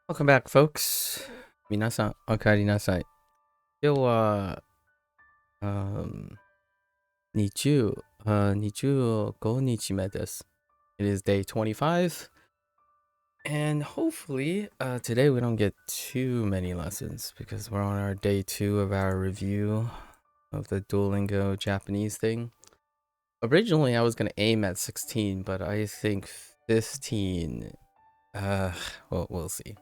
Welcome back, folks. 皆さん、お帰りなさい。今日は、25日目です。It is day 25, and hopefully, today we don't get too many lessons because we're on our day 2 of our review of the Duolingo Japanese thing. Originally, I was going to aim at 16, but I think 15, well, we'll see.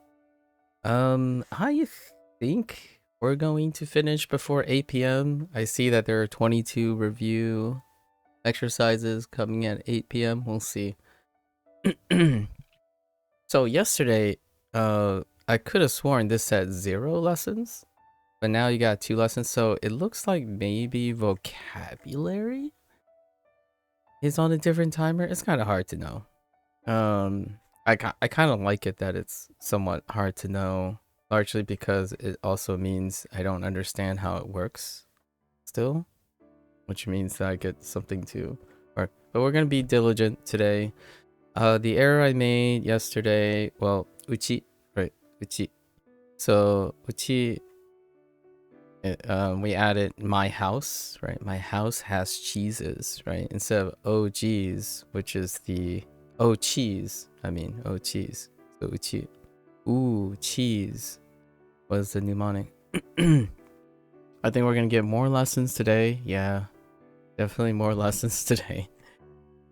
I think we're going to finish before 8 p.m. I see that there are 22 review exercises coming at 8 p.m. We'll see. So yesterday, I could have sworn this said 0 lessons, but now you got 2 lessons. So it looks like maybe vocabulary is on a different timer. It's kind of hard to know. I kind of like it that it's somewhat hard to know, largely because it also means I don't understand how it works still, which means that I get something to work. But we're gonna be diligent today. The error I made yesterday, well, uchi, right, uchi. So uchi, we added my house, right? My house has cheeses, right? Instead of oh geez, which is the oh cheese. I mean oh cheese. So uchi. Ooh, cheese was the mnemonic. I think we're gonna get more lessons today. Yeah, definitely more lessons today.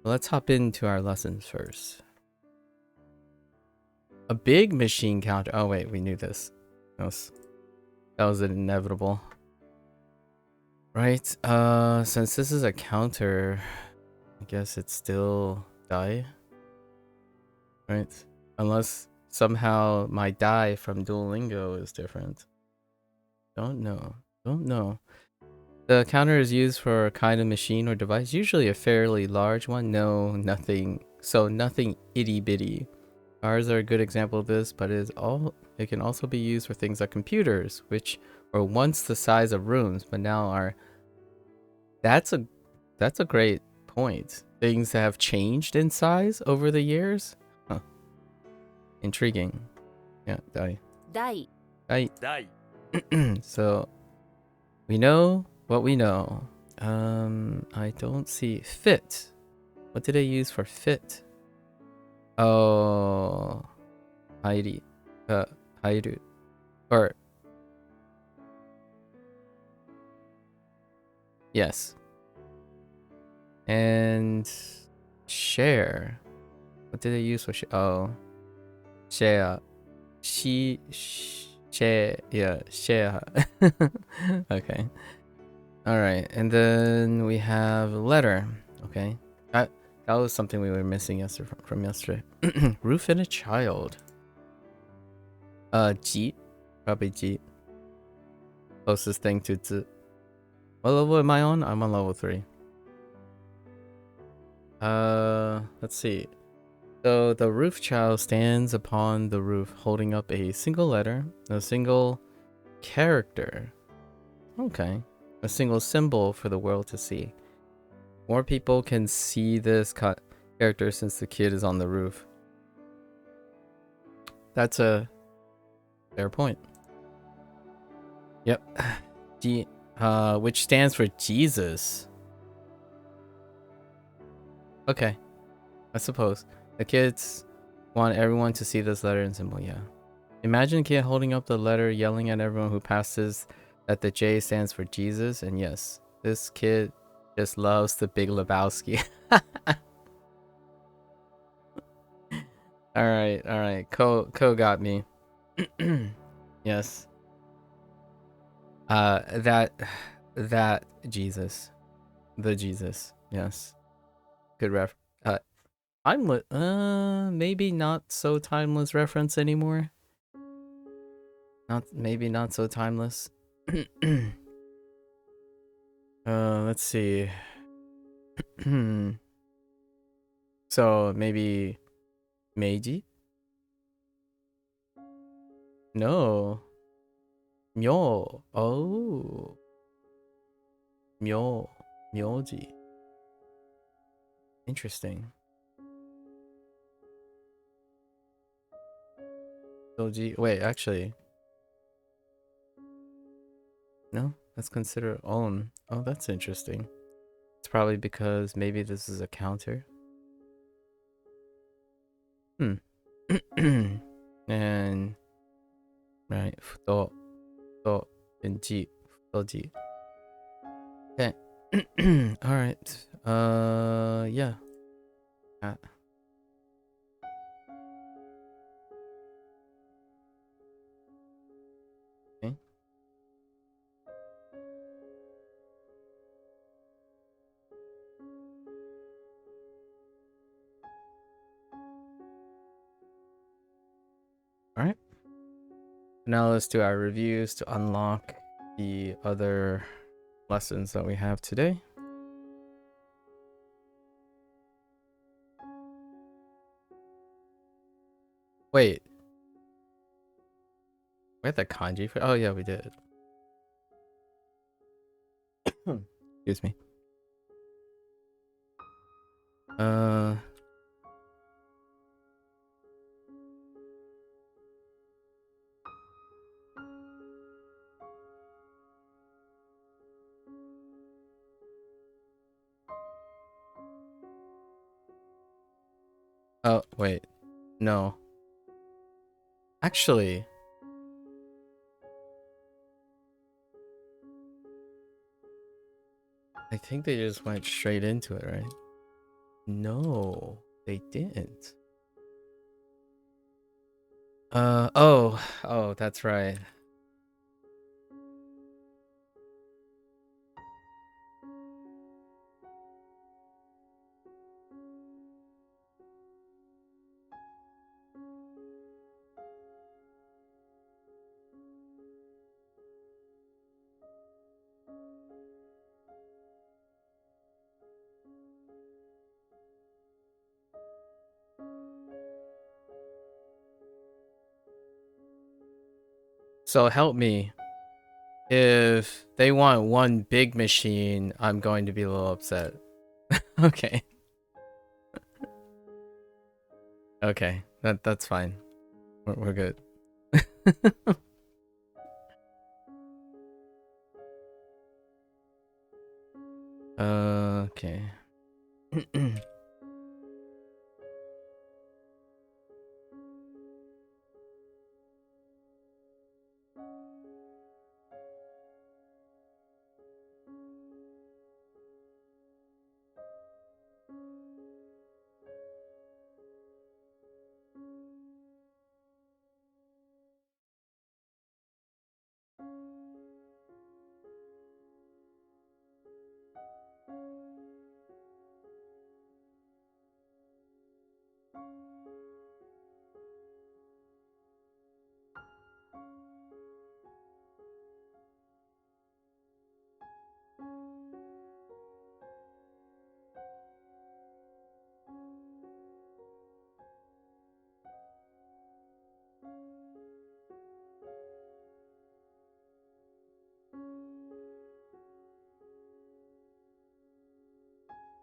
Let's hop into our lessons first. A big machine counter. Oh wait, we knew this. That was inevitable. Right, since this is a counter, I guess it's still die. Right? Unless somehow my die from Duolingo is different. Don't know. The counter is used for a kind of machine or device, usually a fairly large one. No, nothing. So nothing itty bitty. Cars are a good example of this, but it can also be used for things like computers, which were once the size of rooms, but now are. That's a great point. Things have changed in size over the years. Huh. Intriguing. Yeah, die. Die. Die. So we know what we know. I don't see fit. What did I use for fit? Oh, Heidi. Haidu. Or yes. And share. What did I use for share? Oh, share. Share. Yeah, share. Okay. All right, and then we have letter. Okay, that was something we were missing yesterday from yesterday. Roof and a child. Ji, probably Ji. Closest thing to Z. What level am I on? I'm on level 3. Let's see. So the roof child stands upon the roof, holding up a single letter, a single character. Okay, a single symbol for the world to see. More people can see this character since the kid is on the roof. That's a fair point. Yep. Which stands for Jesus. Okay, I suppose. The kids want everyone to see this letter and symbol, yeah. Imagine a kid holding up the letter, yelling at everyone who passes that the J stands for Jesus, and yes, this kid just loves the Big Lebowski. Alright. Ko got me. Yes. That Jesus. The Jesus. Yes. Good ref. Timeless. Maybe not so timeless reference anymore. Maybe not so timeless. Let's see. So maybe Meiji? No. Myo. Oh. Myoji. Interesting. Doji. Wait, actually. No, that's considered on. Oh, that's interesting. It's probably because maybe this is a counter. Hmm. And right, futo, and ji, futoji. Okay. All right. Yeah. Okay. All right. Now let's do our reviews to unlock the other lessons that we have today. Wait. We had the kanji for. Oh yeah, we did. Excuse me. Oh wait, no. Actually, I think they just went straight into it, right? No, they didn't. Oh, that's right. So help me. If they want one big machine, I'm going to be a little upset. Okay. Okay, that's fine. We're good. Okay.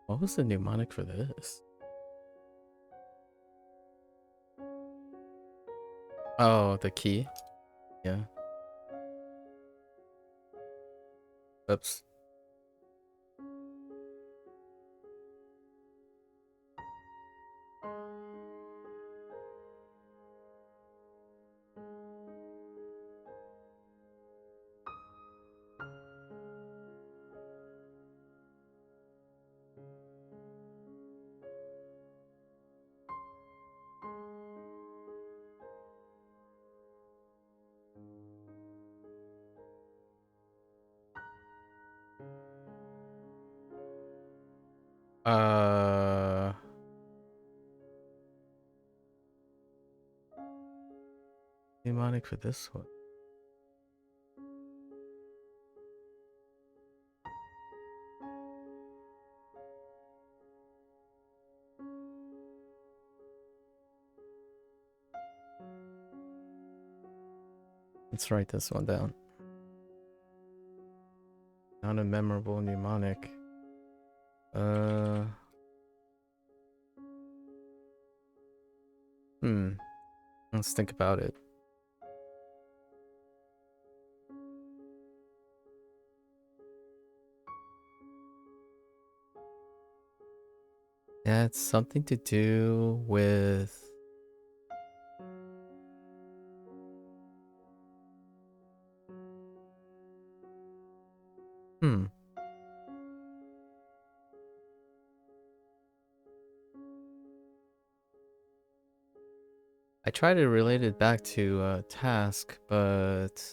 What was the mnemonic for this? Oh, the key. Yeah. Oops. Uh, Mnemonic for this one. Let's write this one down. Not a memorable mnemonic. Let's think about it. Yeah, it's something to do with... I try to relate it back to task, but...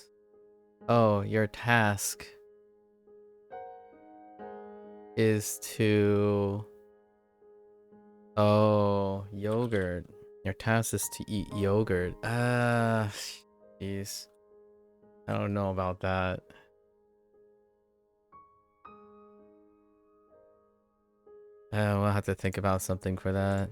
Oh, your task is to... Oh, yogurt. Your task is to eat yogurt. Jeez. I don't know about that. We'll have to think about something for that.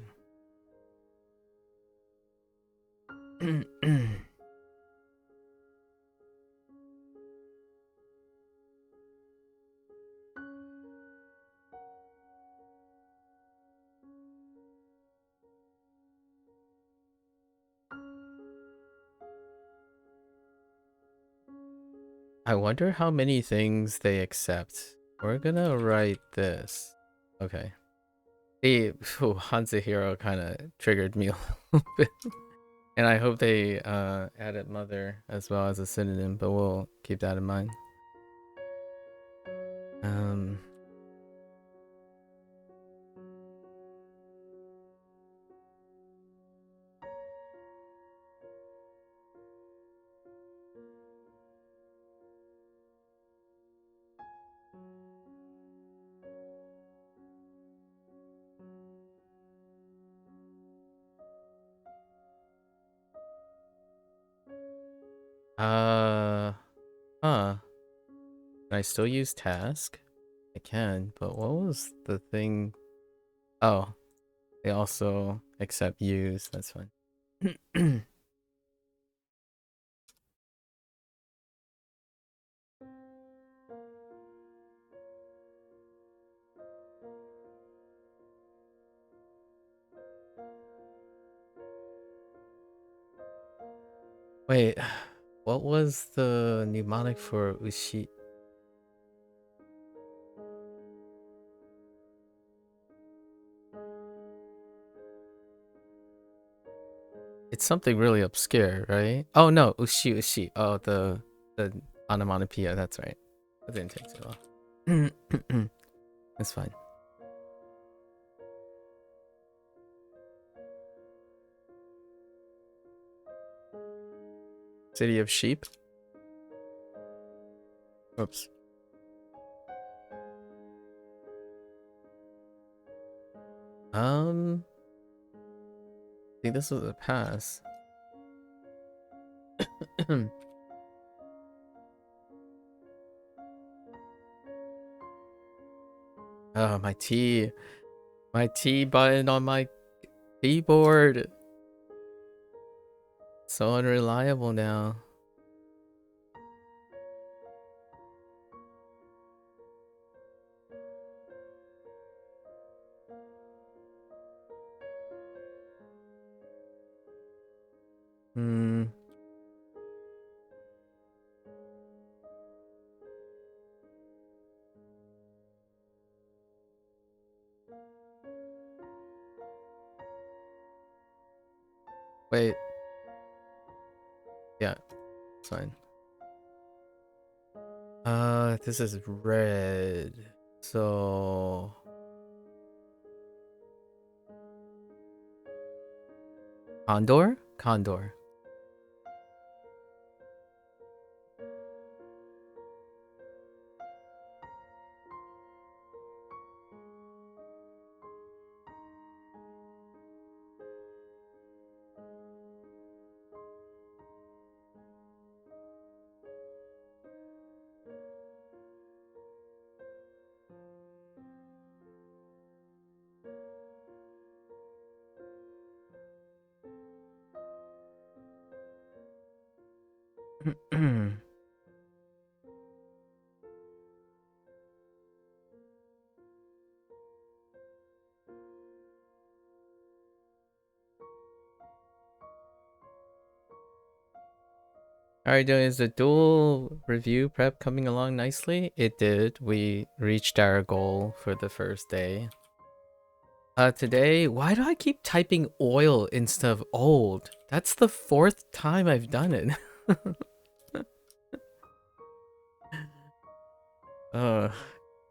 I wonder how many things they accept. We're gonna write this. Okay. The Hanzuhiro kind of triggered me a little bit. And I hope they added mother as well as a synonym, but we'll keep that in mind. Huh. Can I still use task? I can, but what was the thing? Oh, they also accept use. That's fine. Wait, what was the mnemonic for ushi? It's something really obscure, right? Oh no, ushi. Oh, the onomatopoeia. That's right. That didn't take too long. That's fine. City of Sheep. Oops. I think this was a pass. Oh, my T button on my keyboard. So unreliable now. Wait. Yeah, it's fine. This is red. So Condor? Condor. Alright, is the dual review prep coming along nicely? It did. We reached our goal for the first day. Today, why do I keep typing oil instead of old? That's the 4th time I've done it.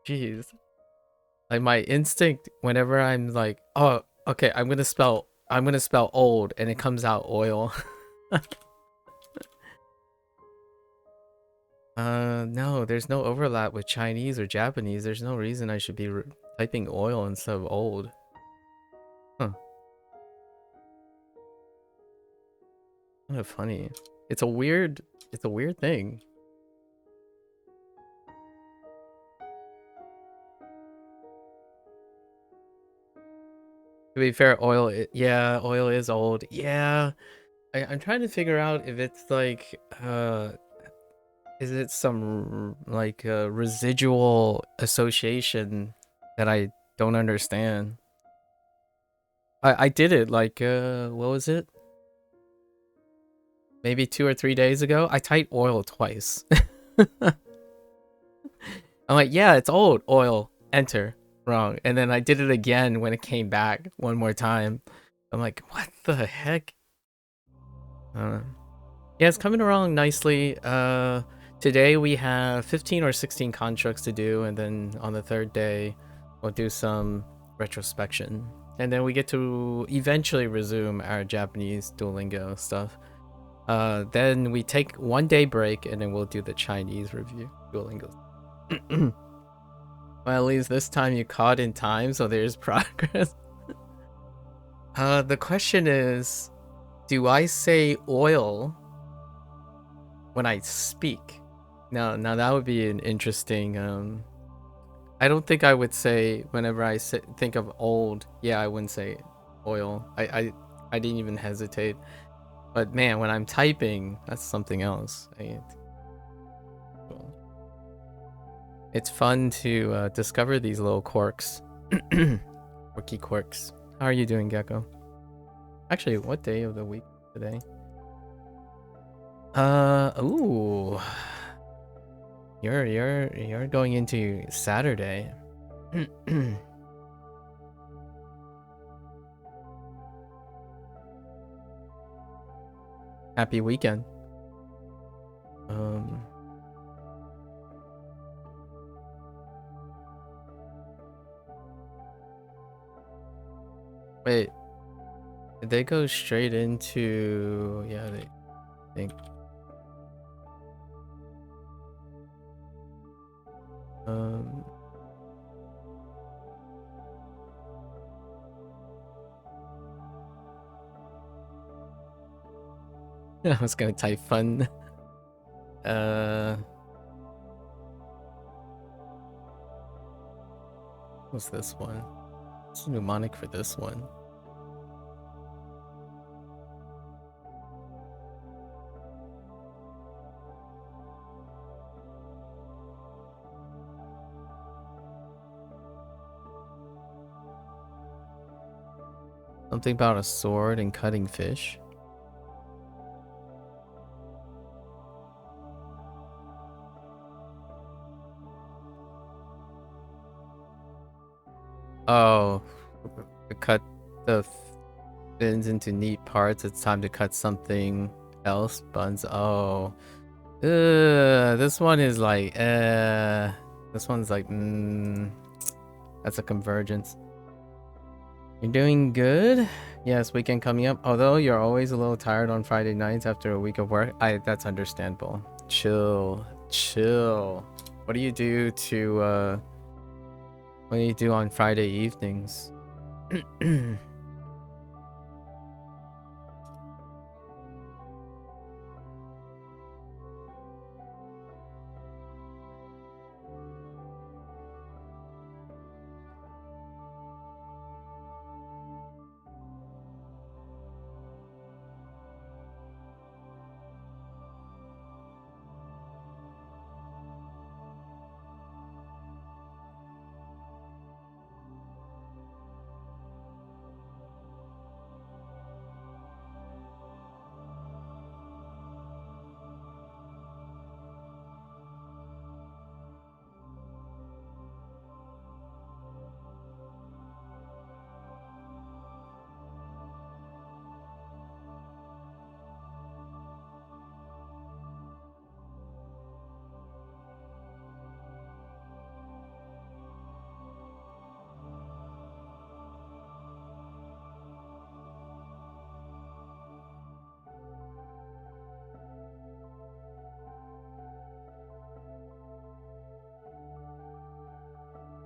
Jeez. Like my instinct whenever I'm like, oh, okay, I'm gonna spell old and it comes out oil. No, there's no overlap with Chinese or Japanese. There's no reason I should be typing oil instead of old. Huh. Kind of funny. It's a weird thing. To be fair, yeah, oil is old. Yeah. I'm trying to figure out if it's like, is it some like residual association that I don't understand? I did it like, what was it? Maybe 2 or 3 days ago. I typed oil twice. I'm like, yeah, it's old. Oil. Enter. Wrong. And then I did it again when it came back one more time. I'm like, what the heck? Yeah, it's coming along nicely. Today we have 15 or 16 constructs to do, and then on the 3rd day, we'll do some retrospection. And then we get to eventually resume our Japanese Duolingo stuff. Then we take 1 day break, and then we'll do the Chinese review. Duolingo. Well, at least this time you caught in time, so there's progress. The question is, do I say oil when I speak? Now that would be an interesting. I don't think I would say whenever I think of old. Yeah, I wouldn't say oil. I didn't even hesitate. But man, when I'm typing, that's something else. It's fun to discover these little quirks. Quirky quirks. How are you doing, Gecko? Actually, what day of the week today? Ooh. You're going into Saturday. Happy weekend. Wait. Did they go straight into... Yeah, they think... I was gonna type fun. What's this one? What's the mnemonic for this one? Something about a sword and cutting fish. Oh, to cut the fins into neat parts. It's time to cut something else. Buns. Oh, this one is like, this one's like, that's a convergence. You're doing good. Yes, weekend coming up. Although you're always a little tired on Friday nights after a week of work, that's understandable. Chill. What do you do to what do you do on Friday evenings?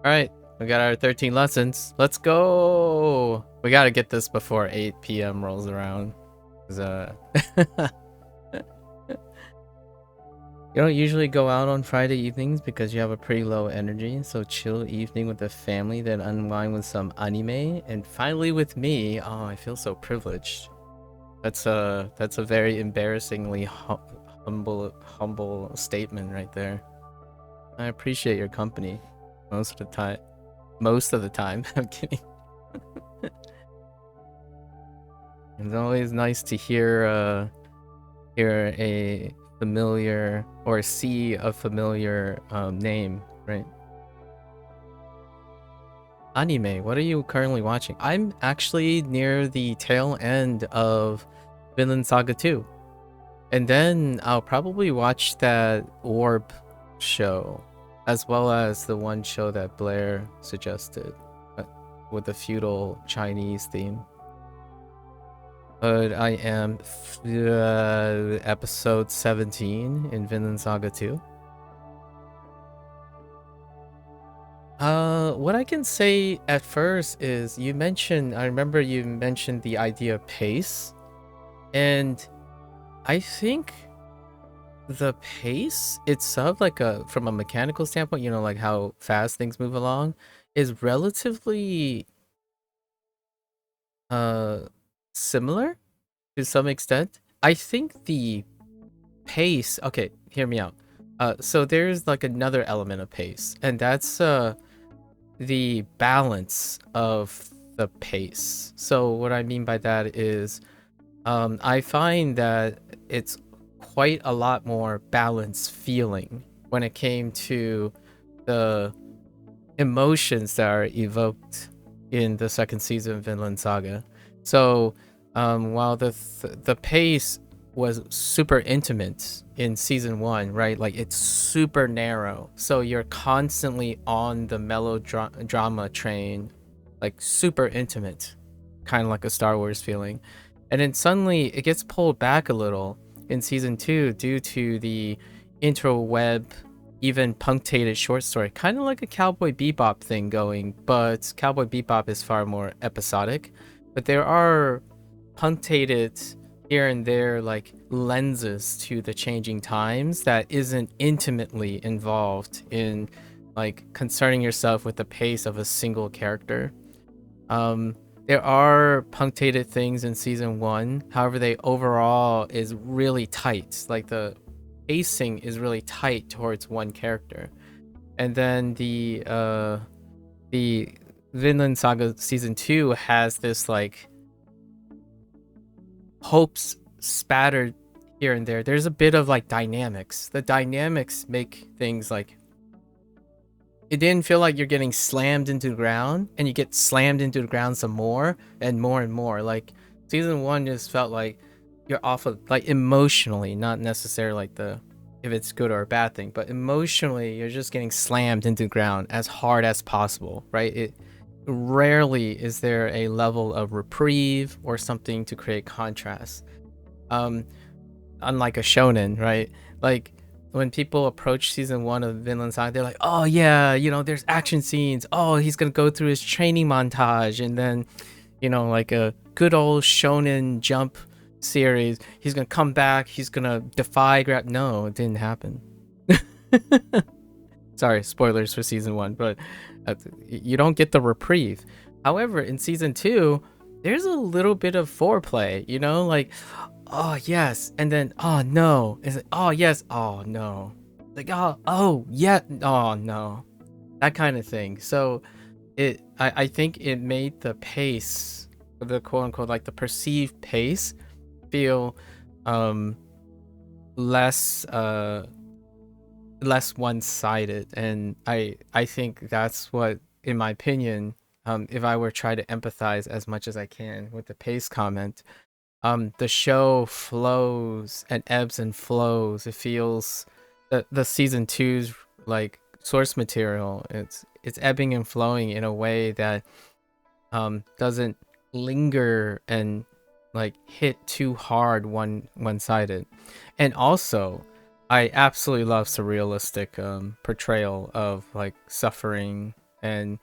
Alright, we got our 13 lessons. Let's go! We gotta get this before 8 p.m. rolls around. You don't usually go out on Friday evenings because you have a pretty low energy, so chill evening with the family, then unwind with some anime, and finally with me. Oh, I feel so privileged. That's a very embarrassingly humble statement right there. I appreciate your company most of the time. Most of the time, I'm kidding. It's always nice to hear a familiar or see a familiar name, right? Anime, what are you currently watching? I'm actually near the tail end of Vinland Saga 2. And then I'll probably watch that Orb show, as well as the one show that Blair suggested with the feudal Chinese theme. But I am episode 17 in Vinland Saga 2. What I can say at first is I remember you mentioned the idea of pace, and I think the pace itself, like from a mechanical standpoint, you know, like how fast things move along, is relatively similar to some extent. I think the pace, okay, hear me out. So there's like another element of pace, and that's the balance of the pace. So what I mean by that is I find that it's quite a lot more balanced feeling when it came to the emotions that are evoked in the second season of Vinland Saga. So while the pace was super intimate in season 1, right? Like it's super narrow, so you're constantly on the melodrama train, like super intimate, kind of like a Star Wars feeling. And then suddenly it gets pulled back a little in season 2 due to the interweb, even punctuated short story, kind of like a Cowboy Bebop thing going, but Cowboy Bebop is far more episodic. But there are punctuated here and there like lenses to the changing times that isn't intimately involved in like concerning yourself with the pace of a single character. There are punctuated things in season 1, however they overall is really tight, like the pacing is really tight towards one character. And then the Vinland Saga season 2 has this like hopes spattered here and there. There's a bit of like dynamics. The dynamics make things like it didn't feel like you're getting slammed into the ground and you get slammed into the ground some more and more and more. Like season 1 just felt like you're off of like emotionally, not necessarily like the if it's good or a bad thing, but emotionally you're just getting slammed into the ground as hard as possible, right? It rarely is there a level of reprieve or something to create contrast. Unlike a shonen, right? Like when people approach season 1 of Vinland Saga, they're like, oh yeah, you know, there's action scenes. Oh, he's gonna go through his training montage, and then, you know, like a good old shonen jump series, he's gonna come back, he's gonna defy No, it didn't happen. Sorry, spoilers for season 1, but you don't get the reprieve. However, in season 2, there's a little bit of foreplay, you know, like, oh yes, and then oh no, it's like, oh yes, oh no, like oh yeah, oh no, that kind of thing. So I think it made the pace, the quote unquote like the perceived pace, feel less one-sided, and I think that's what, in my opinion, if I were to try to empathize as much as I can with the pace comment, the show flows and ebbs and flows. It feels the season 2's like source material, it's ebbing and flowing in a way that doesn't linger and like hit too hard one-sided. And also I absolutely love surrealistic portrayal of like suffering and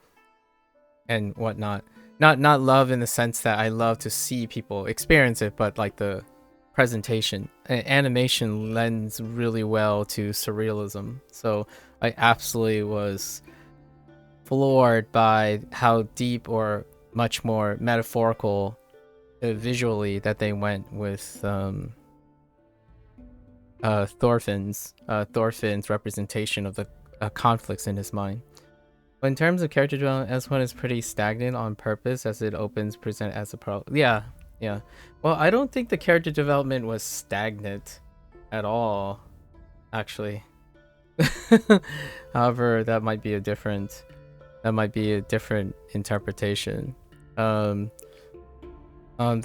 whatnot. Not love in the sense that I love to see people experience it, but like the presentation. Animation lends really well to surrealism. So I absolutely was floored by how deep or much more metaphorical visually that they went with Thorfinn's representation of the conflicts in his mind. But in terms of character development, S1 is pretty stagnant on purpose as it opens present as a problem. Yeah. Well, I don't think the character development was stagnant at all, actually. However, that might be a different interpretation. The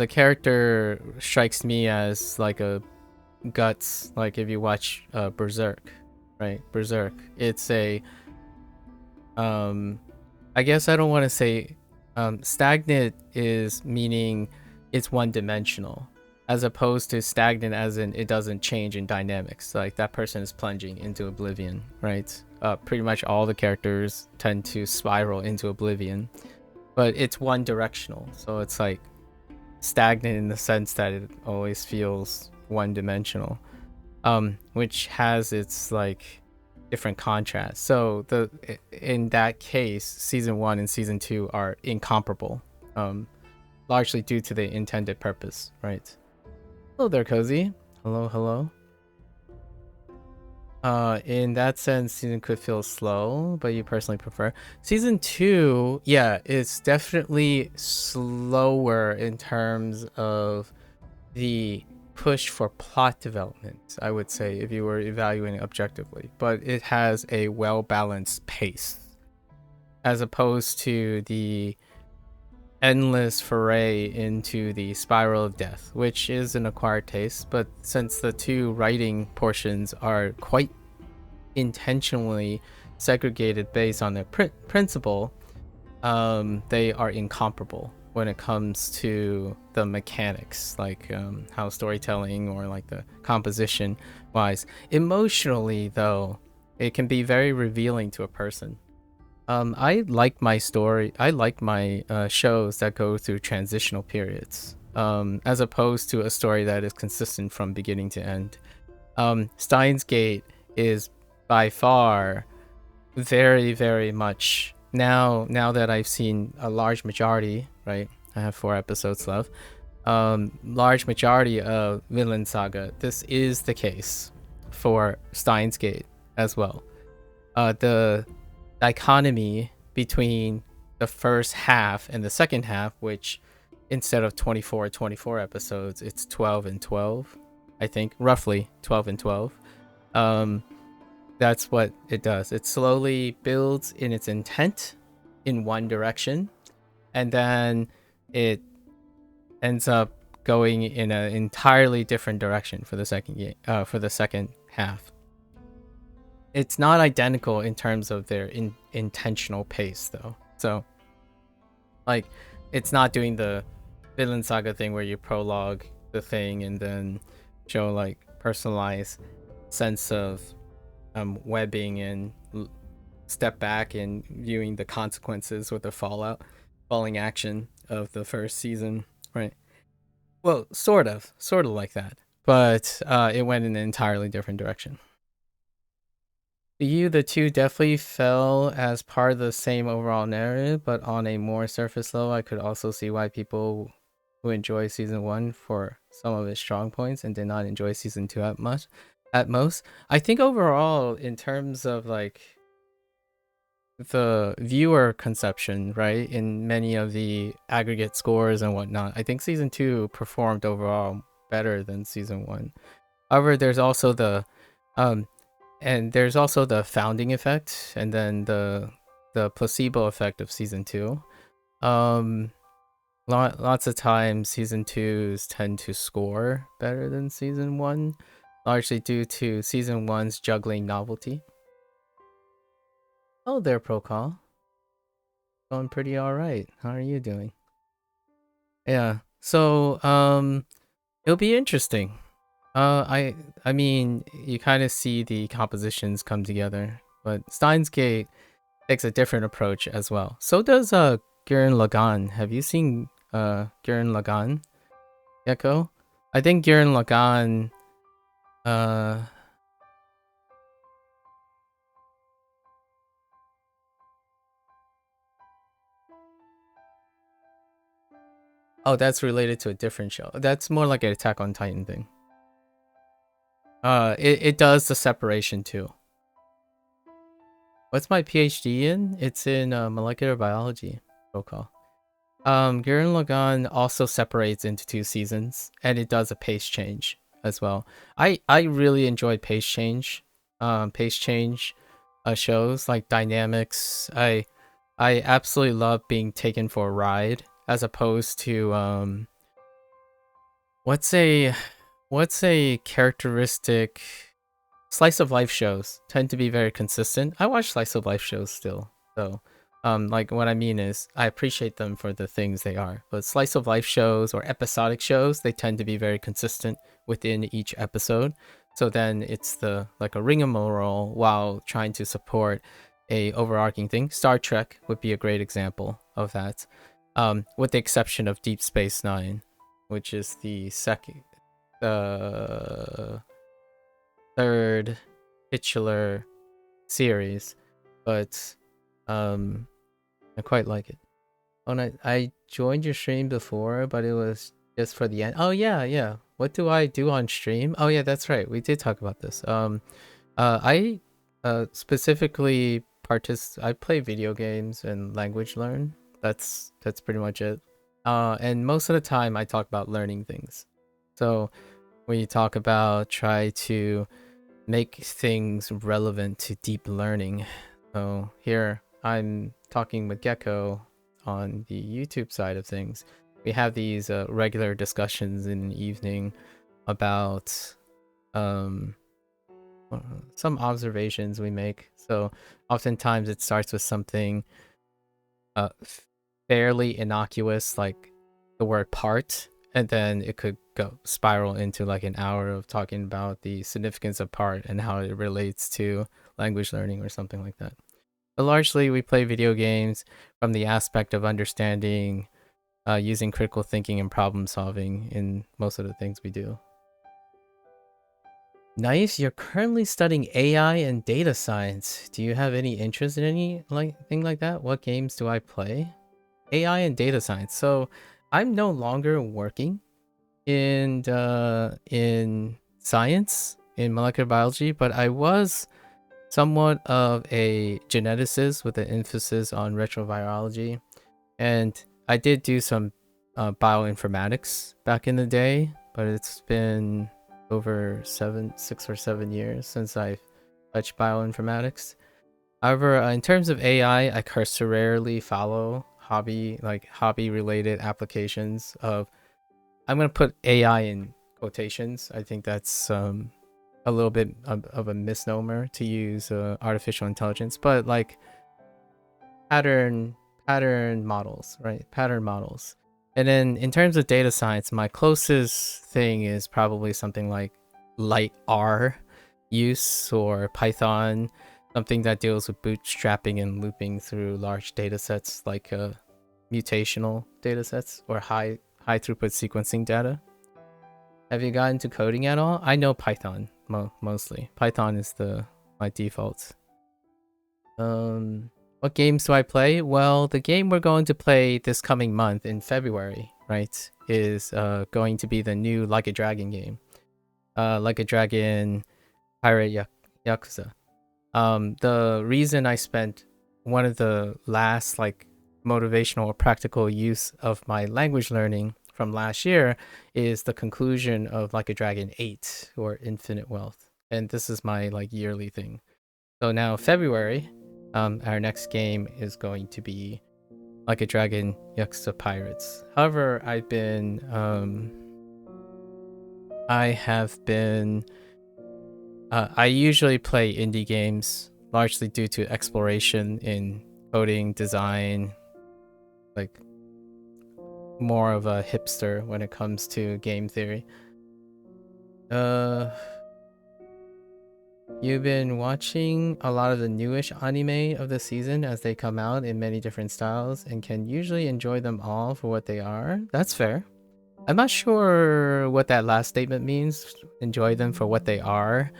character strikes me as like a guts, like if you watch Berserk, right? Berserk. It's a I guess I don't want to say stagnant is meaning it's one-dimensional, as opposed to stagnant as in it doesn't change in dynamics. Like that person is plunging into oblivion, right? Pretty much all the characters tend to spiral into oblivion, but it's one-directional. So it's like stagnant in the sense that it always feels one-dimensional, which has its like different contrasts. So in that case, season 1 and season 2 are incomparable, largely due to the intended purpose, right? Hello there, Cozy. Hello. In that sense, season could feel slow, but you personally prefer season 2. Yeah, it's definitely slower in terms of the push for plot development, I would say, if you were evaluating objectively, but it has a well-balanced pace as opposed to the endless foray into the spiral of death, which is an acquired taste. But since the two writing portions are quite intentionally segregated based on their principle, they are incomparable when it comes to the mechanics, like how storytelling or like the composition wise. Emotionally though, it can be very revealing to a person. I like my shows that go through transitional periods, as opposed to a story that is consistent from beginning to end. Steins Gate is by far very, very much, now that I've seen a large majority, right? I have 4 episodes left. Large majority of Vinland Saga, this is the case for Steins Gate as well. The dichotomy between the first half and the second half, which instead of 24 episodes, it's 12 and 12, I think, roughly 12 and 12. That's what it does. It slowly builds in its intent in one direction, and then it ends up going in an entirely different direction for the second half. It's not identical in terms of their intentional pace, though. So, like, it's not doing the Vinland Saga thing where you prologue the thing and then show like personalized sense of webbing and step back and viewing the consequences with the falling action of the first season, right? Well, sort of like that, but it went in an entirely different direction. To you, the two definitely fell as part of the same overall narrative, but on a more surface level, I could also see why people who enjoy season 1 for some of its strong points and did not enjoy season 2 at most. I think overall, in terms of like the viewer conception, right, in many of the aggregate scores and whatnot, I think season 2 performed overall better than season 1. However, there's also the founding effect, and then the placebo effect of season 2. Lots of times season 2s tend to score better than season 1, largely due to season 1's juggling novelty. Oh there, Procall. Going pretty alright. How are you doing? Yeah. So it'll be interesting. I mean, you kind of see the compositions come together, but Steins Gate takes a different approach as well. So does Gurren Lagann. Have you seen Gurren Lagann, Gecko? I think Gurren Lagann oh, that's related to a different show. That's more like an Attack on Titan thing. It does the separation too. What's my PhD in? It's in molecular biology. Protocol. Gurren Lagann also separates into 2 seasons, and it does a pace change as well. I really enjoy pace change shows like Dynamics. I absolutely love being taken for a ride as opposed to what's a characteristic. Slice of life shows tend to be very consistent. I watch slice of life shows still, though. Like what I mean is I appreciate them for the things they are. But slice of life shows or episodic shows, they tend to be very consistent within each episode. So then it's the like a rigmarole while trying to support a overarching thing. Star Trek would be a great example of that. With the exception of Deep Space Nine, which is the second third titular series, but I quite like it. Oh, and I joined your stream before, but it was just for the end. Oh yeah. What do I do on stream? Oh yeah, that's right. We did talk about this. I specifically I play video games and language learn. That's pretty much it. And most of the time I talk about learning things. So when you talk about try to make things relevant to deep learning. So here I'm talking with Gecko on the YouTube side of things. We have these regular discussions in the evening about some observations we make. So oftentimes it starts with something fairly innocuous, like the word part, and then it could go spiral into like an hour of talking about the significance of part and how it relates to language learning or something like that. But largely we play video games from the aspect of understanding, using critical thinking and problem solving in most of the things we do. Nice. You're currently studying AI and data science. Do you have any interest in any thing like that? What games do I play? AI and data science. So I'm no longer working in science, in molecular biology, but I was somewhat of a geneticist with an emphasis on retrovirology, and I did do some bioinformatics back in the day, but it's been over 6 or 7 years since I've touched bioinformatics. However, in terms of AI, I cursorily follow hobby related applications of, I'm gonna put AI in quotations. I think that's a little bit of a misnomer to use artificial intelligence, but like pattern models, right? Pattern models. And then in terms of data science, my closest thing is probably something like light R use or Python, something that deals with bootstrapping and looping through large data sets like mutational data sets or high throughput sequencing data. Have you gotten into coding at all? I know Python mostly. Python is my default. What games do I play? Well, the game we're going to play this coming month in February, right, is going to be the new Like a Dragon game. Like a Dragon Pirate Yakuza. The reason I spent one of the last like motivational or practical use of my language learning from last year is the conclusion of Like a Dragon 8 or Infinite Wealth. And this is my like yearly thing. So now February, our next game is going to be Like a Dragon Yakuza Pirates. However, I usually play indie games largely due to exploration in coding, design, like more of a hipster when it comes to game theory. You've been watching a lot of the newish anime of the season as they come out in many different styles and can usually enjoy them all for what they are. That's fair. I'm not sure what that last statement means, enjoy them for what they are.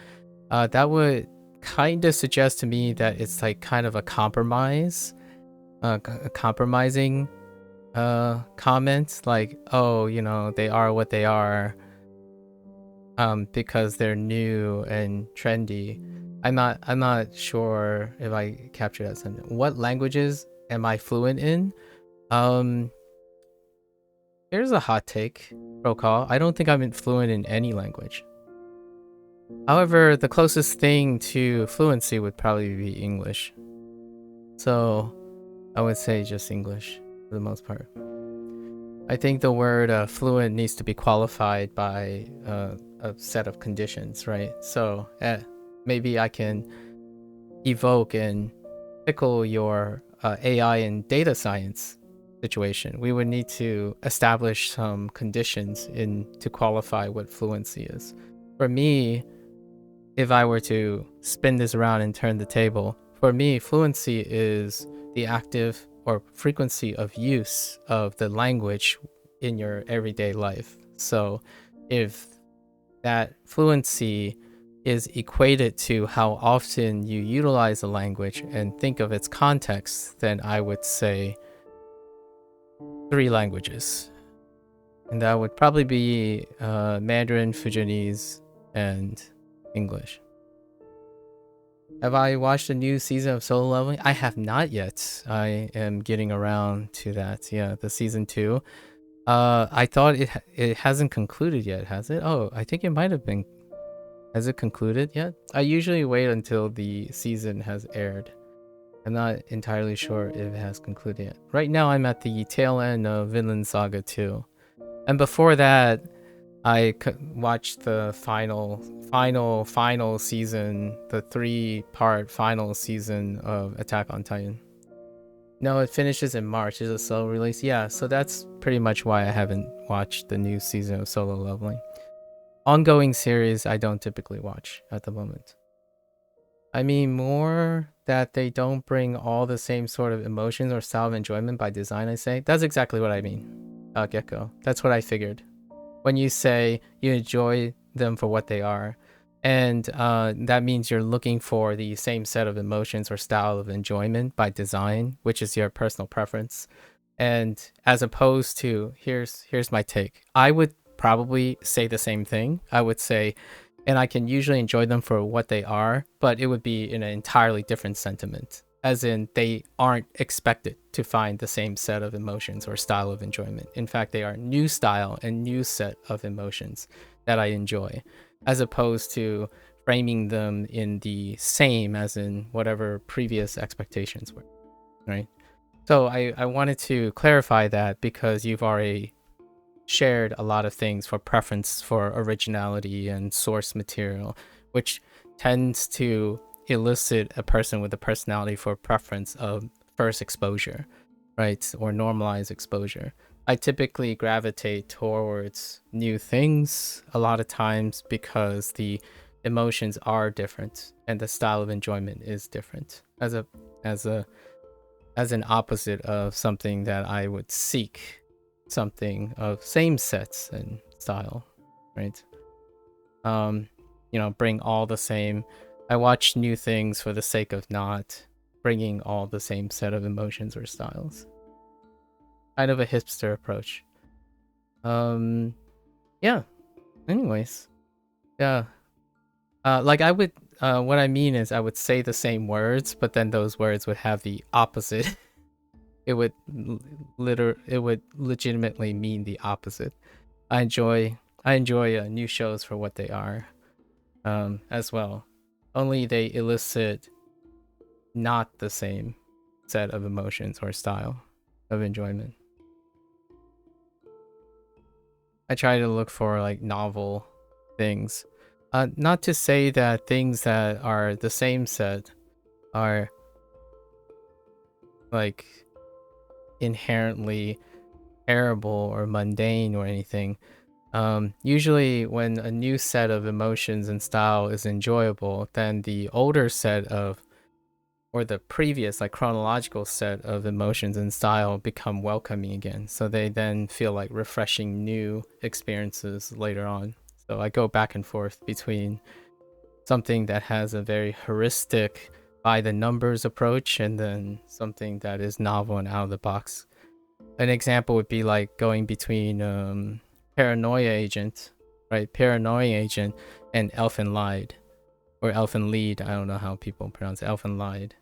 That would kind of suggest to me that it's like kind of a compromise, a compromising comment, like, oh, you know, they are what they are because they're new and trendy. I'm not sure if I captured that sentence. What languages am I fluent in? Um Here's a hot take, pro call. I don't think I'm fluent in any language. However, the closest thing to fluency would probably be English. So I would say just English for the most part. I think the word fluent needs to be qualified by a set of conditions, right? So maybe I can evoke and tickle your AI and data science situation. We would need to establish some conditions to qualify what fluency is. For me, if I were to spin this around and turn the table, for me, fluency is the active or frequency of use of the language in your everyday life. So if that fluency is equated to how often you utilize a language and think of its context, then I would say 3 languages. And that would probably be Mandarin, Fujianese, and English. Have I watched a new season of Solo Leveling? I have not yet. I am getting around to that. Yeah, the season 2. I thought it hasn't concluded yet, has it? Oh, I think it might have been. Has it concluded yet? I usually wait until the season has aired. I'm not entirely sure if it has concluded yet. Right now, I'm at the tail end of Vinland Saga 2. And before that, I watched the final season, the 3-part final season of Attack on Titan. No, it finishes in March. Is a solo release? Yeah, so that's pretty much why I haven't watched the new season of Solo Leveling. Ongoing series I don't typically watch at the moment. I mean more that they don't bring all the same sort of emotions or style of enjoyment by design, I say. That's exactly what I mean, Gecko. That's what I figured. When you say you enjoy them for what they are, and that means you're looking for the same set of emotions or style of enjoyment by design, which is your personal preference. And as opposed to, here's my take. I would probably say the same thing. I would say, and I can usually enjoy them for what they are, but it would be in an entirely different sentiment. As in, they aren't expected to find the same set of emotions or style of enjoyment. In fact, they are new style and new set of emotions that I enjoy, as opposed to framing them in the same as in whatever previous expectations were, right? So I wanted to clarify that because you've already shared a lot of things for preference for originality and source material, which tends to elicit a person with a personality for preference of first exposure, right? Or normalized exposure. I typically gravitate towards new things a lot of times because the emotions are different and the style of enjoyment is different as an opposite of something that I would seek something of same sets and style, right? Bring all the same. I watch new things for the sake of not bringing all the same set of emotions or styles. Kind of a hipster approach. Yeah. Anyways, yeah. Like I would. What I mean is, I would say the same words, but then those words would have the opposite. It would legitimately mean the opposite. I enjoy new shows for what they are, as well. Only they elicit not the same set of emotions or style of enjoyment. I try to look for like novel things. Not to say that things that are the same set are like inherently terrible or mundane or anything, Usually when a new set of emotions and style is enjoyable, then the older set of, or the previous like chronological set of emotions and style become welcoming again. So they then feel like refreshing new experiences later on. So I go back and forth between something that has a very heuristic by the numbers approach and then something that is novel and out of the box. An example would be like going between Paranoia Agent, right? Paranoia Agent and Elfin Lied, or Elfin Lead. I don't know how people pronounce it. Elfin Lied,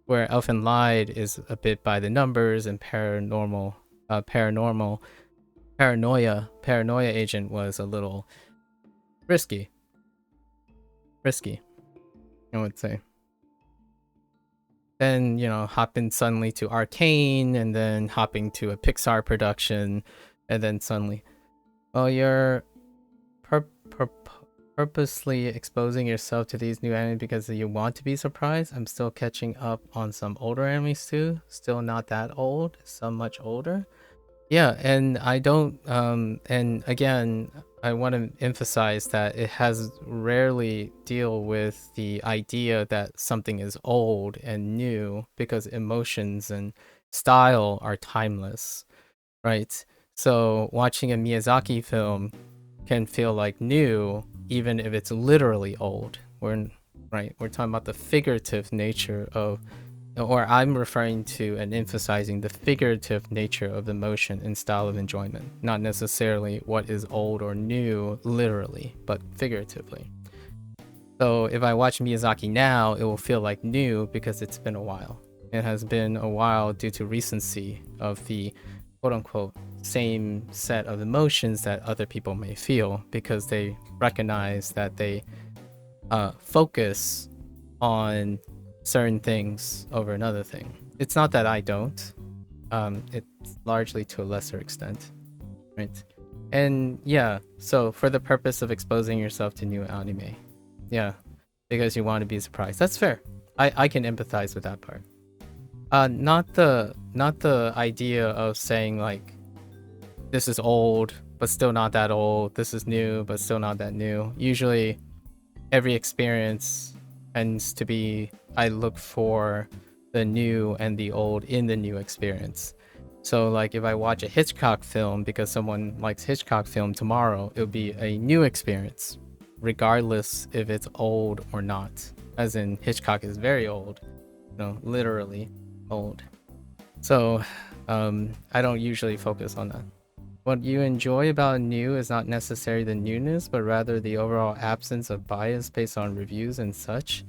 where Elfin Lied is a bit by the numbers, and Paranoia Agent was a little risky, I would say. Then, you know, hopping suddenly to Arcane, and then hopping to a Pixar production, and then suddenly, oh, you're purposely exposing yourself to these new anime because you want to be surprised. I'm still catching up on some older animes too. Still not that old, some much older. Yeah, and I don't and again, I want to emphasize that it has rarely deal with the idea that something is old and new, because emotions and style are timeless, right? So watching a Miyazaki film can feel like new even if it's literally old. We're talking about the figurative nature of, or I'm referring to and emphasizing the figurative nature of the motion and style of enjoyment, not necessarily what is old or new literally, but figuratively. So if I watch Miyazaki now, it will feel like new because it's been a while. It has been a while due to recency of the quote unquote same set of emotions that other people may feel, because they recognize that they focus on certain things over another thing. It's not that I don't. It's largely to a lesser extent, right? And yeah, so for the purpose of exposing yourself to new anime, yeah, because you want to be surprised. That's fair. I can empathize with that part. Not the idea of saying like, this is old but still not that old. This is new but still not that new. Usually, every experience tends to be, I look for the new and the old in the new experience. So like if I watch a Hitchcock film because someone likes Hitchcock film tomorrow, it'll be a new experience, regardless if it's old or not. As in Hitchcock is very old, literally old. So I don't usually focus on that. What you enjoy about new is not necessarily the newness, but rather the overall absence of bias based on reviews and such.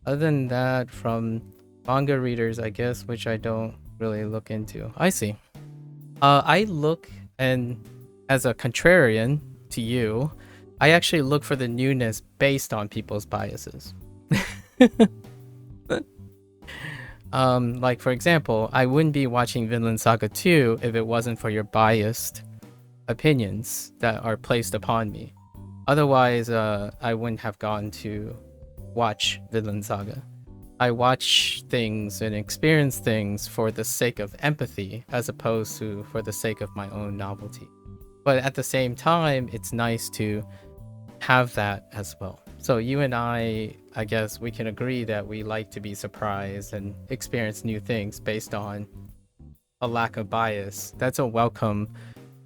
Other than that, from manga readers, I guess, which I don't really look into. I see. I look, and as a contrarian to you, I actually look for the newness based on people's biases. Like for example, I wouldn't be watching Vinland Saga 2 if it wasn't for your biased opinions that are placed upon me. Otherwise, I wouldn't have gone to watch Vinland Saga. I watch things and experience things for the sake of empathy, as opposed to for the sake of my own novelty. But at the same time, it's nice to have that as well. So you and I guess we can agree that we like to be surprised and experience new things based on a lack of bias. That's a welcome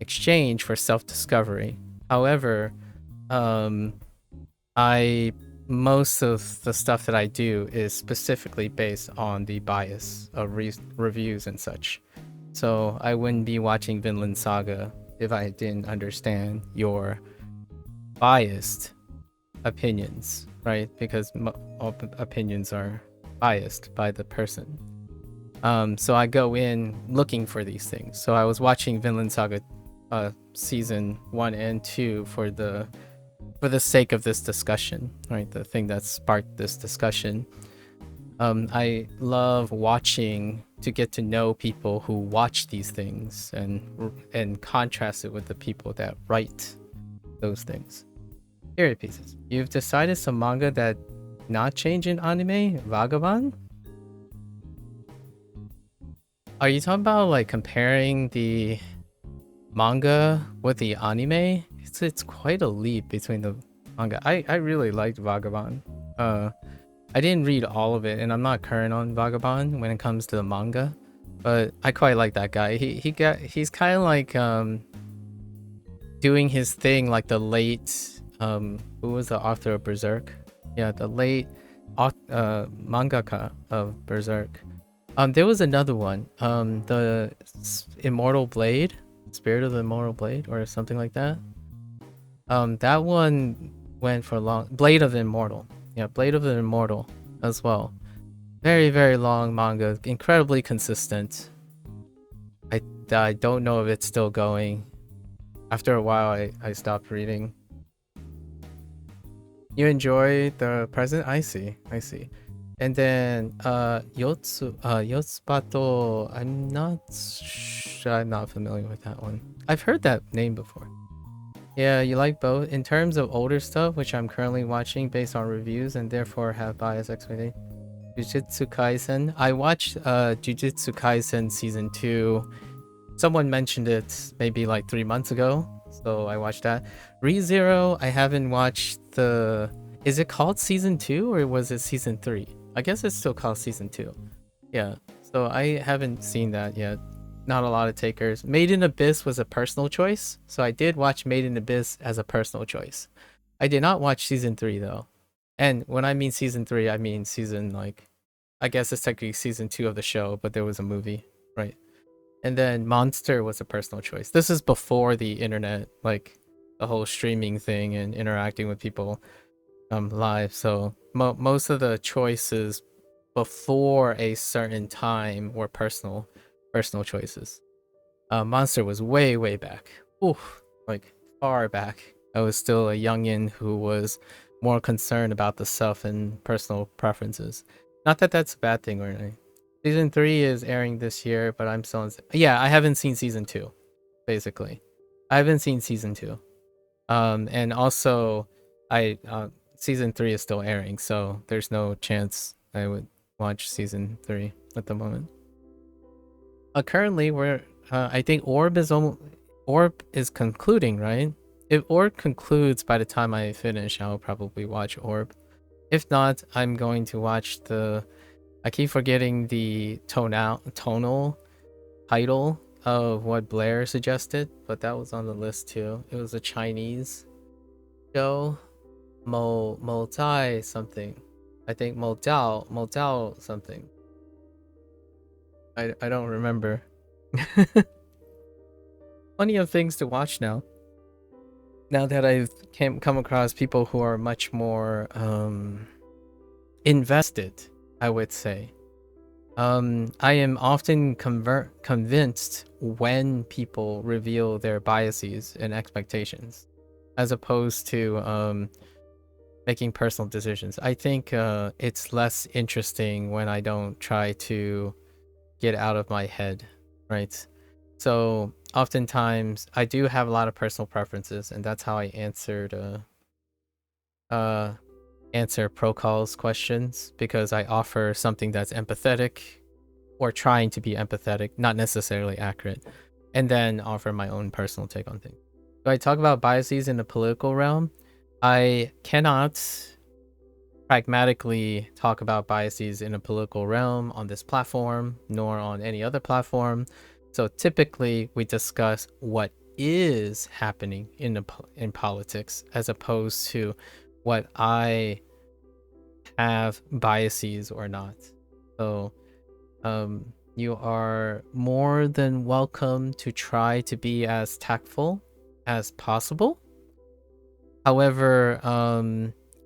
exchange for self-discovery. However, most of the stuff that I do is specifically based on the bias of reviews and such. So I wouldn't be watching Vinland Saga if I didn't understand your biased opinions, right? Because opinions are biased by the person. So I go in looking for these things. So I was watching Vinland Saga season 1 and 2 for the sake of this discussion, right? The thing that sparked this discussion. I love watching to get to know people who watch these things and contrast it with the people that write those things. Period pieces. You've decided some manga that not change in anime? Vagabond? Are you talking about like comparing the manga with the anime? it's quite a leap between the manga. I really liked Vagabond. I didn't read all of it, and I'm not current on Vagabond when it comes to the manga, but I quite like that guy. He's kind of like doing his thing like the late who was the author of Berserk? Yeah, the late mangaka of Berserk. There was another one, the Immortal Blade, Spirit of the Immortal Blade, or something like that. That one went for long. Blade of the Immortal. Yeah, Blade of the Immortal as well. Very, very long manga, incredibly consistent. I don't know if it's still going. After a while, I stopped reading. You enjoy the present? I see. And then Yotsubato, I'm not familiar with that one. I've heard that name before. Yeah, you like both. In terms of older stuff, which I'm currently watching based on reviews and therefore have biased expectations. Jujutsu Kaisen. I watched Jujutsu Kaisen season 2. Someone mentioned it maybe like 3 months ago, so I watched that. ReZero, I haven't watched the... Is it called season 2 or was it season 3? I guess it's still called season 2. Yeah, so I haven't seen that yet. Not a lot of takers. Made in Abyss was a personal choice, so I did watch Made in Abyss as a personal choice. I did not watch season 3 though. And when I mean season 3, I mean season like... I guess it's technically season 2 of the show, but there was a movie, right? And then Monster was a personal choice. This is before the internet, like the whole streaming thing and interacting with people live. So most of the choices before a certain time were personal choices. Monster was way back. Oof, like far back. I was still a youngin who was more concerned about the self and personal preferences. Not that that's a bad thing or anything. Season 3 is airing this year, but I'm still yeah, I haven't seen season 2, basically. I haven't seen season 2. And also season 3 is still airing, so there's no chance I would watch season 3 at the moment. Currently we're I think Orb is concluding, right? If Orb concludes by the time I finish, I'll probably watch Orb. If not, I'm going to watch I keep forgetting the tonal title of what Blair suggested, but that was on the list too. It was a Chinese show, Multi something. I think Multiculturalism something. I don't remember. Plenty of things to watch now. Now that I've come across people who are much more invested, I would say. I am often convinced when people reveal their biases and expectations, as opposed to making personal decisions. I think it's less interesting when I don't try to get out of my head, right? So oftentimes I do have a lot of personal preferences, and that's how I answer Procall's questions, because I offer something that's empathetic or trying to be empathetic, not necessarily accurate, and then offer my own personal take on things. Do I talk about biases in the political realm? I cannot pragmatically talk about biases in a political realm on this platform, nor on any other platform. So typically we discuss what is happening in politics, as opposed to what I have biases or not. So you are more than welcome to try to be as tactful as possible. However,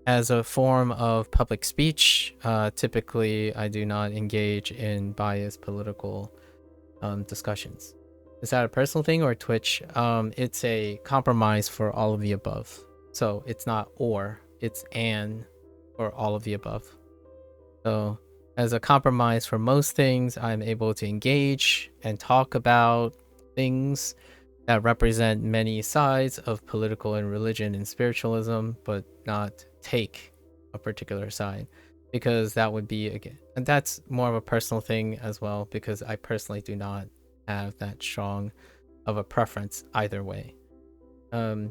as a form of public speech, typically I do not engage in biased political discussions. Is that a personal thing or Twitch? It's a compromise for all of the above. So it's not or, it's and or all of the above. So as a compromise for most things, I'm able to engage and talk about things that represent many sides of political and religion and spiritualism, but not take a particular side, because that would be, again, and that's more of a personal thing as well, because I personally do not have that strong of a preference either way.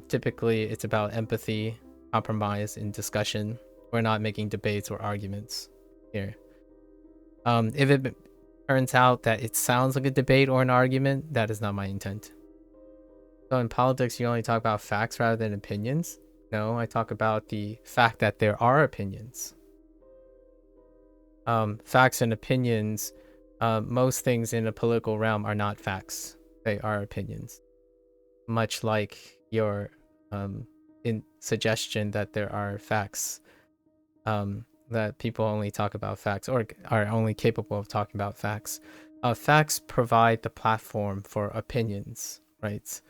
Typically, it's about empathy, compromise, and discussion. We're not making debates or arguments here. If it turns out that it sounds like a debate or an argument, that is not my intent. So in politics, you only talk about facts rather than opinions? No, I talk about the fact that there are opinions. Facts and opinions, most things in a political realm are not facts. They are opinions. Much like your in suggestion that there are facts, that people only talk about facts or are only capable of talking about facts. Facts provide the platform for opinions, right?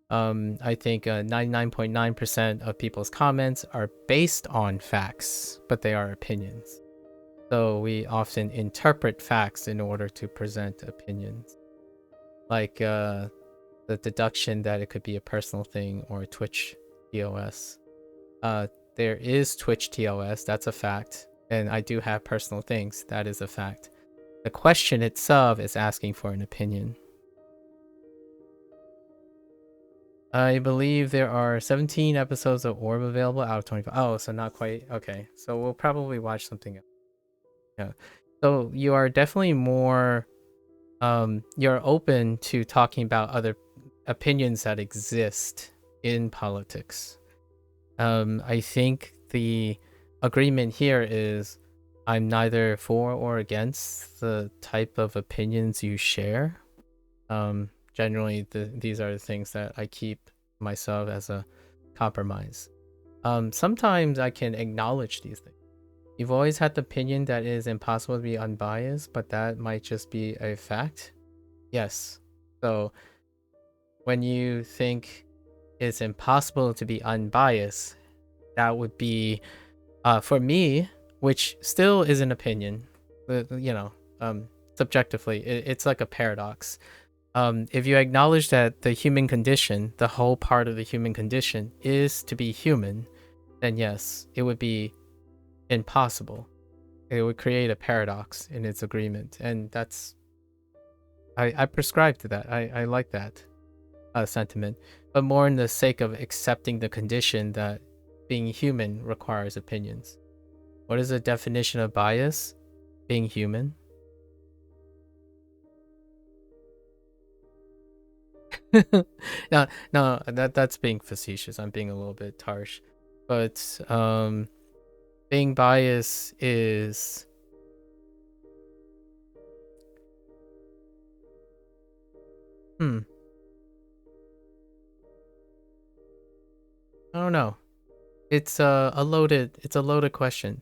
I think 99.9% of people's comments are based on facts, but they are opinions. So we often interpret facts in order to present opinions. Like the deduction that it could be a personal thing or a Twitch TOS. There is Twitch TOS, that's a fact. And I do have personal things, that is a fact. The question itself is asking for an opinion. I believe there are 17 episodes of Orb available out of 25. Oh, so not quite. Okay, so we'll probably watch something else. Yeah. So you are definitely more, you're open to talking about other opinions that exist in politics. I think the agreement here is I'm neither for or against the type of opinions you share. Generally, these are the things that I keep myself as a compromise. Sometimes I can acknowledge these things. You've always had the opinion that it is impossible to be unbiased, but that might just be a fact. Yes. So when you think it's impossible to be unbiased, that would be, for me, which still is an opinion, you know, subjectively, it's like a paradox. If you acknowledge that the human condition, the whole part of the human condition is to be human, then yes, it would be impossible. It would create a paradox in its agreement. And that's, I prescribe to that. I like that sentiment, but more in the sake of accepting the condition that being human requires opinions. What is the definition of bias? Being human. No, that's being facetious. I'm being a little bit harsh, but being biased is I don't know. It's a loaded question.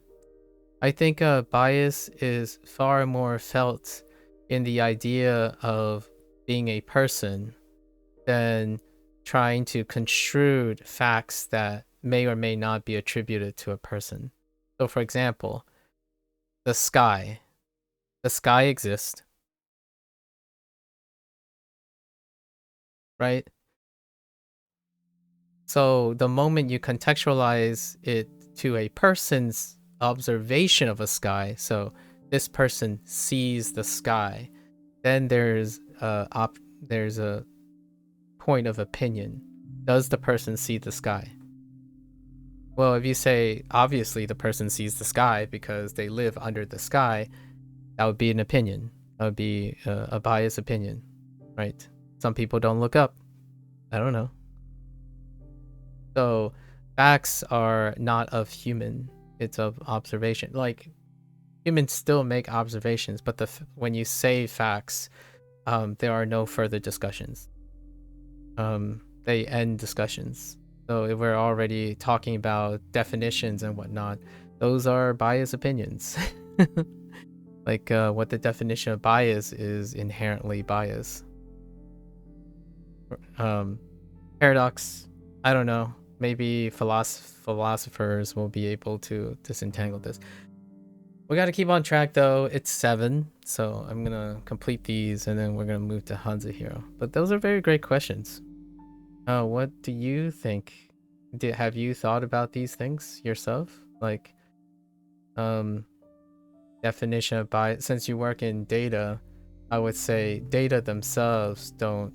I think bias is far more felt in the idea of being a person than trying to construe facts that may or may not be attributed to a person. So for example, the sky. The sky exists, right? So the moment you contextualize it to a person's observation of a sky, so this person sees the sky, then there's a point of opinion. Does the person see the sky? Well, if you say obviously the person sees the sky because they live under the sky, that would be an opinion. That would be a biased opinion, right? Some people don't look up. I don't know. So facts are not of human, it's of observation. Like humans still make observations, but when you say facts, there are no further discussions. They end discussions. So if we're already talking about definitions and whatnot, those are biased opinions. Like what the definition of bias is inherently bias. Paradox, I don't know. Maybe philosophers will be able to disentangle this. We got to keep on track though. It's 7, so I'm gonna complete these and then we're gonna move to Hansa Hero. But those are very great questions. What do you think? Have you thought about these things yourself? Like, definition of bias. Since you work in data, I would say data themselves don't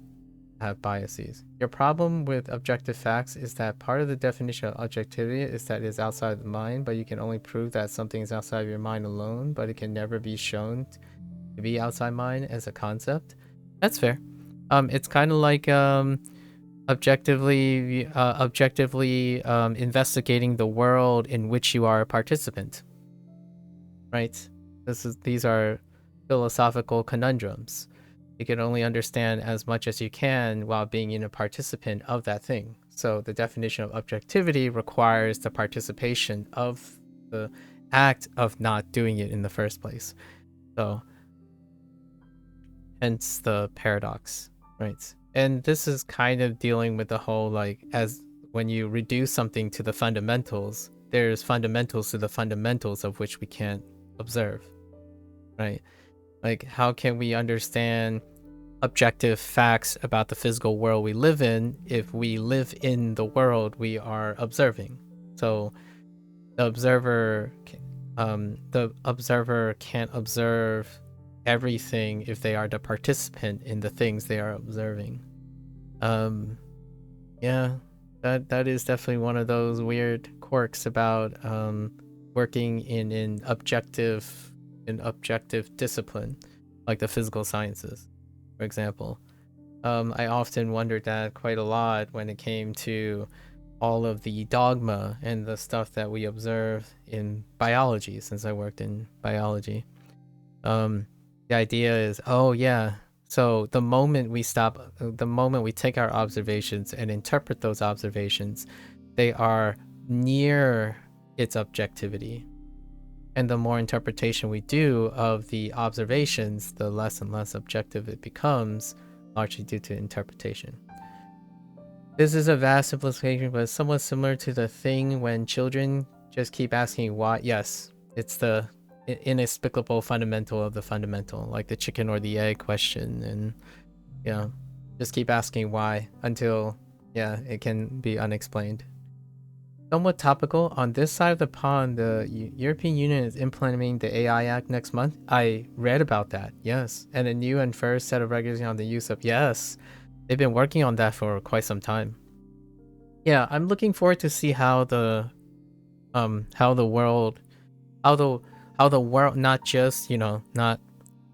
have biases. Your problem with objective facts is that part of the definition of objectivity is that it is outside the mind, but you can only prove that something is outside of your mind alone, but it can never be shown to be outside mind as a concept. That's fair. It's kind of like objectively investigating the world in which you are a participant. Right? These are philosophical conundrums. You can only understand as much as you can while being a participant of that thing. So the definition of objectivity requires the participation of the act of not doing it in the first place. So hence the paradox, right? And this is kind of dealing with the whole, like, as when you reduce something to the fundamentals, there's fundamentals to the fundamentals of which we can't observe, right? Like, how can we understand objective facts about the physical world we live in if we live in the world we are observing? So the observer can't observe everything if they are the participant in the things they are observing. Yeah, that is definitely one of those weird quirks about working in an objective discipline like the physical sciences, for example. I often wondered that quite a lot when it came to all of the dogma and the stuff that we observe in biology, since I worked in biology. The idea is, oh yeah, so the moment we take our observations and interpret those observations, they are near its objectivity. And the more interpretation we do of the observations, the less and less objective it becomes, largely due to interpretation. This is a vast simplification, but somewhat similar to the thing when children just keep asking why. Yes, it's the inexplicable fundamental of the fundamental, like the chicken or the egg question. And yeah, just keep asking why until, yeah, it can be unexplained. Somewhat topical, on this side of the pond, the European Union is implementing the AI Act next month. I read about that, yes. And a new and first set of regulations on the use of, yes. They've been working on that for quite some time. Yeah, I'm looking forward to see how the world, not just, not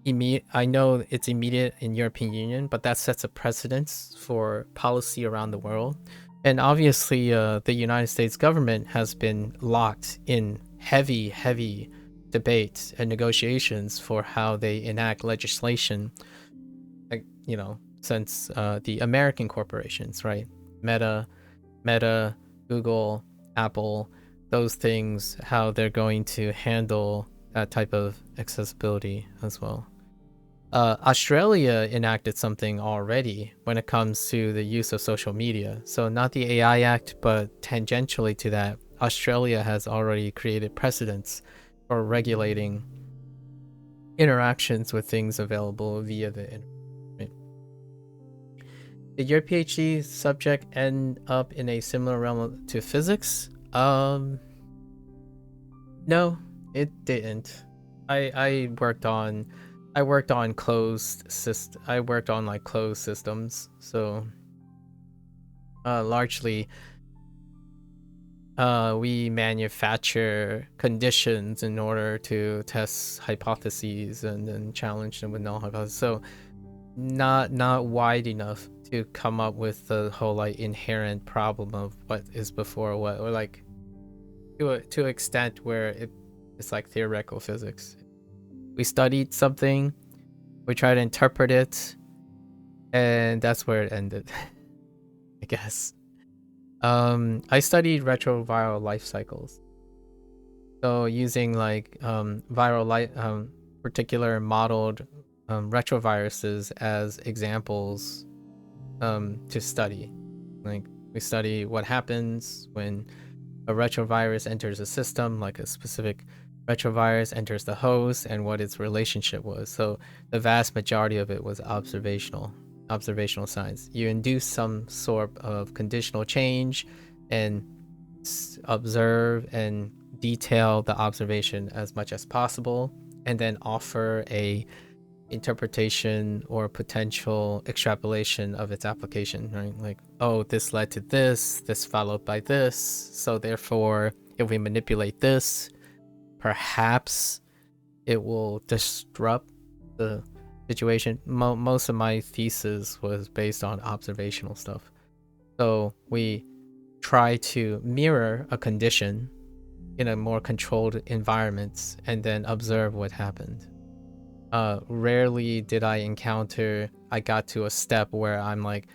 immediate. I know it's immediate in European Union, but that sets a precedence for policy around the world. And obviously, the United States government has been locked in heavy debates and negotiations for how they enact legislation, like, since the American corporations, right? Meta, Google, Apple, those things, how they're going to handle that type of accessibility as well. Australia enacted something already when it comes to the use of social media. So not the AI Act, but tangentially to that, Australia has already created precedents for regulating interactions with things available via the internet. Right? Did your PhD subject end up in a similar realm to physics? No, it didn't. I worked on closed systems, so largely we manufacture conditions in order to test hypotheses and then challenge them with null hypotheses. So not wide enough to come up with the whole like inherent problem of what is before what, or like to an extent where it's like theoretical physics. We studied something, we tried to interpret it, and that's where it ended. I guess. I studied retroviral life cycles. So using like particular modeled retroviruses as examples to study. Like, we study what happens when a retrovirus enters a system, like a specific retrovirus enters the host, and what its relationship was. So the vast majority of it was observational science. You induce some sort of conditional change and observe and detail the observation as much as possible, and then offer a interpretation or potential extrapolation of its application, right? Like, oh, this led to this followed by this, so therefore if we manipulate this, perhaps it will disrupt the situation. Most of my thesis was based on observational stuff, so we try to mirror a condition in a more controlled environment and then observe what happened. Rarely did I got to a step where I'm like,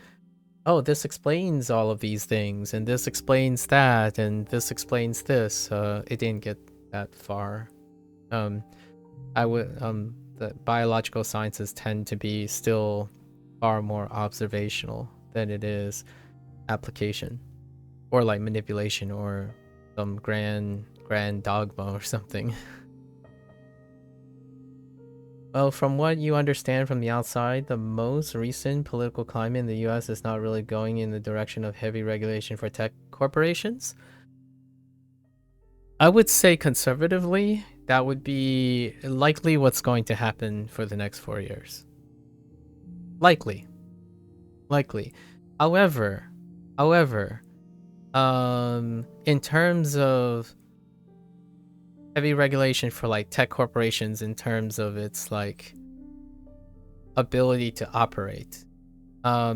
oh, this explains all of these things, and this explains that, and this explains this. It didn't get that far. The biological sciences tend to be still far more observational than it is application, or like manipulation, or some grand dogma or something. Well, from what you understand from the outside, the most recent political climate in the US is not really going in the direction of heavy regulation for tech corporations. I would say conservatively, that would be likely what's going to happen for the next 4 years. Likely. However, in terms of heavy regulation for like tech corporations, in terms of its like ability to operate, now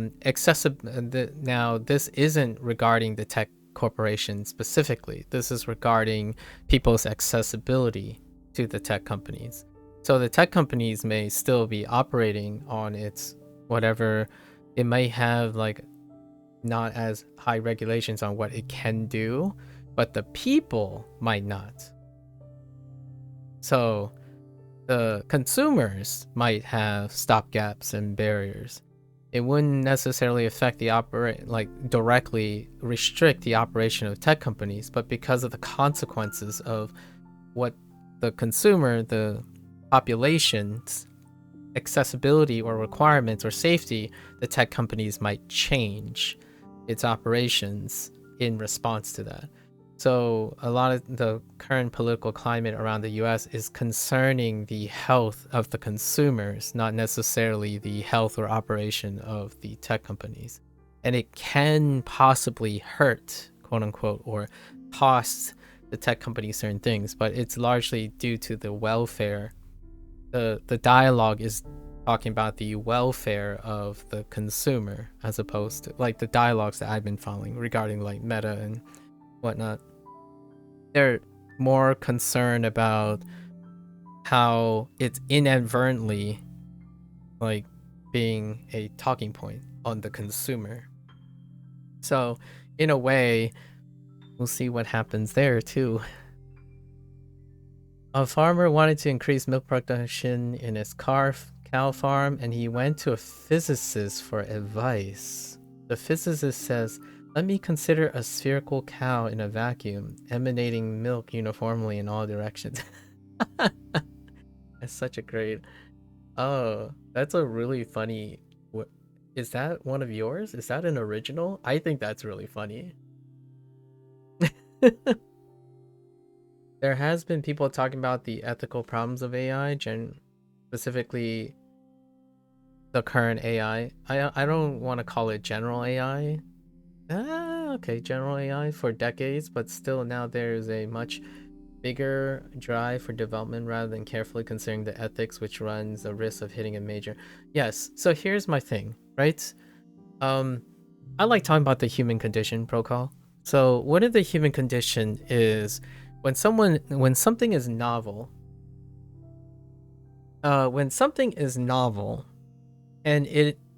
this isn't regarding the tech corporation specifically. This is regarding people's accessibility to the tech companies. So the tech companies may still be operating on its whatever. It may have like not as high regulations on what it can do, but the people might not. So the consumers might have stopgaps and barriers. It wouldn't necessarily affect directly restrict the operation of tech companies, but because of the consequences of what the consumer, the population's accessibility or requirements or safety, the tech companies might change its operations in response to that. So a lot of the current political climate around the US is concerning the health of the consumers, not necessarily the health or operation of the tech companies. And it can possibly hurt, quote unquote, or cost the tech companies certain things, but it's largely due to the welfare. The dialogue is talking about the welfare of the consumer, as opposed to like the dialogues that I've been following regarding like Meta and whatnot. They're more concerned about how it's inadvertently like being a talking point on the consumer. So in a way, we'll see what happens there too. A farmer wanted to increase milk production in his cow farm, and he went to a physicist for advice. The physicist says, "Let me consider a spherical cow in a vacuum, emanating milk uniformly in all directions." That's such a great... Oh, that's a really funny... Is that one of yours? Is that an original? I think that's really funny. There has been people talking about the ethical problems of AI, specifically the current AI. I don't want to call it general AI. Okay, general AI for decades, but still now there's a much bigger drive for development rather than carefully considering the ethics, which runs the risk of hitting a major... Yes, so here's my thing, right? I like talking about the human condition, Procol. So what if the human condition is when something is novel, and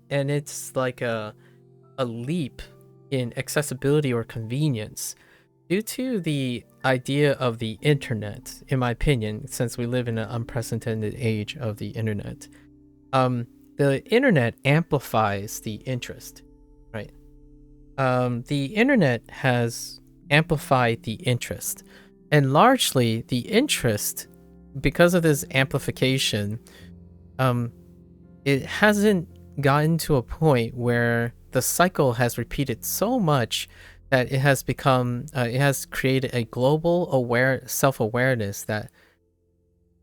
it's like a leap in accessibility or convenience due to the idea of the internet, in my opinion, since we live in an unprecedented age of the internet. The internet amplifies the interest, right? The internet has amplified the interest, and largely the interest, because of this amplification, it hasn't gotten to a point where the cycle has repeated so much that it has become, it has created a global self-awareness that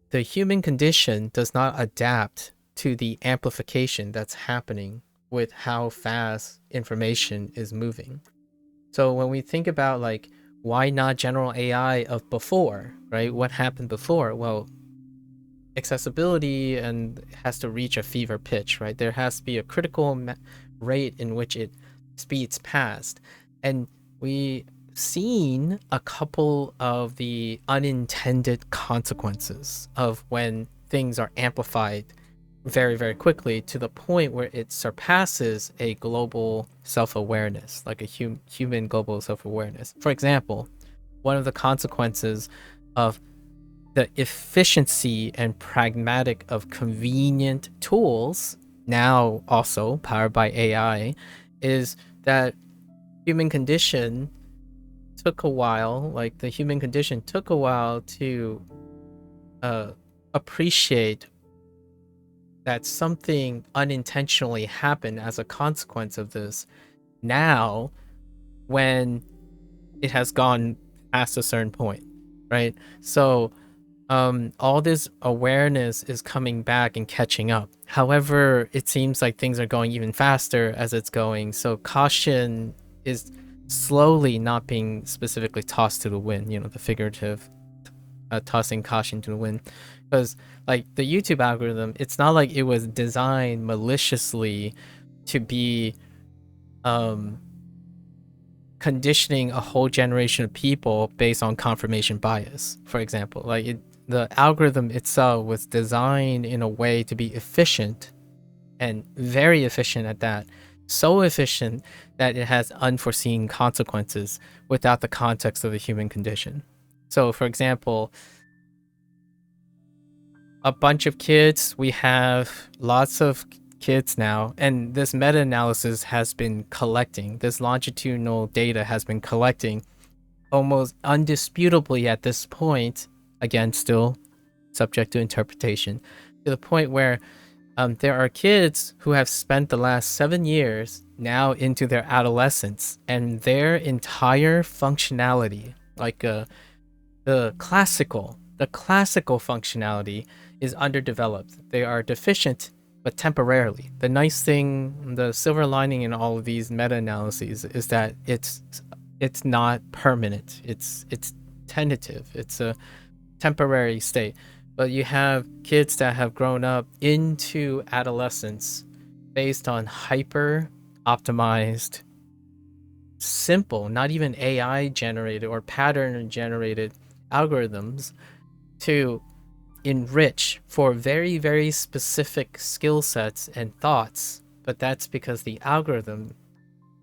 the human condition does not adapt to the amplification that's happening with how fast information is moving. So when we think about like, why not general AI of before, right? What happened before? Well, accessibility and has to reach a fever pitch, right? There has to be a critical rate in which it speeds past. And we seen a couple of the unintended consequences of when things are amplified very, very quickly to the point where it surpasses a global self-awareness, like a human global self-awareness. For example, one of the consequences of the efficiency and pragmatic of convenient tools, now also powered by AI, is that human condition took a while, like the human condition took a while to appreciate that something unintentionally happened as a consequence of this. Now, when it has gone past a certain point, right? So all this awareness is coming back and catching up. However, it seems like things are going even faster as it's going. So caution is slowly not being specifically tossed to the wind, you know, the figurative tossing caution to the wind. Because like the YouTube algorithm, it's not like it was designed maliciously to be conditioning a whole generation of people based on confirmation bias, for example. Like the algorithm itself was designed in a way to be efficient, and very efficient at that. So efficient that it has unforeseen consequences without the context of the human condition. So for example, a bunch of kids, we have lots of kids now, and this meta-analysis has been collecting, this longitudinal data has been collecting almost undisputably at this point, again, still subject to interpretation, to the point where there are kids who have spent the last 7 years now into their adolescence, and their entire functionality, like the classical functionality, is underdeveloped. They are deficient, but temporarily. The nice thing, the silver lining in all of these meta-analyses is that it's not permanent. It's tentative. It's a temporary state. But you have kids that have grown up into adolescence based on hyper optimized, simple, not even AI generated or pattern generated algorithms to enrich for very, very specific skill sets and thoughts. But that's because the algorithm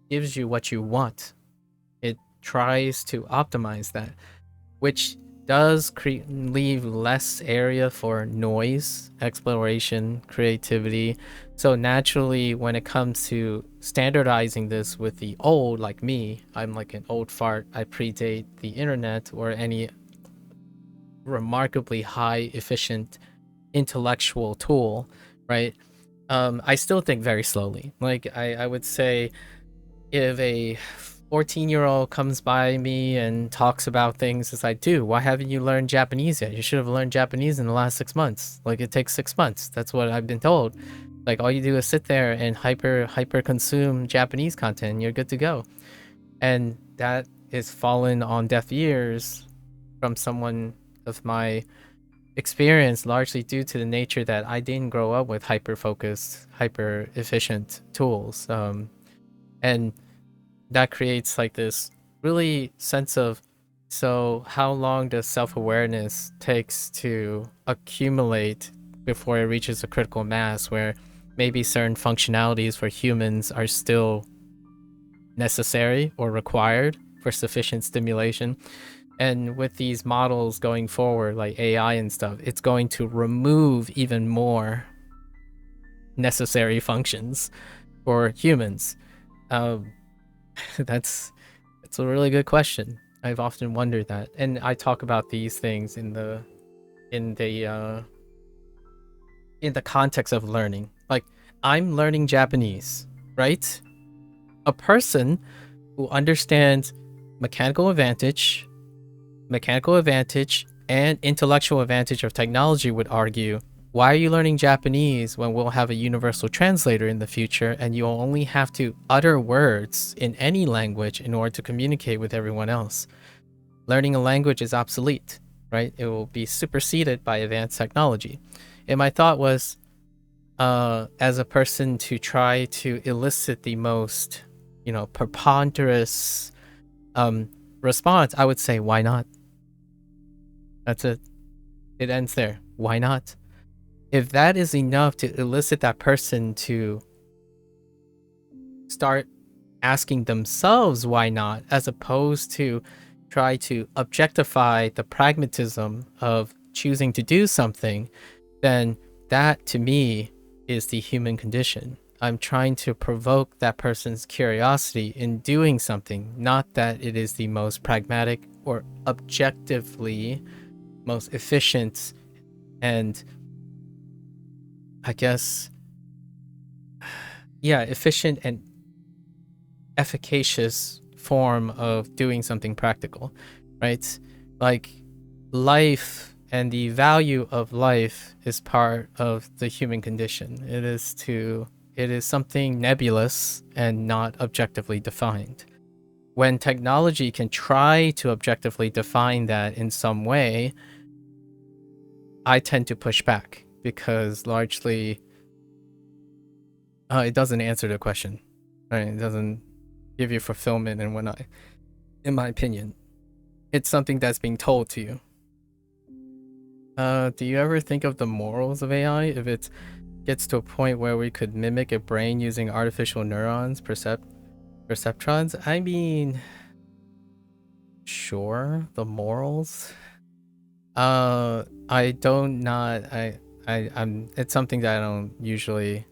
gives you what you want. It tries to optimize that, which does leave less area for noise, exploration, creativity. So naturally, when it comes to standardizing this with the old, like me, I'm like an old fart. I predate the internet or any remarkably high efficient intellectual tool, right? I still think very slowly. Like I would say, if a 14-year-old comes by me and talks about things as I do, why haven't you learned Japanese yet? You should have learned Japanese in the last 6 months. Like it takes 6 months. That's what I've been told. Like all you do is sit there and hyper consume Japanese content and you're good to go. And that is fallen on deaf ears from someone of my experience, largely due to the nature that I didn't grow up with hyper focused, hyper efficient tools. And that creates like this really sense of, so how long does self-awareness takes to accumulate before it reaches a critical mass where maybe certain functionalities for humans are still necessary or required for sufficient stimulation. And with these models going forward, like AI and stuff, it's going to remove even more necessary functions for humans. That's a really good question. I've often wondered that, and I talk about these things in the context of learning. Like I'm learning Japanese, right? A person who understands mechanical advantage and intellectual advantage of technology would argue why are you learning Japanese when we'll have a universal translator in the future and you'll only have to utter words in any language in order to communicate with everyone else? Learning a language is obsolete, right? It will be superseded by advanced technology. And my thought was, as a person to try to elicit the most, preponderous response, I would say, why not? That's it. It ends there. Why not? If that is enough to elicit that person to start asking themselves why not, as opposed to try to objectify the pragmatism of choosing to do something, then that to me is the human condition. I'm trying to provoke that person's curiosity in doing something, not that it is the most pragmatic or objectively most efficient and, I guess, efficient and efficacious form of doing something practical, right? Like, life and the value of life is part of the human condition. It is something nebulous and not objectively defined. When technology can try to objectively define that in some way, I tend to push back because largely it doesn't answer the question. Right? It doesn't give you fulfillment and whatnot, in my opinion. It's something that's being told to you. Do you ever think of the morals of AI? If it gets to a point where we could mimic a brain using artificial neurons, perceptrons? I mean, sure, the morals. I don't not I'm it's something that I don't usually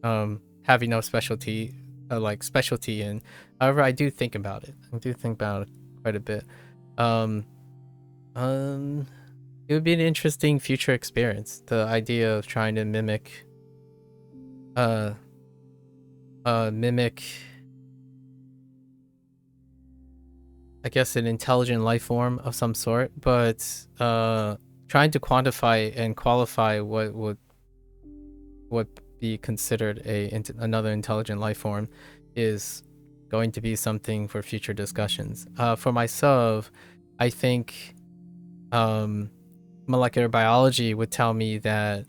have enough specialty in. However, I do think about it. I do think about it quite a bit. It would be an interesting future experience. The idea of trying to mimic I guess an intelligent life form of some sort, but trying to quantify and qualify what would be considered another intelligent life form is going to be something for future discussions. For myself, I think molecular biology would tell me that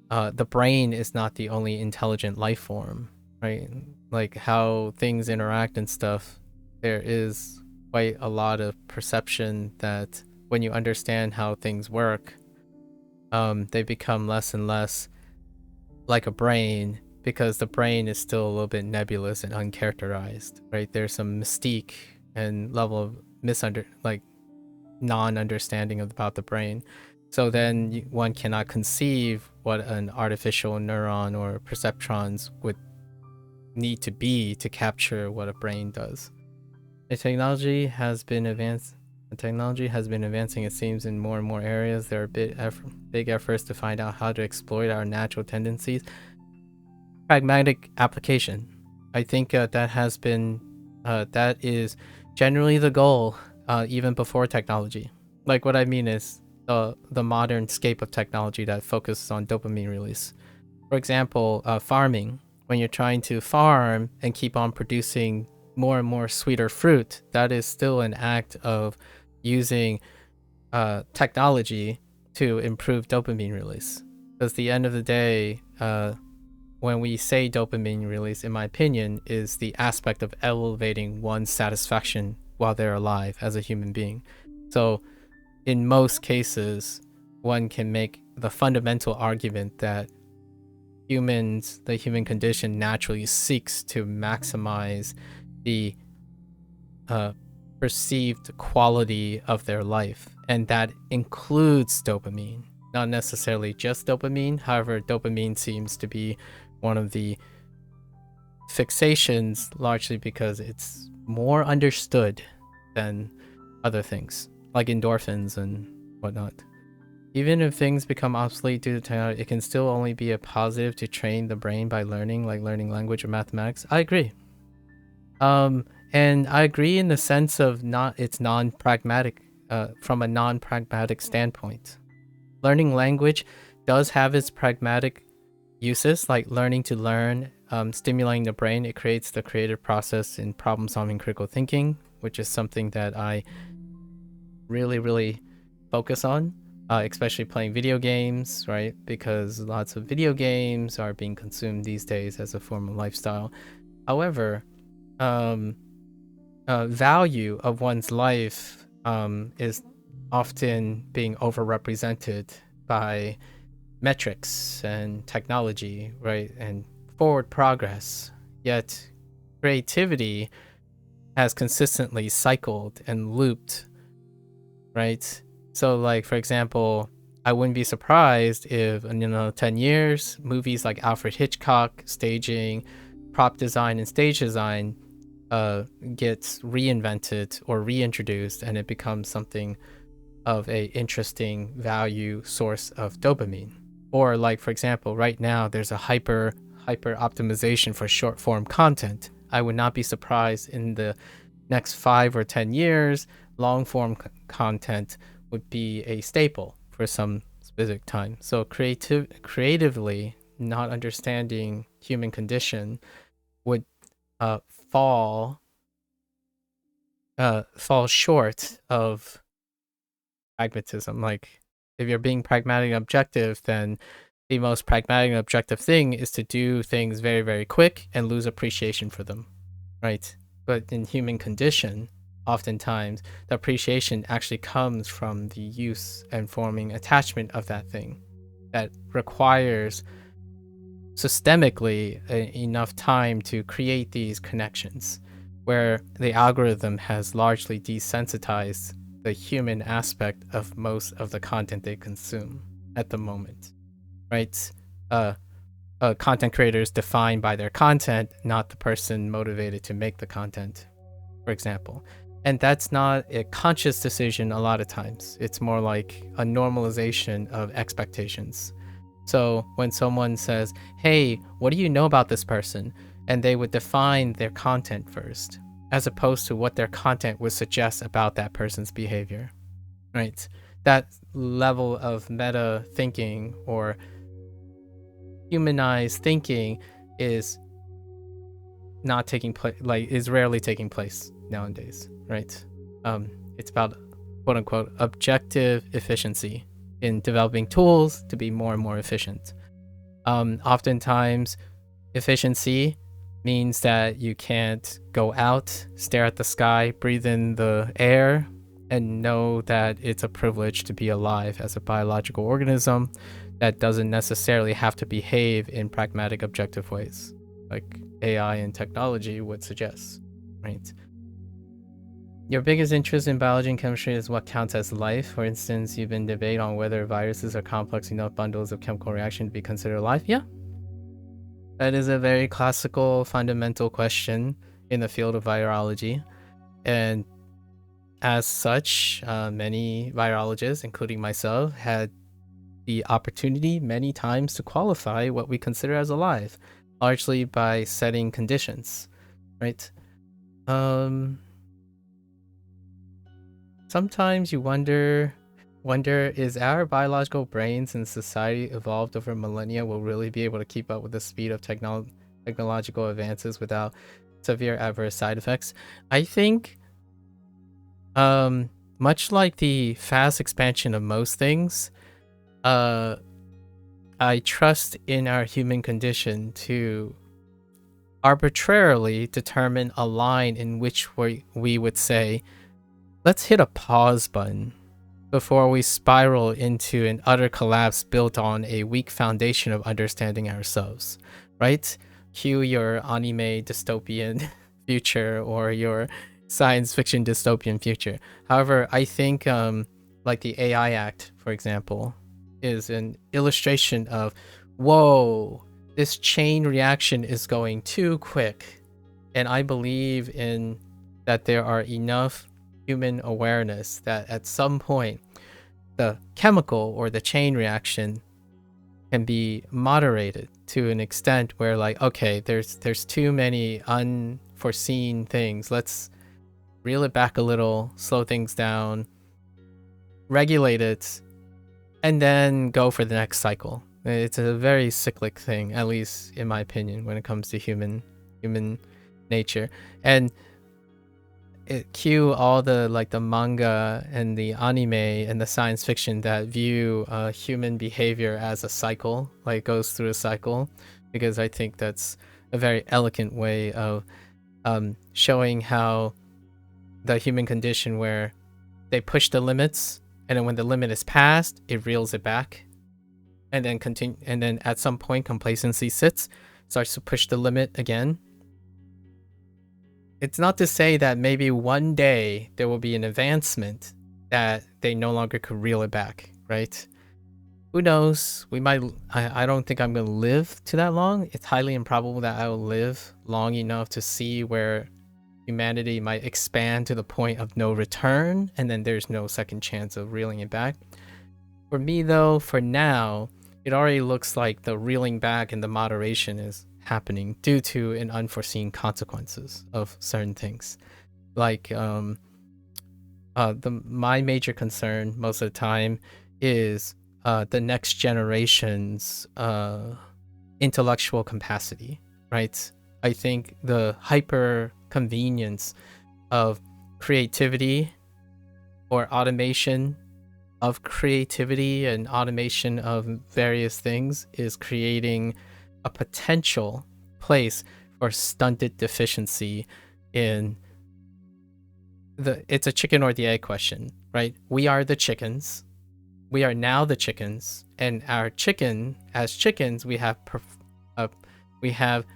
the brain is not the only intelligent life form, right? Like how things interact and stuff, there is quite a lot of perception that when you understand how things work, they become less and less like a brain, because the brain is still a little bit nebulous and uncharacterized, right? There's some mystique and level of non-understanding about the brain. So then one cannot conceive what an artificial neuron or perceptrons would need to be to capture what a brain does. The technology has been advancing, it seems, in more and more areas. There are big efforts to find out how to exploit our natural tendencies. Pragmatic application. I think that is generally the goal, even before technology. Like, what I mean is the modern scape of technology that focuses on dopamine release. For example, farming. When you're trying to farm and keep on producing more and more sweeter fruit, that is still an act of using technology to improve dopamine release. Because at the end of the day, when we say dopamine release, in my opinion, is the aspect of elevating one's satisfaction while they're alive as a human being. So in most cases, one can make the fundamental argument that the human condition naturally seeks to maximize the perceived quality of their life, and that includes dopamine, not necessarily just dopamine. However, dopamine seems to be one of the fixations, largely because it's more understood than other things like endorphins and whatnot. Even if things become obsolete due to technology, it can still only be a positive to train the brain by learning, like learning language or mathematics. I agree. And I agree in the sense of it's non-pragmatic, from a non-pragmatic standpoint. Learning language does have its pragmatic uses, like learning to learn, stimulating the brain. It creates the creative process in problem solving, critical thinking, which is something that I really focus on, especially playing video games, right? Because lots of video games are being consumed these days as a form of lifestyle. However, value of one's life is often being overrepresented by metrics and technology, right? And forward progress. Yet creativity has consistently cycled and looped, right? So, like, for example, I wouldn't be surprised if in 10 years, movies like Alfred Hitchcock, staging, prop design, and stage design gets reinvented or reintroduced, and it becomes something of a interesting value source of dopamine. Or, like, for example, right now there's a hyper optimization for short form content. I would not be surprised in the next 5 or 10 years, long form content would be a staple for some specific time. So creatively not understanding human condition would fall short of pragmatism. Like, if you're being pragmatic and objective, then the most pragmatic and objective thing is to do things very quick and lose appreciation for them, right? But in human condition, oftentimes the appreciation actually comes from the use and forming attachment of that thing that requires systemically enough time to create these connections, where the algorithm has largely desensitized the human aspect of most of the content they consume at the moment, right? Content creators defined by their content, not the person motivated to make the content, for example. And that's not a conscious decision a lot of times. It's more like a normalization of expectations. So when someone says, hey, what do you know about this person? And they would define their content first, as opposed to what their content would suggest about that person's behavior, right? That level of meta thinking or humanized thinking is not taking place, like, is rarely taking place nowadays, right? It's about quote unquote objective efficiency in developing tools to be more and more efficient. Oftentimes, efficiency means that you can't go out, stare at the sky, breathe in the air, and know that it's a privilege to be alive as a biological organism that doesn't necessarily have to behave in pragmatic, objective ways, like AI and technology would suggest, right? Your biggest interest in biology and chemistry is what counts as life. For instance, you've been debating on whether viruses are complex enough bundles of chemical reaction to be considered life. Yeah, that is a very classical, fundamental question in the field of virology. And as such, many virologists, including myself, had the opportunity many times to qualify what we consider as alive, largely by setting conditions, right? Sometimes you wonder, is our biological brains and society evolved over millennia will really be able to keep up with the speed of technological advances without severe adverse side effects? I think, much like the fast expansion of most things, I trust in our human condition to arbitrarily determine a line in which we would say, let's hit a pause button before we spiral into an utter collapse built on a weak foundation of understanding ourselves, right? Cue your anime dystopian future or your science fiction dystopian future. However, I think like the AI Act, for example, is an illustration of, whoa, this chain reaction is going too quick. And I believe in that there are enough human awareness that at some point the chemical or the chain reaction can be moderated to an extent where, like, okay, there's too many unforeseen things. Let's reel it back a little, slow things down, regulate it, and then go for the next cycle. It's a very cyclic thing, at least in my opinion, when it comes to human nature. And cue all the like the manga and the anime and the science fiction that view human behavior as a cycle, like goes through a cycle, because I think that's a very elegant way of showing how the human condition, where they push the limits, and then when the limit is passed, it reels it back, and then continue, and then at some point complacency starts to push the limit again. It's not to say that maybe one day there will be an advancement that they no longer could reel it back, right? Who knows? We might. I don't think I'm going to live to that long. It's highly improbable that I will live long enough to see where humanity might expand to the point of no return, and then there's no second chance of reeling it back. For me, though, for now, it already looks like the reeling back and the moderation is happening due to an unforeseen consequences of certain things. Like my major concern most of the time is the next generation's intellectual capacity, right? I think the hyper convenience of creativity or automation of creativity and automation of various things is creating a potential place for stunted deficiency in it's a chicken or the egg question, right? We are the chickens. We are now the chickens, and our chicken, as chickens, we have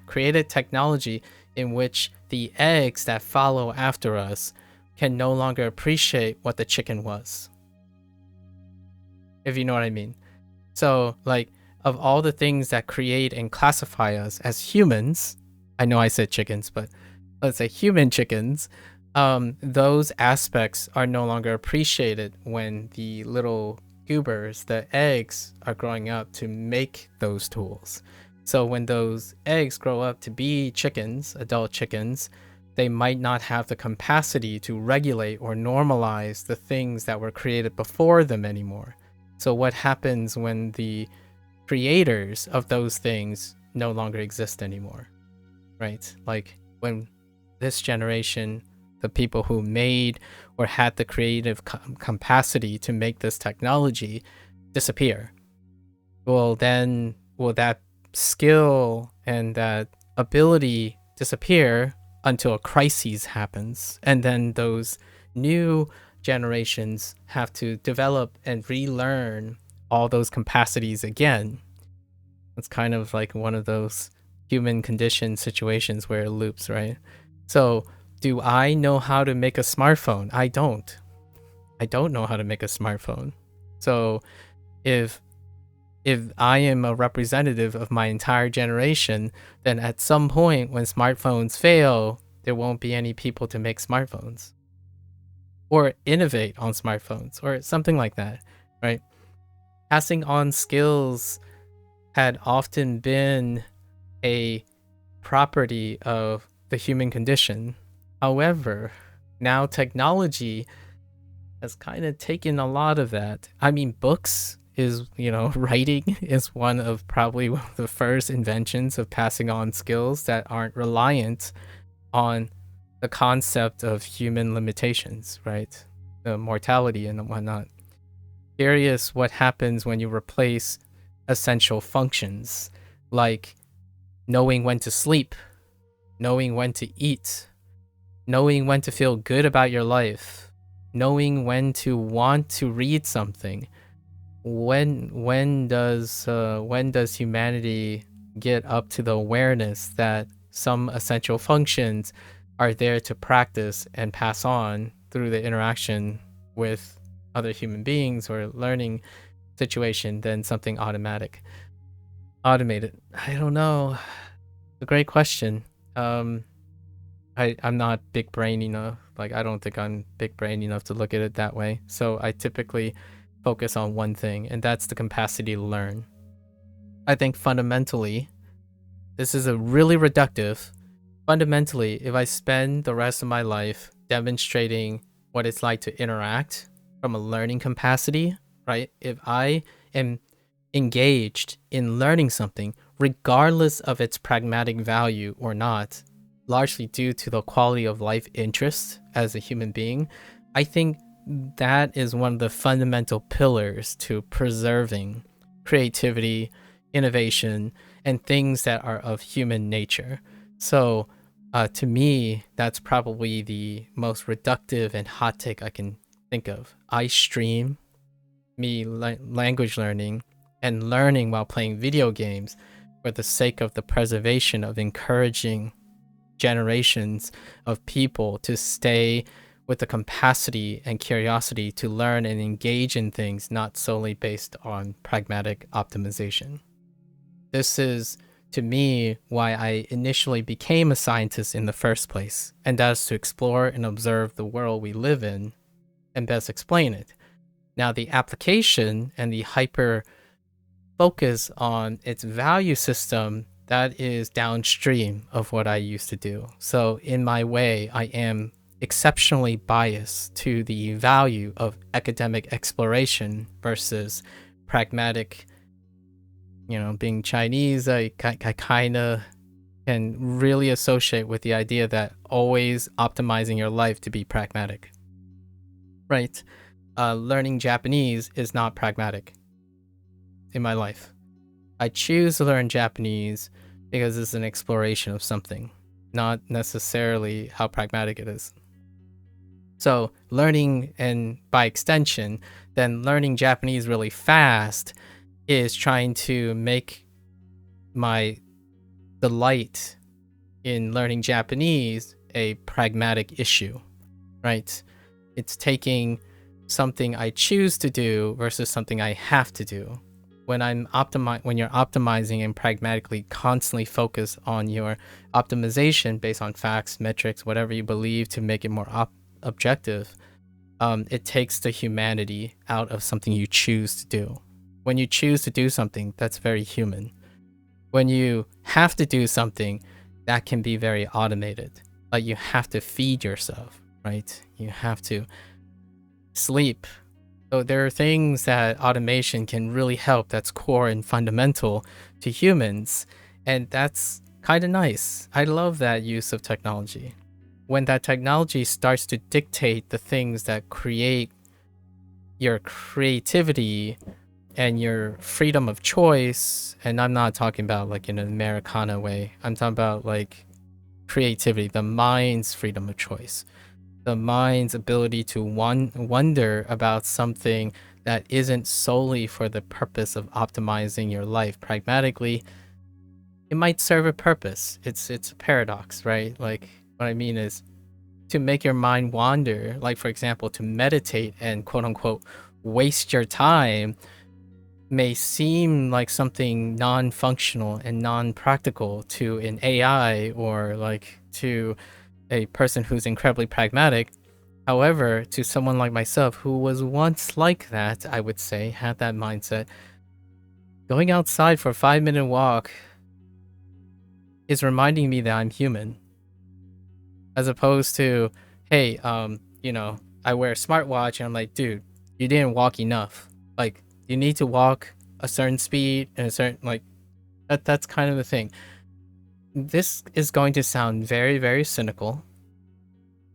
created technology in which the eggs that follow after us can no longer appreciate what the chicken was. If you know what I mean. So, like, of all the things that create and classify us as humans, I know I said chickens, but let's say human chickens, those aspects are no longer appreciated when the little goobers, the eggs, are growing up to make those tools. So when those eggs grow up to be chickens, adult chickens, they might not have the capacity to regulate or normalize the things that were created before them anymore. So what happens when the creators of those things no longer exist anymore, right? Like when this generation, the people who made or had the creative capacity to make this technology disappear, well, then will that skill and that ability disappear until a crisis happens, and then those new generations have to develop and relearn all those capacities again. It's kind of like one of those human condition situations where it loops, right? So do I know how to make a smartphone? I don't know how to make a smartphone. So if I am a representative of my entire generation, then at some point when smartphones fail, there won't be any people to make smartphones or innovate on smartphones or something like that, right? Passing on skills had often been a property of the human condition. However, now technology has kind of taken a lot of that. I mean, books is, writing is one of the first inventions of passing on skills that aren't reliant on the concept of human limitations, right? The mortality and whatnot. Curious what happens when you replace essential functions like knowing when to sleep, knowing when to eat, knowing when to feel good about your life, knowing when to want to read something. When does humanity get up to the awareness that some essential functions are there to practice and pass on through the interaction with other human beings or learning situation than something automated? I don't know. It's a great question. I'm not big brain enough. Like, I don't think I'm big brain enough to look at it that way. So I typically focus on one thing, and that's the capacity to learn. I think fundamentally, this is a really reductive. Fundamentally, if I spend the rest of my life demonstrating what it's like to interact from a learning capacity, right? If I am engaged in learning something, regardless of its pragmatic value or not, largely due to the quality of life interest as a human being, I think that is one of the fundamental pillars to preserving creativity, innovation, and things that are of human nature. So, to me, that's probably the most reductive and hot take I can think of. I stream me language learning and learning while playing video games for the sake of the preservation of encouraging generations of people to stay with the capacity and curiosity to learn and engage in things not solely based on pragmatic optimization. This is, to me, why I initially became a scientist in the first place, and that is to explore and observe the world we live in and best explain it. Now, the application and the hyper focus on its value system, that is downstream of what I used to do. So in my way, I am exceptionally biased to the value of academic exploration versus pragmatic. Being Chinese, I kind of can really associate with the idea that always optimizing your life to be pragmatic. Right? Learning Japanese is not pragmatic in my life. I choose to learn Japanese because it's an exploration of something, not necessarily how pragmatic it is. So learning, and by extension, then learning Japanese really fast is trying to make my delight in learning Japanese a pragmatic issue, right? It's taking something I choose to do versus something I have to do. When you're optimizing and pragmatically constantly focus on your optimization based on facts, metrics, whatever you believe to make it more objective, it takes the humanity out of something you choose to do. When you choose to do something, that's very human. When you have to do something, that can be very automated. Like you have to feed yourself, right? You have to sleep. So there are things that automation can really help, that's core and fundamental to humans. And that's kind of nice. I love that use of technology. When that technology starts to dictate the things that create your creativity and your freedom of choice, and I'm not talking about like in an Americana way, I'm talking about like creativity, the mind's freedom of choice, the mind's ability to wonder about something that isn't solely for the purpose of optimizing your life pragmatically. It might serve a purpose. It's a paradox, right? Like what I mean is to make your mind wander, like for example, to meditate and quote unquote waste your time may seem like something non-functional and non-practical to an AI or like to a person who's incredibly pragmatic. However, to someone like myself who was once like that, I would say, had that mindset, going outside for a 5-minute walk is reminding me that I'm human. As opposed to, hey, I wear a smartwatch and I'm like, dude, you didn't walk enough. Like, you need to walk a certain speed and a certain, like, that's kind of the thing. This is going to sound very, very cynical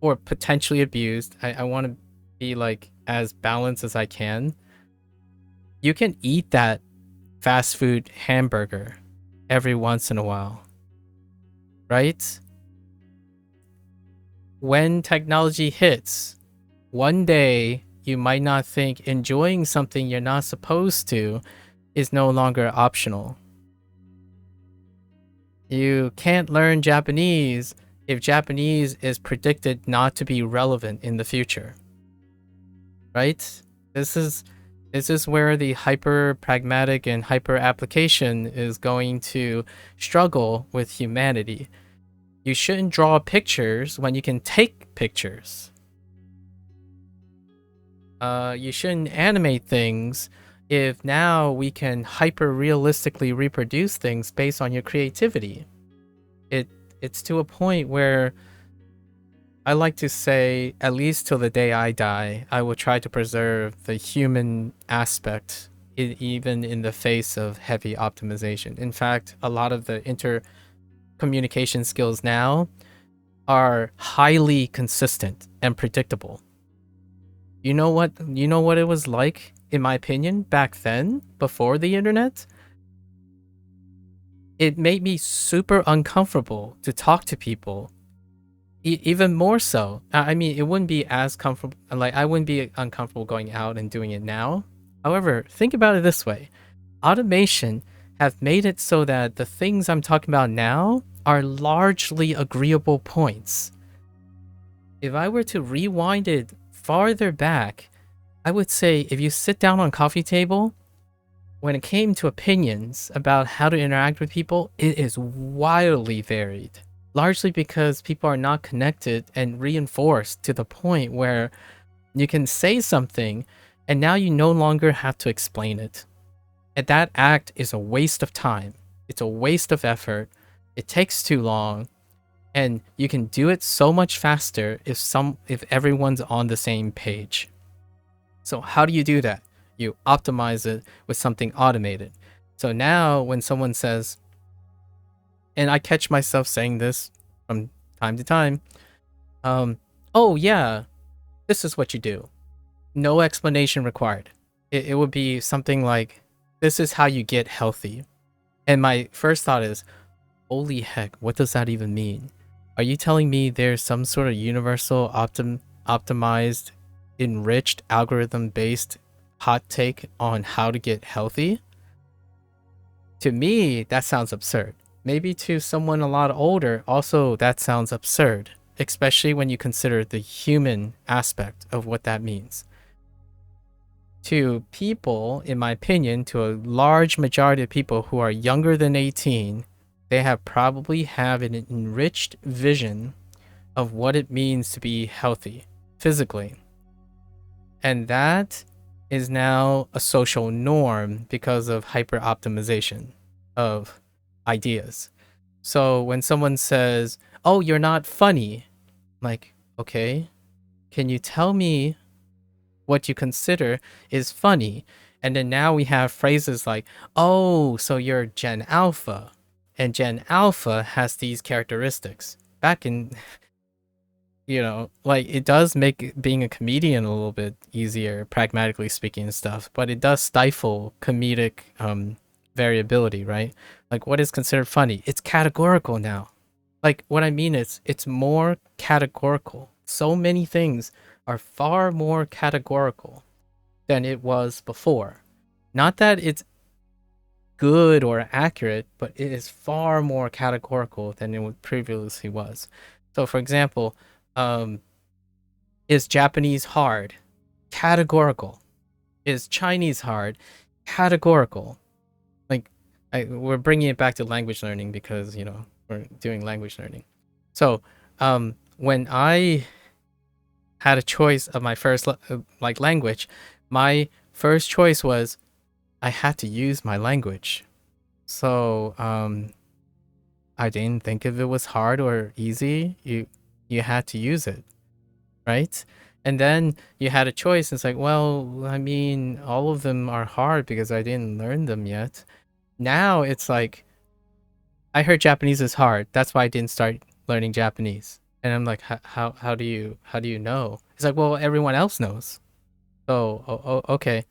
or potentially abused. I want to be like as balanced as I can. You can eat that fast food hamburger every once in a while, right? When technology hits, one day you might not think enjoying something you're not supposed to is no longer optional. You can't learn Japanese if Japanese is predicted not to be relevant in the future, right? This is where the hyper pragmatic and hyper application is going to struggle with humanity. You shouldn't draw pictures when you can take pictures. You shouldn't animate things if now we can hyper realistically reproduce things based on your creativity. It's to a point where I like to say, at least till the day I die, I will try to preserve the human aspect even in the face of heavy optimization. In fact, a lot of the intercommunication skills now are highly consistent and predictable. You know what it was like, in my opinion, back then, before the internet? It made me super uncomfortable to talk to people. Even more so. I mean, it wouldn't be as comfortable, like I wouldn't be uncomfortable going out and doing it now. However, think about it this way. Automation have made it so that the things I'm talking about now are largely agreeable points. If I were to rewind it farther back, I would say if you sit down on a coffee table, when it came to opinions about how to interact with people, it is wildly varied. Largely because people are not connected and reinforced to the point where you can say something and now you no longer have to explain it. And that act is a waste of time. It's a waste of effort. It takes too long. And you can do it so much faster if everyone's on the same page. So how do you do that? You optimize it with something automated. So now when someone says, and I catch myself saying this from time to time, oh yeah, this is what you do. No explanation required. It would be something like, this is how you get healthy. And my first thought is, holy heck, what does that even mean? Are you telling me there's some sort of universal optimized, enriched, algorithm-based hot take on how to get healthy? To me, that sounds absurd. Maybe to someone a lot older, also that sounds absurd, especially when you consider the human aspect of what that means. To people, in my opinion, to a large majority of people who are younger than 18, they probably have an enriched vision of what it means to be healthy physically. And that is now a social norm because of hyper optimization of ideas. So when someone says, oh, you're not funny, I'm like, okay, can you tell me what you consider is funny? And then now we have phrases like, oh, so you're Gen Alpha, and Gen Alpha has these characteristics. Back in, like, it does make being a comedian a little bit easier, pragmatically speaking and stuff, but it does stifle comedic variability, right? Like, what is considered funny? It's categorical now. Like, what I mean is, it's more categorical. So many things are far more categorical than it was before. Not that it's good or accurate, but it is far more categorical than it previously was. So, for example, is Japanese hard? Categorical. Is Chinese hard? Categorical. Like, we're bringing it back to language learning because, we're doing language learning. So, when I had a choice of my first language, my first choice was I had to use my language. So I didn't think if it was hard or easy. You had to use it, right? And then you had a choice. It's like, well, I mean, all of them are hard because I didn't learn them yet. Now it's like, I heard Japanese is hard. That's why I didn't start learning Japanese. And I'm like, how do you know? It's like, well, everyone else knows. Oh, okay.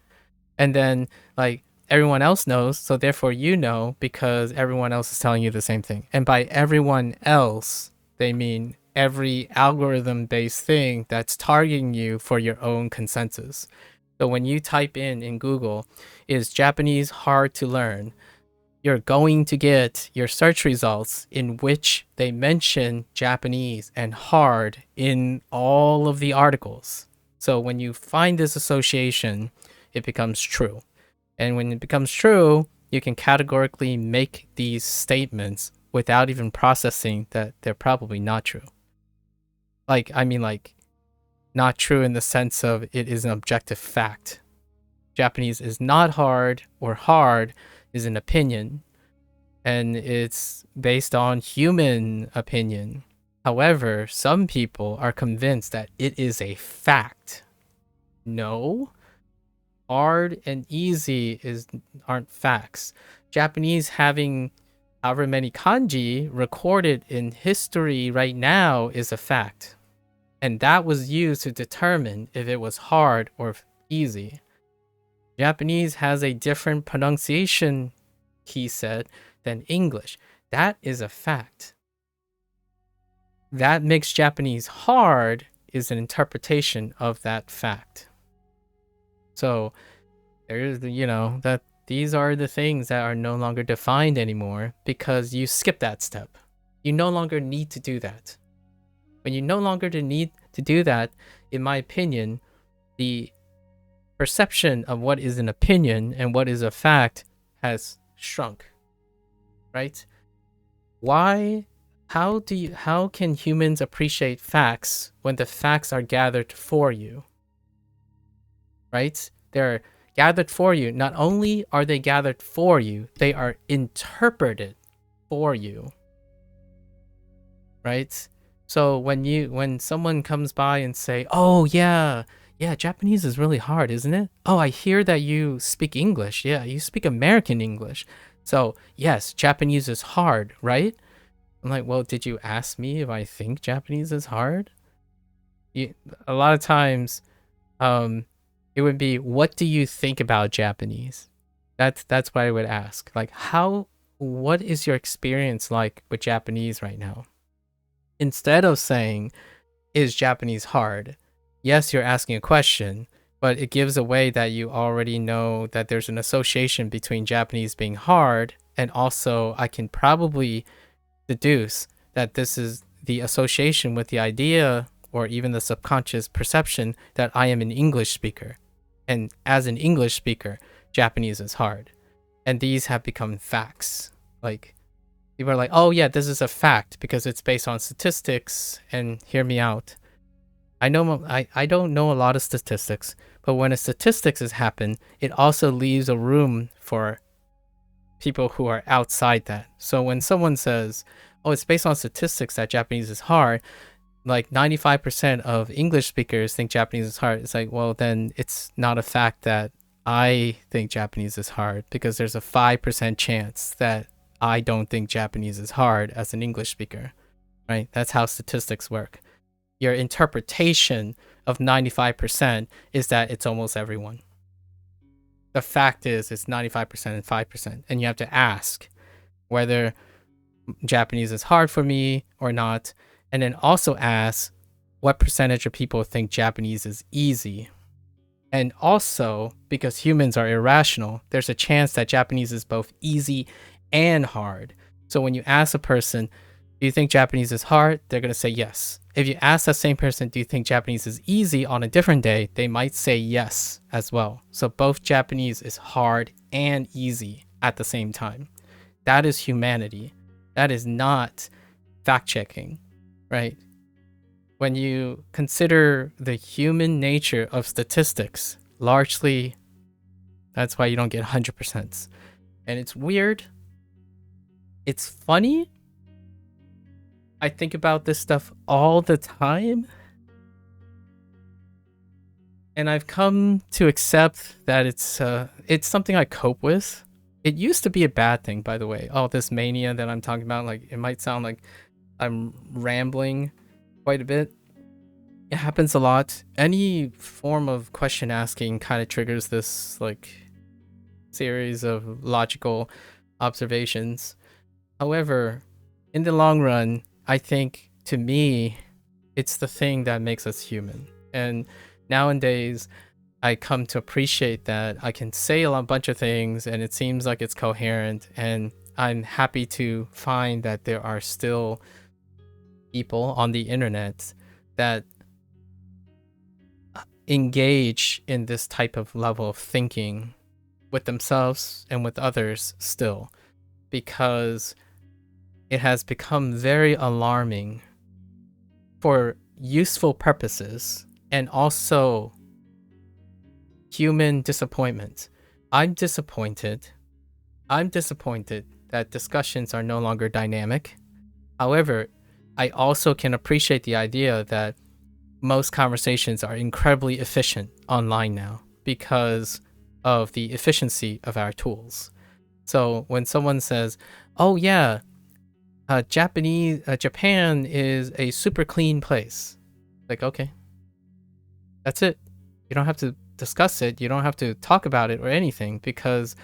And then like everyone else knows, so therefore you know because everyone else is telling you the same thing. And by everyone else, they mean every algorithm-based thing that's targeting you for your own consensus. So when you type in Google, is Japanese hard to learn? You're going to get your search results in which they mention Japanese and hard in all of the articles. So when you find this association, it becomes true. And when it becomes true, you can categorically make these statements without even processing that they're probably not true. Like, I mean, like, not true in the sense of it is an objective fact. Japanese is not hard, or hard is an opinion, and it's based on human opinion. However, some people are convinced that it is a fact. No. hard and easy aren't facts. Japanese having however many kanji recorded in history right now is a fact. And that was used to determine if it was hard or easy. Japanese has a different pronunciation, he said, than English. That is a fact. That makes Japanese hard is an interpretation of that fact. So there's that these are the things that are no longer defined anymore because you skip that step. You no longer need to do that. When you no longer need to do that, in my opinion, the perception of what is an opinion and what is a fact has shrunk. Right? How can humans appreciate facts when the facts are gathered for you? Right? They're gathered for you. Not only are they gathered for you, they are interpreted for you. Right? So when someone comes by and say, "Oh yeah, Japanese is really hard, isn't it? Oh, I hear that you speak English. Yeah, you speak American English. So, yes, Japanese is hard, right?" I'm like, "Well, did you ask me if I think Japanese is hard?" A lot of times it would be, "What do you think about Japanese?" That's what I would ask. Like, what is your experience like with Japanese right now? Instead of saying, "Is Japanese hard?" Yes, you're asking a question, but it gives away that you already know that there's an association between Japanese being hard, and also I can probably deduce that this is the association with the idea or even the subconscious perception that I am an English speaker. And as an English speaker, Japanese is hard. And these have become facts. Like, people are like, "Oh yeah, this is a fact because it's based on statistics," and hear me out. I don't know a lot of statistics, but when a statistics has happened, it also leaves a room for people who are outside that. So when someone says, "Oh, it's based on statistics that Japanese is hard," like 95% of English speakers think Japanese is hard. It's like, well, then it's not a fact that I think Japanese is hard, because there's a 5% chance that I don't think Japanese is hard as an English speaker, right? That's how statistics work. Your interpretation of 95% is that it's almost everyone. The fact is it's 95% and 5%. And you have to ask whether Japanese is hard for me or not. And then also ask what percentage of people think Japanese is easy. And also, because humans are irrational, there's a chance that Japanese is both easy and hard. So when you ask a person, "Do you think Japanese is hard?" they're going to say yes. If you ask that same person, "Do you think Japanese is easy?" on a different day, they might say yes as well. So both Japanese is hard and easy at the same time. That is humanity. That is not fact-checking, right? When you consider the human nature of statistics, largely, that's why you don't get 100%. And it's weird. It's funny. I think about this stuff all the time. And I've come to accept that it's something I cope with. It used to be a bad thing, by the way. Oh, this mania that I'm talking about, like, it might sound like I'm rambling quite a bit. It happens a lot. Any form of question asking kind of triggers this, like, series of logical observations. However, in the long run, I think, to me, it's the thing that makes us human. And nowadays, I come to appreciate that I can say a bunch of things and it seems like it's coherent, and I'm happy to find that there are still people on the internet that engage in this type of level of thinking with themselves and with others still, because it has become very alarming for useful purposes and also human disappointment. I'm disappointed that discussions are no longer dynamic. However, I also can appreciate the idea that most conversations are incredibly efficient online now, because of the efficiency of our tools. So when someone says, "Oh yeah, Japan is a super clean place," like, okay, that's it. You don't have to discuss it. You don't have to talk about it or anything, because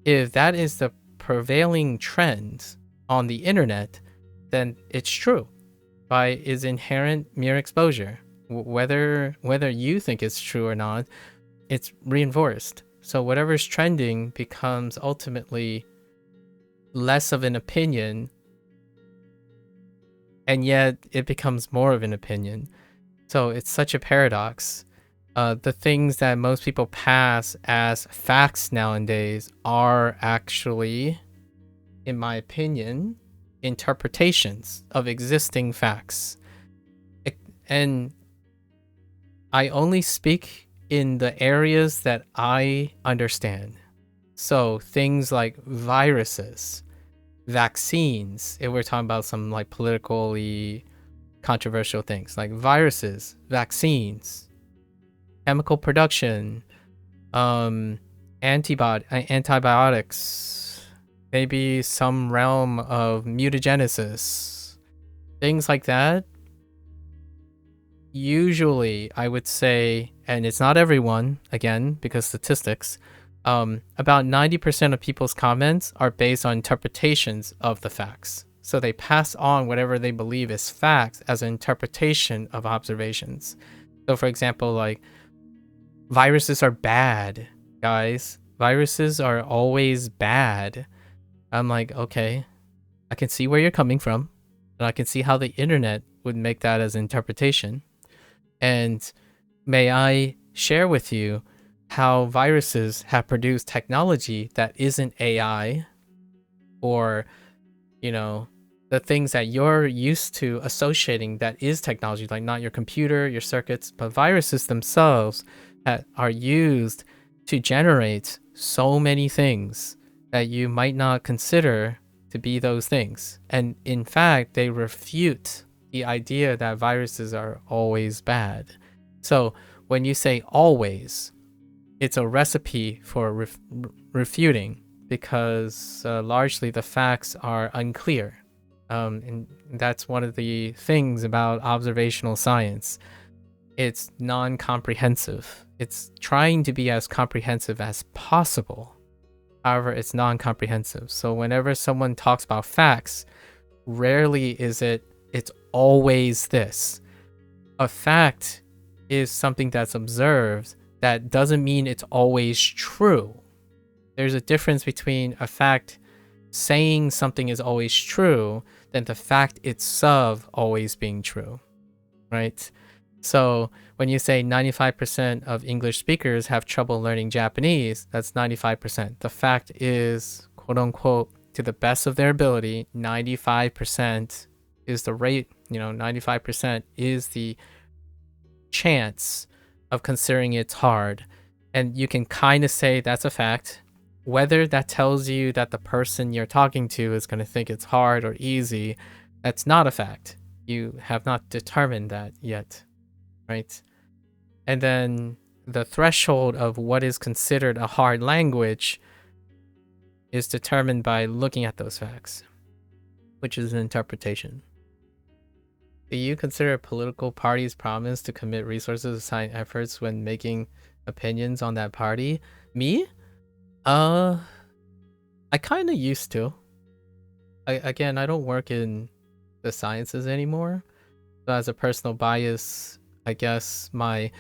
if that is the prevailing trend on the internet, then it's true by its inherent mere exposure. Whether you think it's true or not, it's reinforced. So whatever's trending becomes ultimately less of an opinion, and yet it becomes more of an opinion. So it's such a paradox. The things that most people pass as facts nowadays are actually, in my opinion, interpretations of existing facts. And I only speak in the areas that I understand. So things like viruses, vaccines, if we're talking about some like politically controversial things like viruses, vaccines, chemical production, antibiotics, maybe some realm of mutagenesis, things like that. Usually, I would say, and it's not everyone, again, because statistics, about 90% of people's comments are based on interpretations of the facts. So they pass on whatever they believe is facts as an interpretation of observations. So for example, like, viruses are bad, guys. Viruses are always bad. I'm like, okay, I can see where you're coming from, and I can see how the internet would make that as an interpretation. And may I share with you how viruses have produced technology that isn't AI, or, the things that you're used to associating that is technology, like not your computer, your circuits, but viruses themselves that are used to generate so many things that you might not consider to be those things. And in fact, they refute the idea that viruses are always bad. So when you say always, it's a recipe for refuting, because largely the facts are unclear. And that's one of the things about observational science. It's non-comprehensive. It's trying to be as comprehensive as possible. However, it's non-comprehensive. So whenever someone talks about facts, rarely is it's always this. A fact is something that's observed. That doesn't mean it's always true. There's a difference between a fact saying something is always true than the fact itself always being true, right? So when you say 95% of English speakers have trouble learning Japanese, that's 95%. The fact is, quote unquote, to the best of their ability, 95% is the rate, 95% is the chance of considering it's hard. And you can kind of say that's a fact. Whether that tells you that the person you're talking to is going to think it's hard or easy, that's not a fact. You have not determined that yet, right? And then the threshold of what is considered a hard language is determined by looking at those facts, which is an interpretation. Do you consider a political party's promise to commit resources to sign efforts when making opinions on that party? Me? I kind of used to. I don't work in the sciences anymore. So as a personal bias, I guess my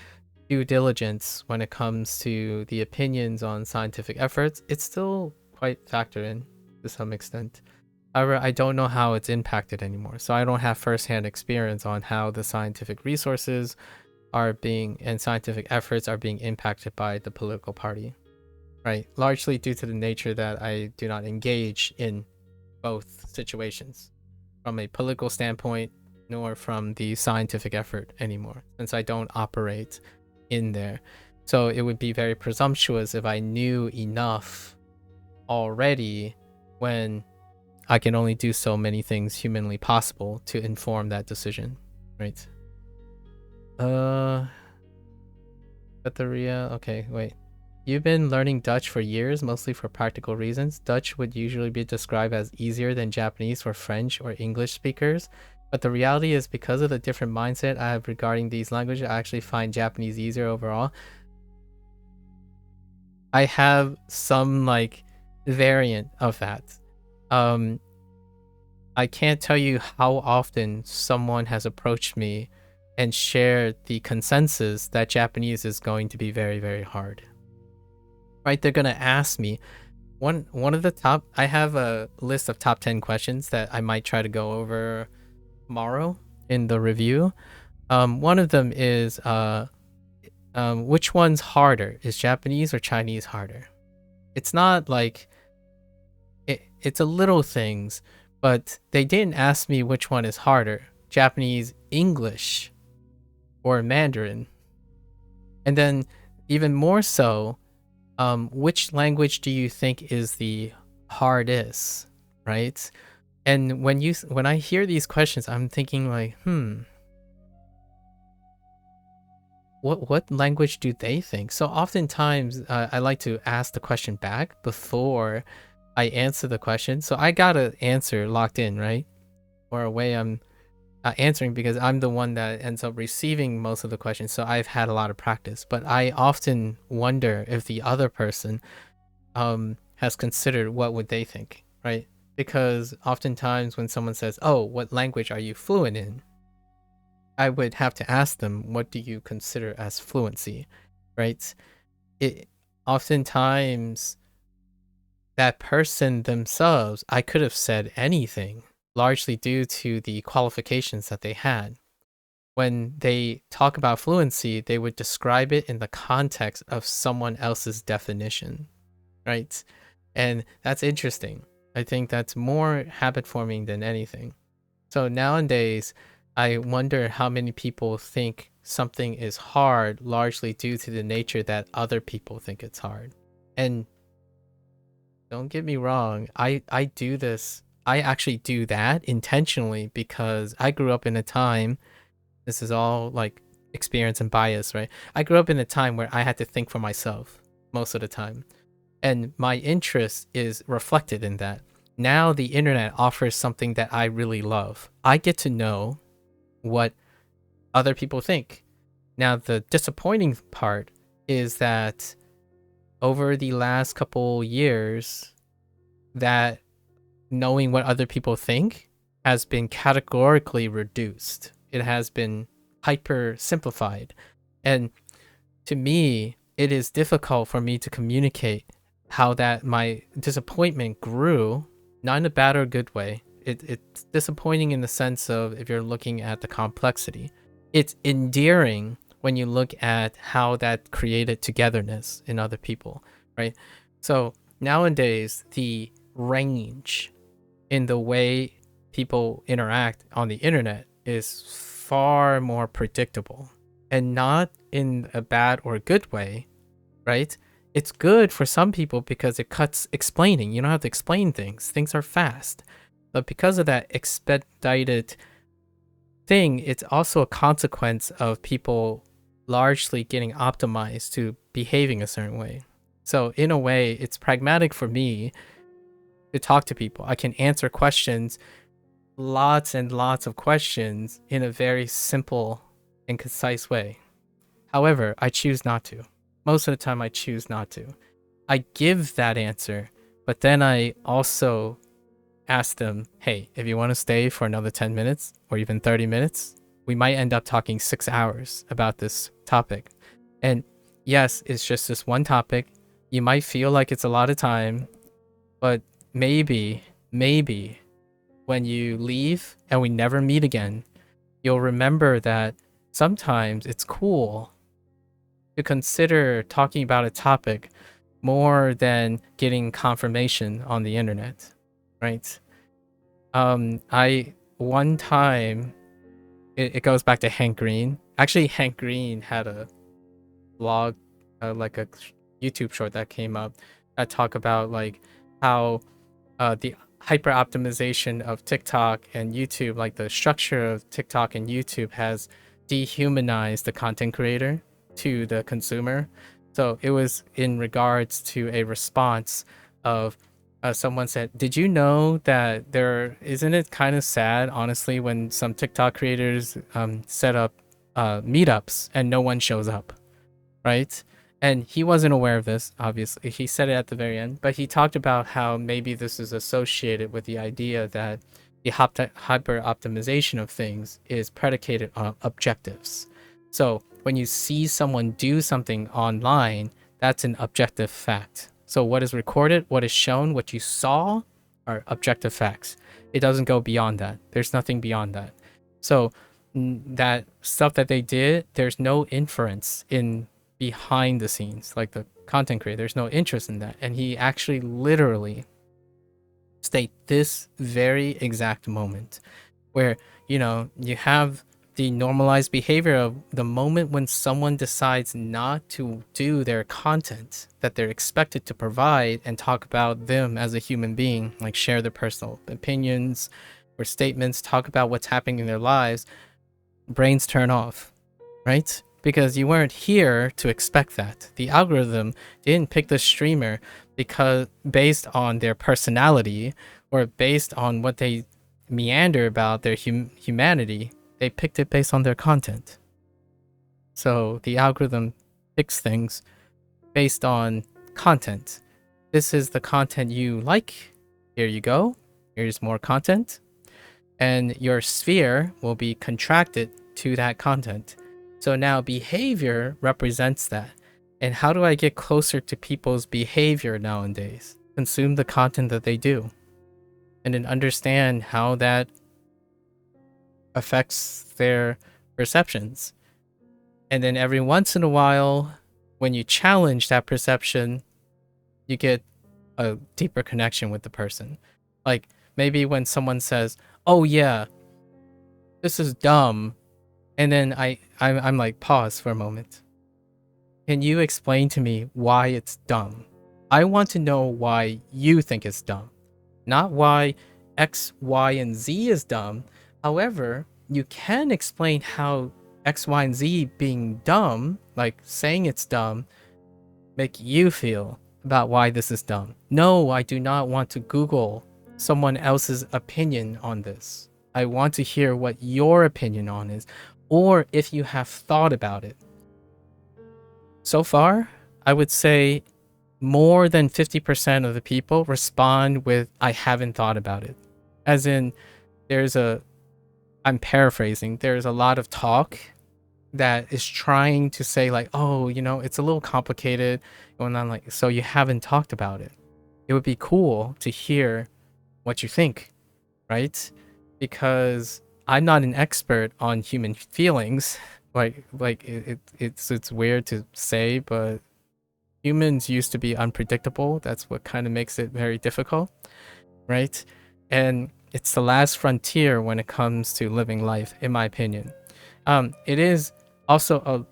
due diligence when it comes to the opinions on scientific efforts, it's still quite factored in to some extent. However, I don't know how it's impacted anymore. So I don't have firsthand experience on how the scientific resources are being and scientific efforts are being impacted by the political party. Right, largely due to the nature that I do not engage in both situations from a political standpoint nor from the scientific effort anymore, since I don't operate in there. So it would be very presumptuous if I knew enough already when I can only do so many things humanly possible to inform that decision, right? Bateria, okay, wait. You've been learning Dutch for years, mostly for practical reasons. Dutch would usually be described as easier than Japanese for French or English speakers. But the reality is, because of the different mindset I have regarding these languages, I actually find Japanese easier overall. I have some like variant of that. I can't tell you how often someone has approached me and shared the consensus that Japanese is going to be very, very hard. Right? They're gonna ask me one of the top. I have a list of top 10 questions that I might try to go over tomorrow in the review. One of them is which one's harder? Is Japanese or Chinese harder? It's not like it's a little things, but they didn't ask me which one is harder, Japanese, English, or Mandarin. And then even more so, which language do you think is the hardest, right? And when I hear these questions, I'm thinking like, what language do they think? So oftentimes I like to ask the question back before I answer the question. So I got an answer locked in, right? Or a way I'm answering, because I'm the one that ends up receiving most of the questions. So I've had a lot of practice, but I often wonder if the other person has considered what would they think, right? Because oftentimes when someone says, oh, what language are you fluent in? I would have to ask them, what do you consider as fluency, right? It oftentimes that person themselves, I could have said anything, largely due to the qualifications that they had. When they talk about fluency, they would describe it in the context of someone else's definition, right? And that's interesting. I think that's more habit forming than anything. So nowadays, I wonder how many people think something is hard largely due to the nature that other people think it's hard. And don't get me wrong, I do this. I actually do that intentionally because I grew up in a time, this is all like experience and bias, right? I grew up in a time where I had to think for myself most of the time. And my interest is reflected in that. Now the internet offers something that I really love. I get to know what other people think. Now, the disappointing part is that over the last couple years, that knowing what other people think has been categorically reduced. It has been hyper simplified. And to me, it is difficult for me to communicate how that my disappointment grew, not in a bad or good way. It's disappointing in the sense of, if you're looking at the complexity. It's endearing when you look at how that created togetherness in other people, right? So nowadays, the range in the way people interact on the internet is far more predictable, and not in a bad or good way, right? It's good for some people because it cuts explaining. You don't have to explain things. Things are fast. But because of that expedited thing, it's also a consequence of people largely getting optimized to behaving a certain way. So in a way, it's pragmatic for me to talk to people. I can answer questions, lots and lots of questions, in a very simple and concise way. However, I choose not to. Most of the time, I choose not to. I give that answer, but then I also ask them, hey, if you want to stay for another 10 minutes or even 30 minutes, we might end up talking 6 hours about this topic. And yes, it's just this one topic. You might feel like it's a lot of time, but maybe when you leave and we never meet again, you'll remember that sometimes it's cool to consider talking about a topic more than getting confirmation on the internet, right? I one time, it goes back to Hank Green. Actually, Hank Green had a blog, like a YouTube short that came up that talk about like how the hyper optimization of TikTok and YouTube, like the structure of TikTok and YouTube, has dehumanized the content creator to the consumer. So it was in regards to a response of someone said, "Did you know that there isn't it kind of sad, honestly, when some TikTok creators set up meetups and no one shows up, right?" And he wasn't aware of this, obviously. He said it at the very end, but he talked about how maybe this is associated with the idea that the hyper optimization of things is predicated on objectives. So when you see someone do something online, that's an objective fact. So what is recorded, what is shown, what you saw are objective facts. It doesn't go beyond that. There's nothing beyond that. So that stuff that they did, there's no inference in behind the scenes, like the content creator. There's no interest in that. And he actually literally state this very exact moment where, you know, you have the normalized behavior of the moment when someone decides not to do their content that they're expected to provide and talk about them as a human being, like share their personal opinions or statements, talk about what's happening in their lives, brains turn off, right? Because you weren't here to expect that. The algorithm didn't pick the streamer because based on their personality or based on what they meander about their humanity. They picked it based on their content. So the algorithm picks things based on content. This is the content you like. Here you go. Here's more content. And your sphere will be contracted to that content. So now behavior represents that. And how do I get closer to people's behavior nowadays? Consume the content that they do. And then understand how that affects their perceptions. And then every once in a while, when you challenge that perception, you get a deeper connection with the person. Like maybe when someone says, "Oh yeah, this is dumb," and then I'm like, pause for a moment. Can you explain to me why it's dumb? I want to know why you think it's dumb, not why X, Y, and Z is dumb. However, you can explain how X, Y, and Z being dumb, like saying it's dumb, make you feel about why this is dumb. No, I do not want to Google someone else's opinion on this. I want to hear what your opinion on is, or if you have thought about it. So far, I would say more than 50% of the people respond with, "I haven't thought about it." As in, I'm paraphrasing, there's a lot of talk that is trying to say like, "Oh, you know, it's a little complicated," going on like, "So you haven't talked about it." It would be cool to hear what you think, right? Because I'm not an expert on human feelings. It's weird to say, but humans used to be unpredictable. That's what kind of makes it very difficult, right? And it's the last frontier when it comes to living life, in my opinion. It is also a,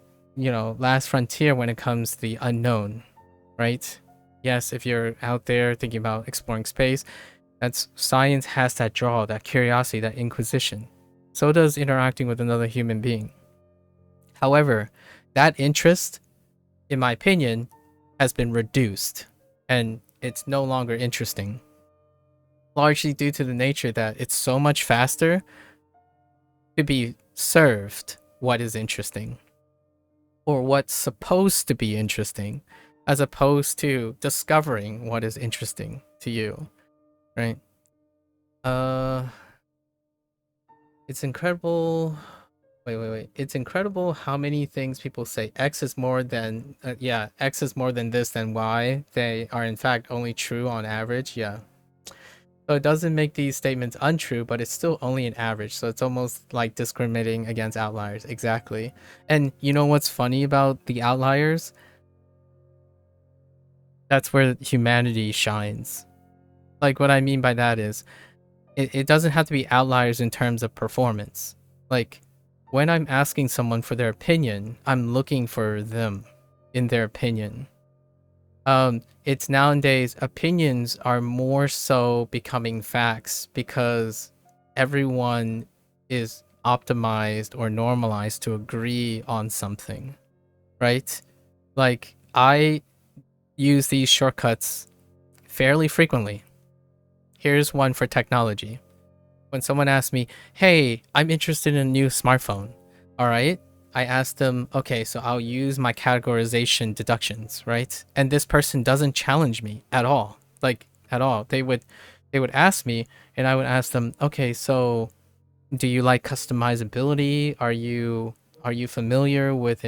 last frontier when it comes to the unknown, right? Yes, if you're out there thinking about exploring space, that's science has that draw, that curiosity, that inquisition. So does interacting with another human being. However, that interest, in my opinion, has been reduced and it's no longer interesting. Largely due to the nature that it's so much faster to be served what is interesting or what's supposed to be interesting as opposed to discovering what is interesting to you, right? It's incredible. Wait. It's incredible how many things people say X is more than, X is more than this than Y. They are in fact only true on average. Yeah. So it doesn't make these statements untrue, but it's still only an average. So it's almost like discriminating against outliers. Exactly. And you know what's funny about the outliers? That's where humanity shines. Like what I mean by that is it doesn't have to be outliers in terms of performance. Like when I'm asking someone for their opinion, I'm looking for them in their opinion. It's nowadays opinions are more so becoming facts because everyone is optimized or normalized to agree on something, right? Like I use these shortcuts fairly frequently. Here's one for technology. When someone asks me, hey, I'm interested in a new smartphone, all right? I ask them, okay, so I'll use my categorization deductions, right? And this person doesn't challenge me at all, like at all. They would ask me, and I would ask them, okay, so do you like customizability? Are you familiar with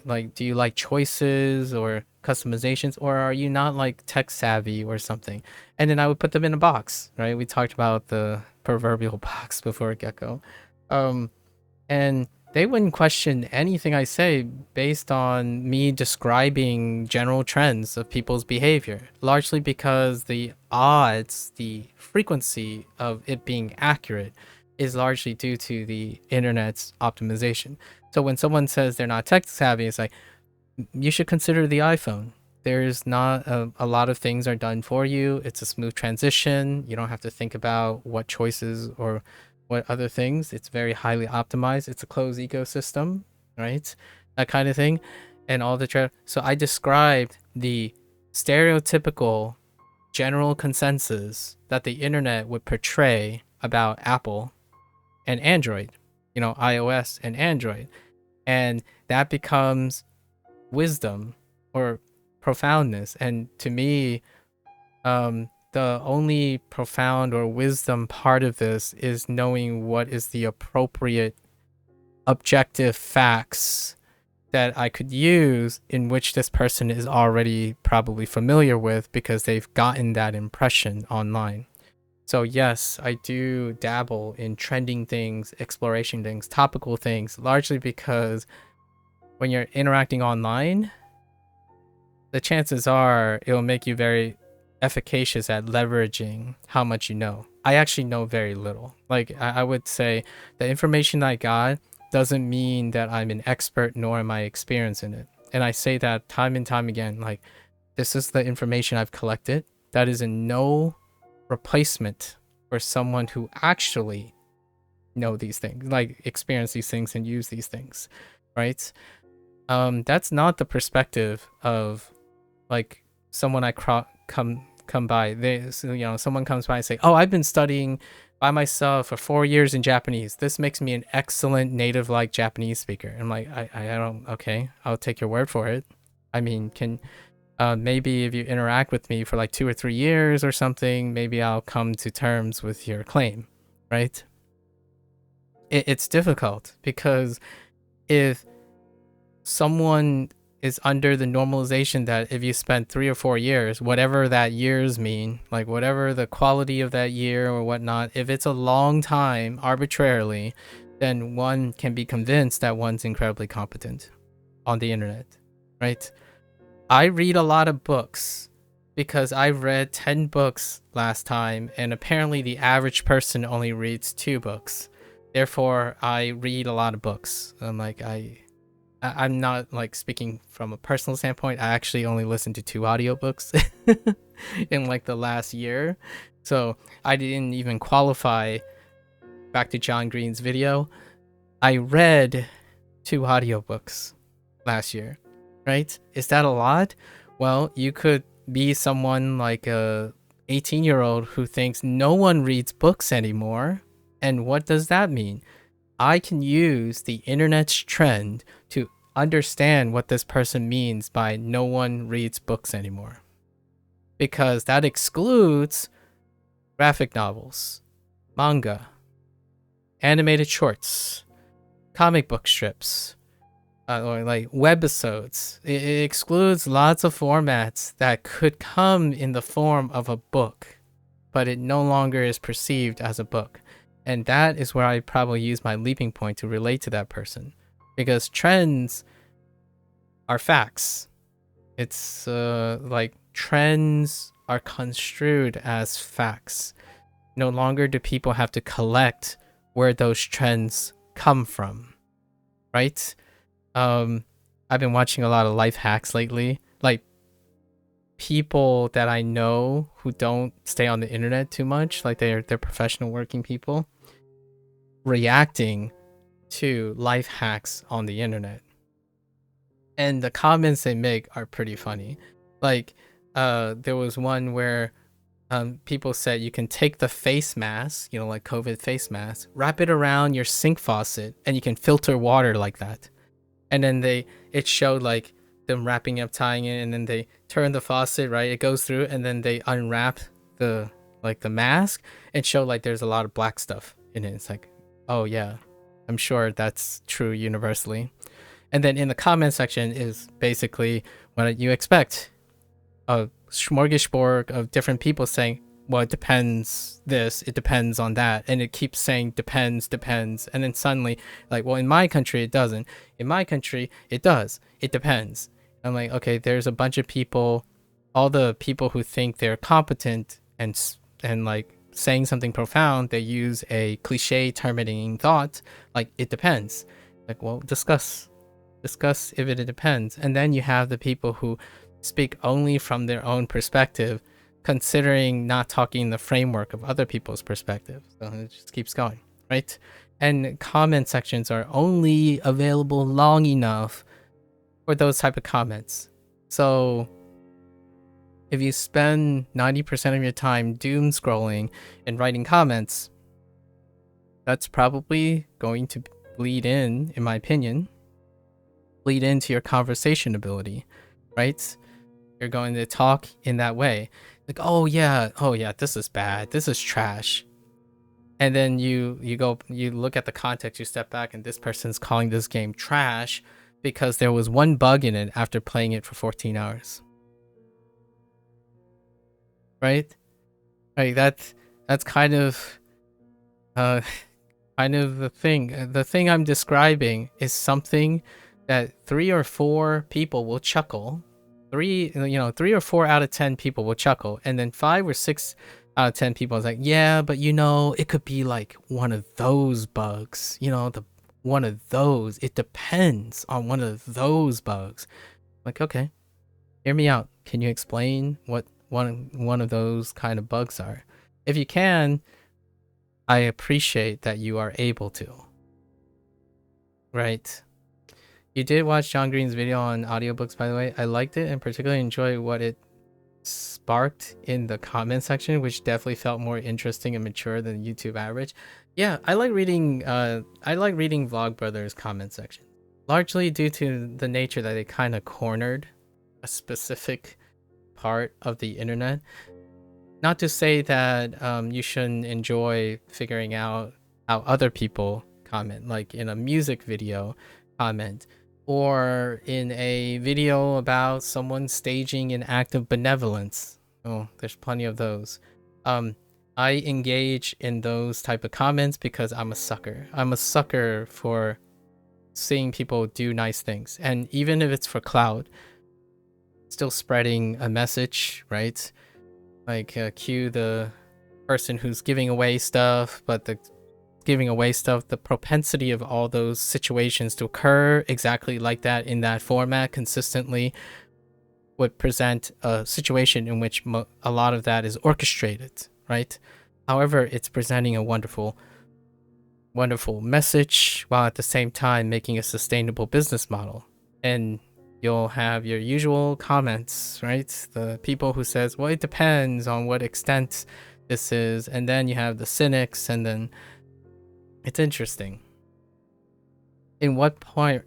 like, do you like choices or customizations, or are you not like tech savvy or something? And then I would put them in a box, right? We talked about the proverbial box before Gecko. And they wouldn't question anything I say based on me describing general trends of people's behavior, largely because the odds, the frequency of it being accurate is largely due to the internet's optimization. So when someone says they're not tech savvy, it's like, you should consider the iPhone. There's not a lot of things are done for you. It's a smooth transition. You don't have to think about what choices or what other things. It's very highly optimized. It's a closed ecosystem, right? That kind of thing. And all the so I described the stereotypical general consensus that the internet would portray about Apple and Android, you know, iOS and Android. And that becomes wisdom or profoundness. And to me, the only profound or wisdom part of this is knowing what is the appropriate objective facts that I could use in which this person is already probably familiar with because they've gotten that impression online. So yes, I do dabble in trending things, exploration things, topical things, largely because when you're interacting online, the chances are it will make you very efficacious at leveraging how much you know. I actually know very little. Like I would say the information I got doesn't mean that I'm an expert, nor am I experienced in it. And I say that time and time again, like, this is the information I've collected. That is in no replacement for someone who actually know these things, like experience these things and use these things, right? That's not the perspective of like someone I come by. So, you know, someone comes by and say, "Oh, I've been studying by myself for 4 years in Japanese. This makes me an excellent native-like Japanese speaker." I'm like, I don't. Okay, I'll take your word for it. I mean, can maybe if you interact with me for like 2 or 3 years or something, maybe I'll come to terms with your claim, right? It's difficult because if someone is under the normalization that if you spend 3 or 4 years, whatever that years mean, like whatever the quality of that year or whatnot, if it's a long time arbitrarily, then one can be convinced that one's incredibly competent on the internet, right? I read a lot of books because I read 10 books last time, and apparently the average person only reads 2 books. Therefore, I read a lot of books. I'm not like speaking from a personal standpoint. I actually only listened to 2 audiobooks in like the last year. So I didn't even qualify. Back to John Green's video, I read 2 audiobooks last year, right? Is that a lot? Well, you could be someone like a 18-year-old who thinks no one reads books anymore. And what does that mean? I can use the internet's trend to understand what this person means by no one reads books anymore. Because that excludes graphic novels, manga, animated shorts, comic book strips, or like webisodes. It excludes lots of formats that could come in the form of a book, but it no longer is perceived as a book. And that is where I probably use my leaping point to relate to that person. Because trends are facts. It's like trends are construed as facts. No longer do people have to collect where those trends come from, right? I've been watching a lot of life hacks lately. Like people that I know who don't stay on the internet too much, like they're professional working people, reacting to life hacks on the internet. and the comments they make are pretty funny. Like, there was one where people said you can take the face mask, you know, like COVID face mask, wrap it around your sink faucet, and you can filter water like that. And then it showed like them wrapping up, tying it, and then they turn the faucet, right? It goes through, and then they unwrap the mask and show like there's a lot of black stuff in it. It's like, oh yeah, I'm sure that's true universally. And then in the comment section is basically what you expect, a smorgasbord of different people saying, well, it depends this, it depends on that, and it keeps saying depends, and then suddenly, like, well, in my country it doesn't, in my country it does, it depends. I'm like, okay, there's a bunch of people, all the people who think they're competent and like saying something profound, they use a cliche terminating thought like it depends. Like, well, discuss if it depends. And then you have the people who speak only from their own perspective, considering not talking the framework of other people's perspective. So it just keeps going, right? And comment sections are only available long enough for those type of comments. So if you spend 90% of your time doom scrolling and writing comments, that's probably going to bleed in my opinion, bleed into your conversation ability, right? You're going to talk in that way, like, oh yeah, this is bad, this is trash. And then you look at the context, you step back, and this person's calling this game trash because there was one bug in it after playing it for 14 hours. Right? Like that's kind of the thing. The thing I'm describing is something that 3 or 4 people will chuckle. 3 or 4 out of 10 people will chuckle, and then 5 or 6 out of 10 people is like, yeah, but you know, it could be like one of those bugs, you know, one of those, it depends on one of those bugs. Like, okay, hear me out, can you explain what one of those kind of bugs are? If you can, I appreciate that you are able to, right? You did watch John Green's video on audiobooks, by the way. I liked it and particularly enjoyed what it sparked in the comment section, which definitely felt more interesting and mature than YouTube average. Yeah, I like reading Vlogbrothers comment section, largely due to the nature that they kind of cornered a specific part of the internet. Not to say that you shouldn't enjoy figuring out how other people comment, like in a music video comment, or in a video about someone staging an act of benevolence. Oh, there's plenty of those. I engage in those type of comments because I'm a sucker. I'm a sucker for seeing people do nice things, and even if it's for clout, still spreading a message, right? Like cue the person who's giving away stuff, but the propensity of all those situations to occur exactly like that in that format consistently would present a situation in which a lot of that is orchestrated, right? However, it's presenting a wonderful message while at the same time making a sustainable business model. And you'll have your usual comments, right? The people who says, well, it depends on what extent this is. And then you have the cynics, and then it's interesting. In what point,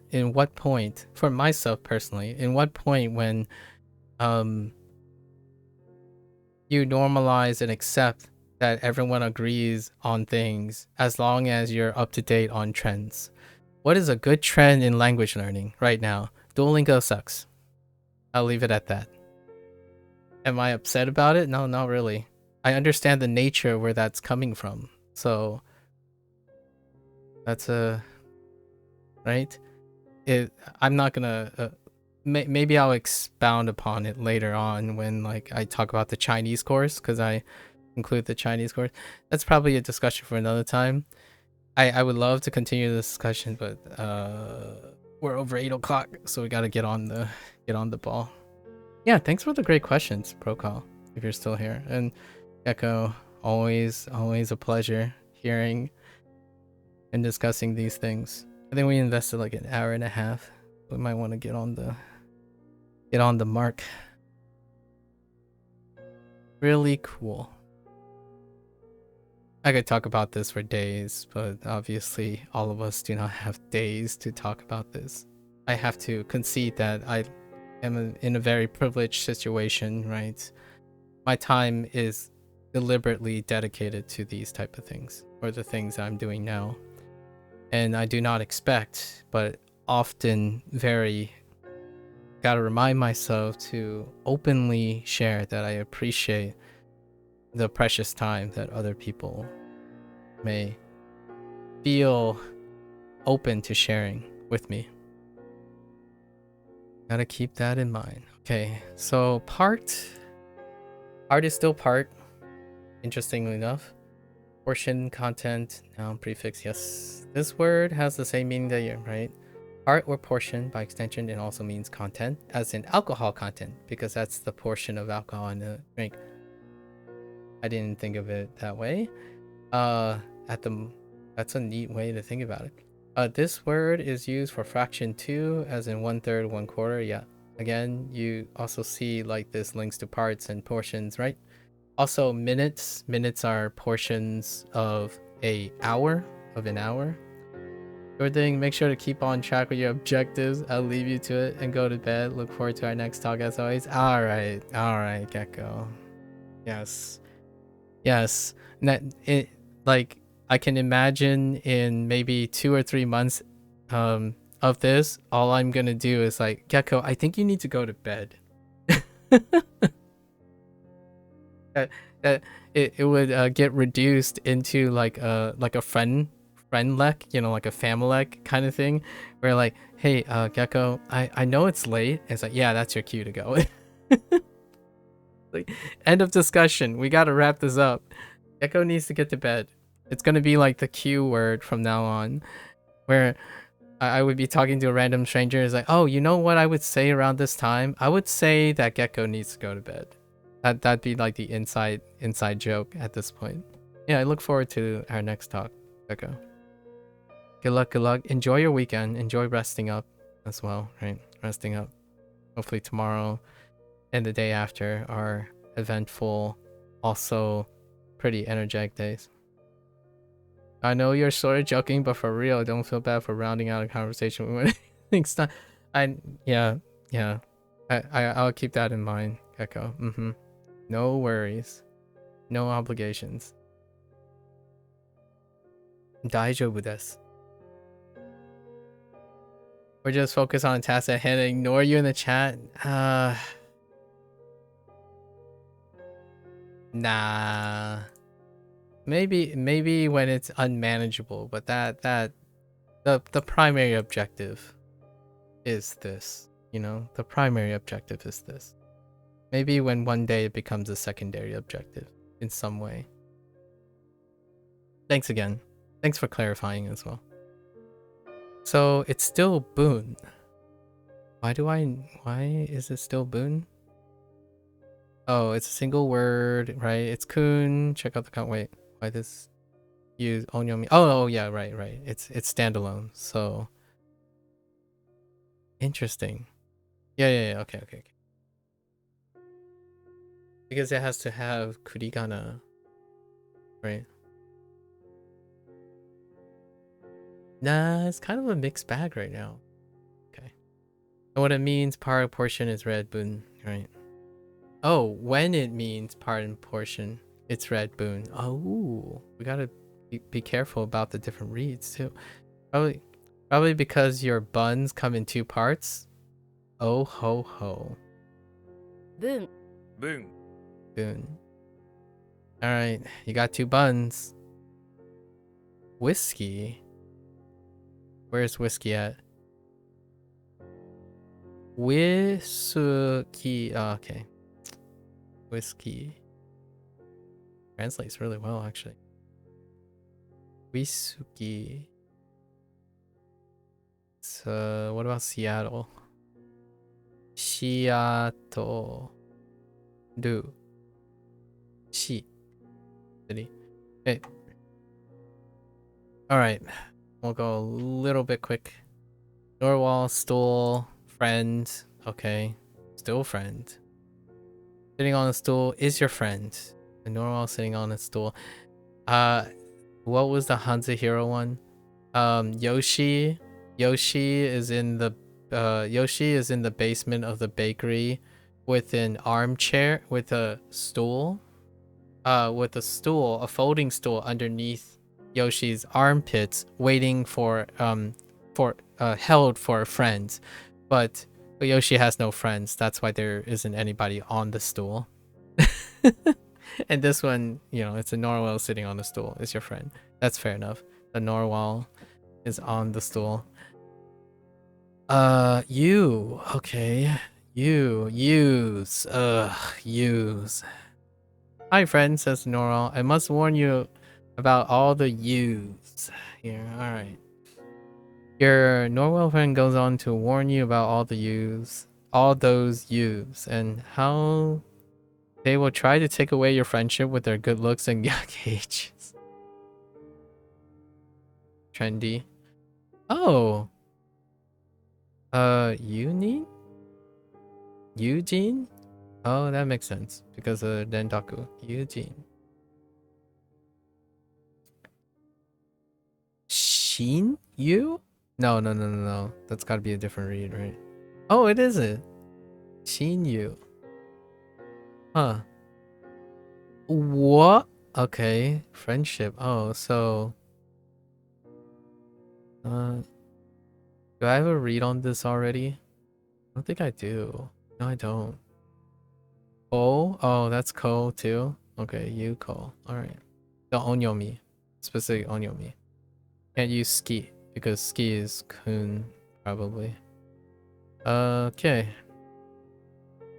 for myself personally, in what point when you normalize and accept that everyone agrees on things as long as you're up to date on trends? What is a good trend in language learning right now? Duolingo sucks. I'll leave it at that. Am I upset about it? No, not really. I understand the nature where that's coming from. So that's right? I'm not gonna maybe I'll expound upon it later on when like I talk about the Chinese course, because I include the Chinese course. That's probably a discussion for another time. I would love to continue this discussion, but we're over 8 o'clock, so we gotta get on the ball. Yeah, thanks for the great questions, Procol, if you're still here. And Echo, always a pleasure hearing and discussing these things. I think we invested like an hour and a half We might want to get on the mark. Really cool. I could talk about this for days, but obviously all of us do not have days to talk about this. I have to concede that I am in a very privileged situation, right? My time is deliberately dedicated to these type of things, or the things I'm doing now. And I do not expect, but often gotta remind myself to openly share that I appreciate the precious time that other people may feel open to sharing with me. Gotta keep that in mind. Okay, so part is still part, interestingly enough. Portion, content, noun, prefix, yes. This word has the same meaning that you're right. Part or portion by extension, it also means content, as in alcohol content, because that's the portion of alcohol in a drink. I didn't think of it that way. That's a neat way to think about it. This word is used for fraction 2, as in 1/3, 1/4. Yeah. Again, you also see like this links to parts and portions, right? Also, minutes. Minutes are portions of an hour. Good thing, make sure to keep on track with your objectives. I'll leave you to it and go to bed. Look forward to our next talk as always. Alright, Gecko. Yes. Like, I can imagine in maybe 2 or 3 months of this, all I'm gonna do is like, Gecko, I think you need to go to bed. It would get reduced into like a friend-lek, like a family-lek kind of thing, where like, hey, Gecko, I know it's late. It's like, yeah, that's your cue to go. Like, end of discussion. We gotta wrap this up. Gecko needs to get to bed. It's gonna be like the cue word from now on, where I would be talking to a random stranger. It's like, oh, you know what I would say around this time? I would say that Gecko needs to go to bed. That'd be like the inside joke at this point. Yeah, I look forward to our next talk, Gecko. Good luck. Enjoy your weekend. Enjoy resting up as well, right? Resting up. Hopefully tomorrow and the day after are eventful, also pretty energetic days. I know you're sort of joking, but for real, don't feel bad for rounding out a conversation when things done. I'll keep that in mind, Gecko. No worries. No obligations. Daijoubu desu. We're just focused on tasks at hand and ignore you in the chat. Nah. Maybe when it's unmanageable, but the primary objective is this, the primary objective is this. Maybe when one day it becomes a secondary objective in some way. Thanks again. Thanks for clarifying as well. So it's still Boon. Why is it still Boon? Oh, it's a single word, right? It's Kun. Check out the count. Wait, why this use Onyomi? Oh yeah, right. It's standalone. So interesting. Yeah. Okay. Because it has to have kurigana, right? Nah, it's kind of a mixed bag right now. Okay. And what it means, part portion is red boon, right? Oh, when it means part and portion, it's red boon. Oh, we gotta be careful about the different reads too. Probably because your buns come in 2 parts. Oh ho ho. Boon. Alright, you got 2 buns. Whiskey. Where's whiskey at? Whiskey. Oh, okay. Whiskey. Translates really well, actually. Whiskey. So, what about Seattle? Seattle. Do. City. Hey. Alright. We'll go a little bit quick. Norwal, stool, friend. Okay. Still friend. Sitting on a stool is your friend. And Norwal sitting on a stool. What was the Hansa Hero one? Yoshi. Yoshi is in the basement of the bakery with an armchair with a stool. A folding stool underneath Yoshi's armpits, waiting for held for friends. But Yoshi has no friends. That's why there isn't anybody on the stool. And this one, you know, it's a Norwal sitting on the stool. It's your friend. That's fair enough. The Norwal is on the stool. You. Okay. Use. Use. Hi, friend, says Norwal. I must warn you about all the yous here. Alright. Your Norwal friend goes on to warn you about all those yous, and how they will try to take away your friendship with their good looks and young ages. Trendy. Oh. Eugene? Oh, that makes sense because of Dendaku. Eugene. Shin Yu? No. That's gotta be a different read, right? Oh, it isn't. Shin Yu. Huh. What? Okay. Friendship. Oh, so... do I have a read on this already? I don't think I do. No, I don't. Oh, that's Ko too? Okay, you Ko. Alright. The Onyomi. Specific Onyomi. Can't use Ski, because Ski is Kun, probably. Okay.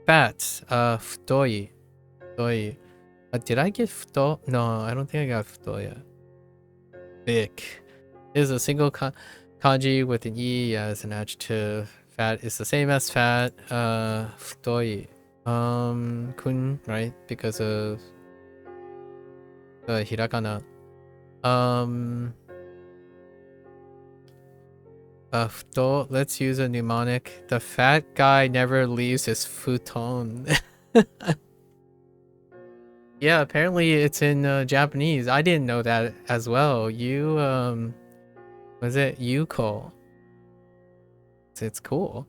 Fat. Futoi. Futoi. Did I get Futo? No, I don't think I got Futo yet. Big. Is a single kanji with an E as an adjective. Fat is the same as fat. Futoi. Kun, right? Because of hiragana. Futo, let's use a mnemonic. The fat guy never leaves his futon. Yeah, apparently it's in Japanese. I didn't know that as well. You, was it Yuko? It's cool.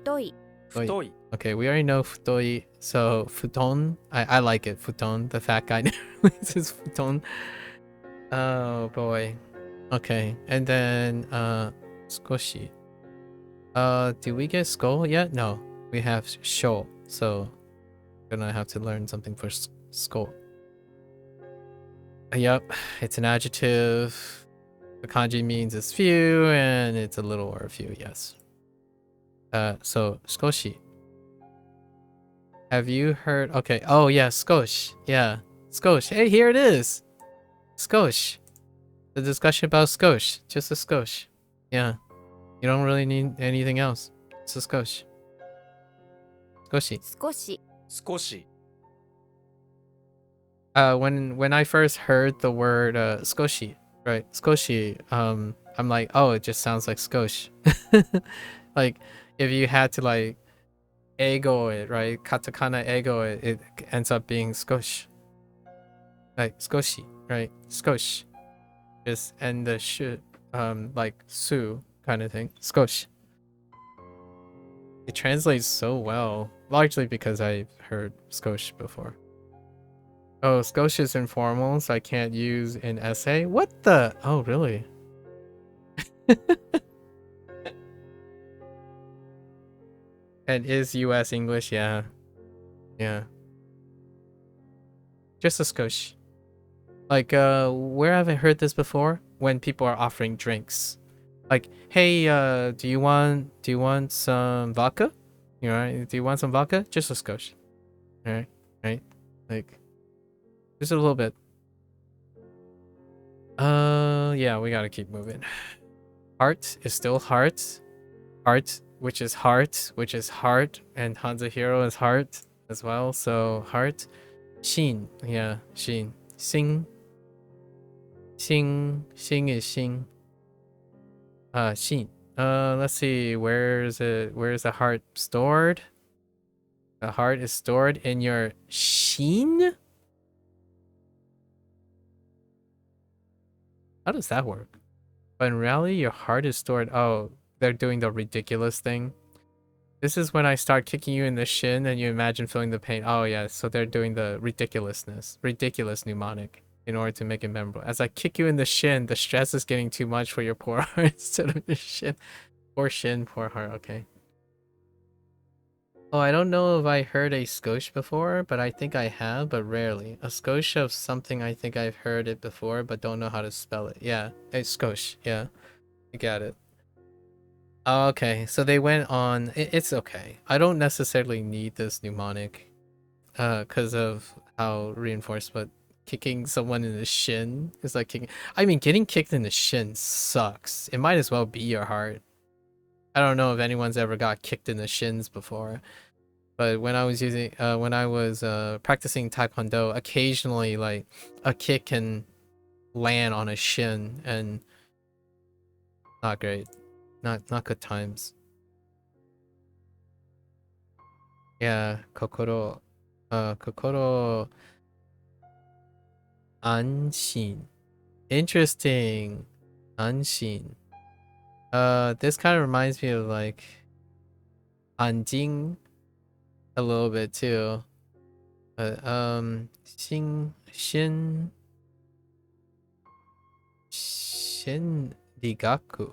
太い Futoi. Okay, we already know futoi. So futon, I like it. Futon, the fat guy never leaves his futon. Oh boy. Okay, and then skoshi. Do we get skull yet? No, we have sho. So gonna have to learn something for skull. Yep, it's an adjective. The kanji means it's few, and it's a little or a few. Yes. So skoshi. Have you heard? Okay. Oh yeah, skosh. Yeah, skosh. Hey, here it is. Skosh. The discussion about skosh. Just a skosh. Yeah. You don't really need anything else. It's a skosh. Skoshi. 少し Skoshi. When I first heard the word skoshi, right? Skoshi, I'm like, oh, it just sounds like skosh. Like if you had to like ego it, right? Katakana ego it, it ends up being skosh. Like skoshi, right? Skosh. Just and the sh like su kind of thing. Skosh. It translates so well, largely because I've heard skosh before. Oh, skosh is informal, so I can't use an essay? What the? Oh, really? And is US English? Yeah. Yeah. Just a skosh. Like, where have I heard this before? When people are offering drinks. Like, hey, do you want some vodka? You know, do you want some vodka? Just a skosh. Alright, right? Like, just a little bit. Yeah, we gotta keep moving. Heart is still heart. Heart, which is heart, which is heart, and Hansa Hero is heart as well. So heart. Shin, yeah, shin. Sing. Sing is shin. Shin. Let's see. Where is it? Where is the heart stored? The heart is stored in your shin? How does that work? But in reality, your heart is stored. Oh, they're doing the ridiculous thing. This is when I start kicking you in the shin and you imagine feeling the pain. Oh, yeah. So they're doing the ridiculous mnemonic in order to make it memorable. As I kick you in the shin, the stress is getting too much for your poor heart instead of your shin. Poor shin, poor heart. Okay. Oh, I don't know if I heard a skosh before, but I think I have, but rarely. A skosh of something I think I've heard it before, but don't know how to spell it. Yeah, a skosh. Yeah, you got it. Okay, so they went on. It's okay. I don't necessarily need this mnemonic, because of how reinforced. But kicking someone in the shin is like kicking. I mean, getting kicked in the shin sucks. It might as well be your heart. I don't know if anyone's ever got kicked in the shins before. But when I was practicing Taekwondo, occasionally like a kick can land on a shin and not great. Not good times. Yeah, kokoro anshin. Interesting. Anshin. This kind of reminds me of like anjing a little bit too. But shin rigaku.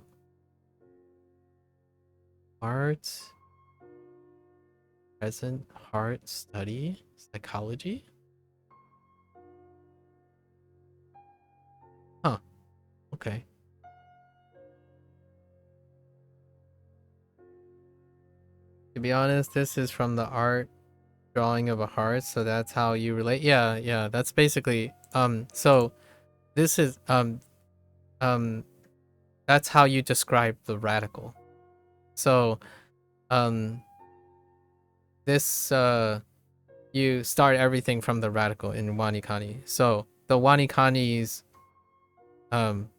Art, present, heart, study, psychology? Huh, okay. To be honest, this is from the art drawing of a heart, so that's how you relate. Yeah, that's basically, so this is, um, that's how you describe the radical. So, um, this, you start everything from the radical in WaniKani. So, the WaniKani's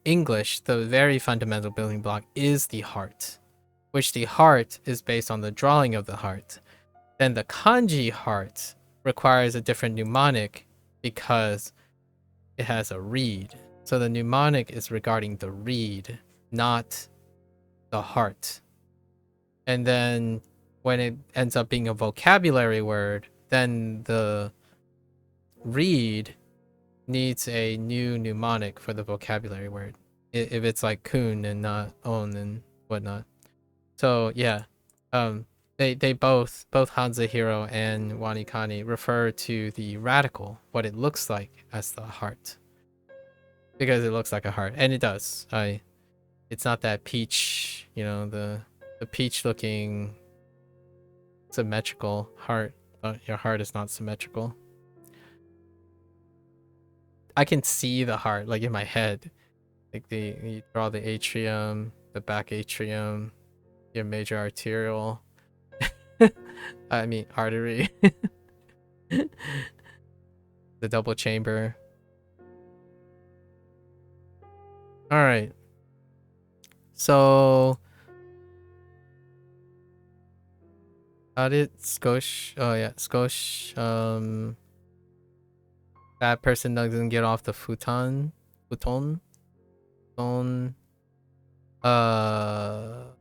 English, the very fundamental building block is the heart, which the heart is based on the drawing of the heart. Then the kanji heart requires a different mnemonic because it has a reed. So the mnemonic is regarding the reed, not the heart. And then when it ends up being a vocabulary word, then the reed needs a new mnemonic for the vocabulary word. If it's like kun and not on and whatnot. So yeah, they both Hanza Hero and WaniKani refer to the radical, what it looks like, as the heart, because it looks like a heart, and it does. It's not that peach, the peach looking symmetrical heart. Your heart is not symmetrical. I can see the heart like in my head. Like you draw the atrium, the back atrium, your major arterial. I mean artery. The double chamber. All right. So how did Skosh? Oh yeah, Skosh. That person doesn't get off the futon. Futon.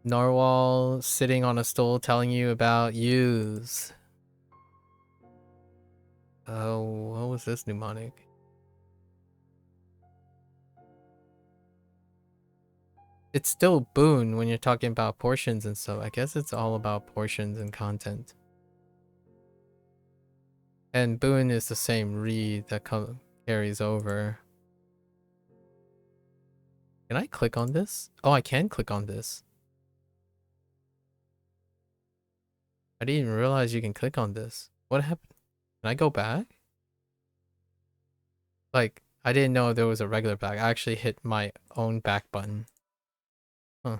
Narwhal sitting on a stool telling you about use. Oh, what was this mnemonic? It's still boon when you're talking about portions and stuff. I guess it's all about portions and content. And boon is the same read that carries over. Can I click on this? Oh, I can click on this. I didn't even realize you can click on this. What happened? Can I go back? Like, I didn't know there was a regular back. I actually hit my own back button. Huh.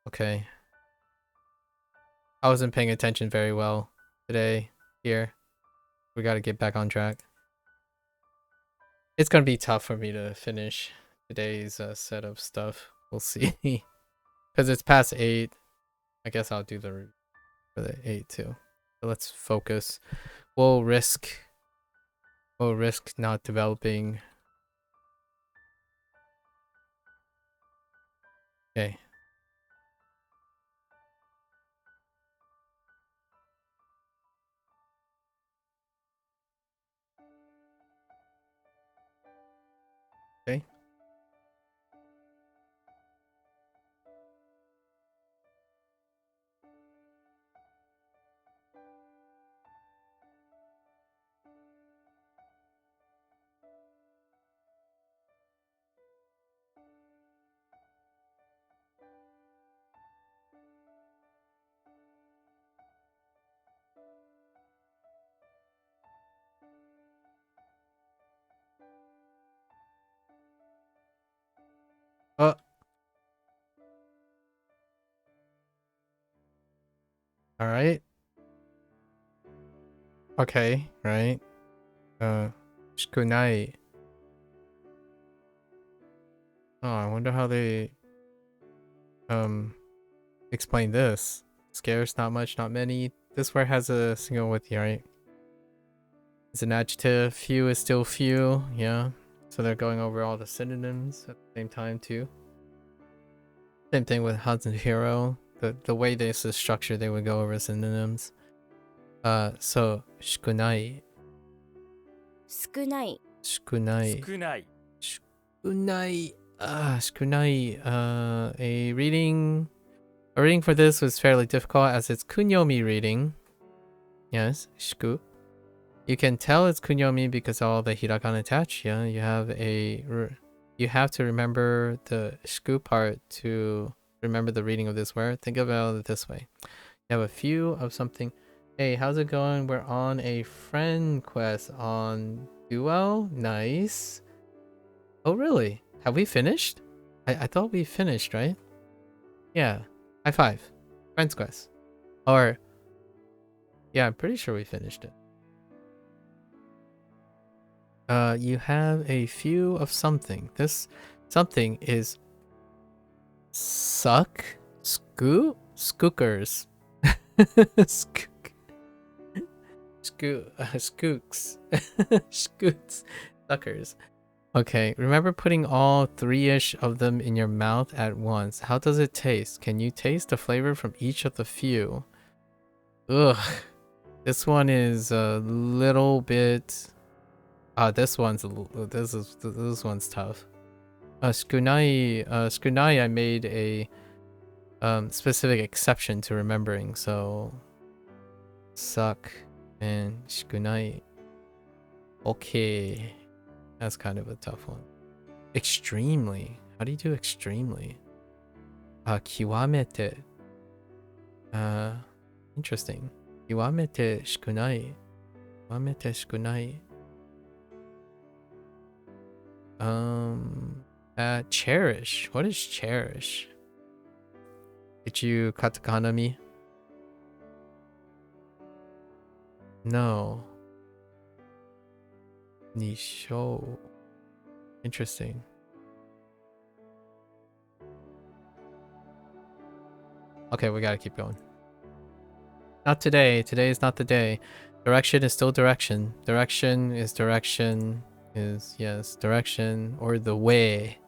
Okay. I wasn't paying attention very well today. Here. We gotta get back on track. It's gonna be tough for me to finish today's set of stuff. We'll see. Because it's past 8. I guess I'll do the for the 8 too. So let's focus. We'll risk not developing. Okay. Okay. Oh. All right. Okay. Right. Shikunai. Oh, I wonder how they explain this. Scarce, not much, not many. This word has a single with you, right? It's an adjective. Few is still few. Yeah. So they're going over all the synonyms at the same time too. Same thing with Hans and Hero. The way this is structured, they would go over synonyms. So shikunai. 少ない Shikunai. 少ない Shikunai. Shikunai. A reading for this was fairly difficult as it's kunyomi reading. Yes, shiku. You can tell it's kunyomi because all the hiragana attached. Yeah, you have to remember the shiku part to remember the reading of this word. Think about it this way. You have a few of something. Hey, how's it going? We're on a friend quest on Duo. Nice. Oh, really? Have we finished? I thought we finished, right? Yeah. High five. Friends quest. Or, yeah, I'm pretty sure we finished it. You have a few of something. This something is skookers. Skooks. Scoots. Suckers. Okay, remember putting all 3-ish of them in your mouth at once. How does it taste? Can you taste the flavor from each of the few? Ugh. This one is a little bit... this one's tough. Skunai, I made a specific exception to remembering, so suck and shikunai. Okay, that's kind of a tough one. Extremely. How do you do extremely? Kiwamete. Interesting. Kiwamete shikunai. Kiwamete shikunai. Cherish. What is cherish? Did you katakana me? No. Nisho. Interesting. Okay, we gotta keep going. Not today. Today is not the day. Direction is still direction. Direction is direction. Is yes, direction or the way.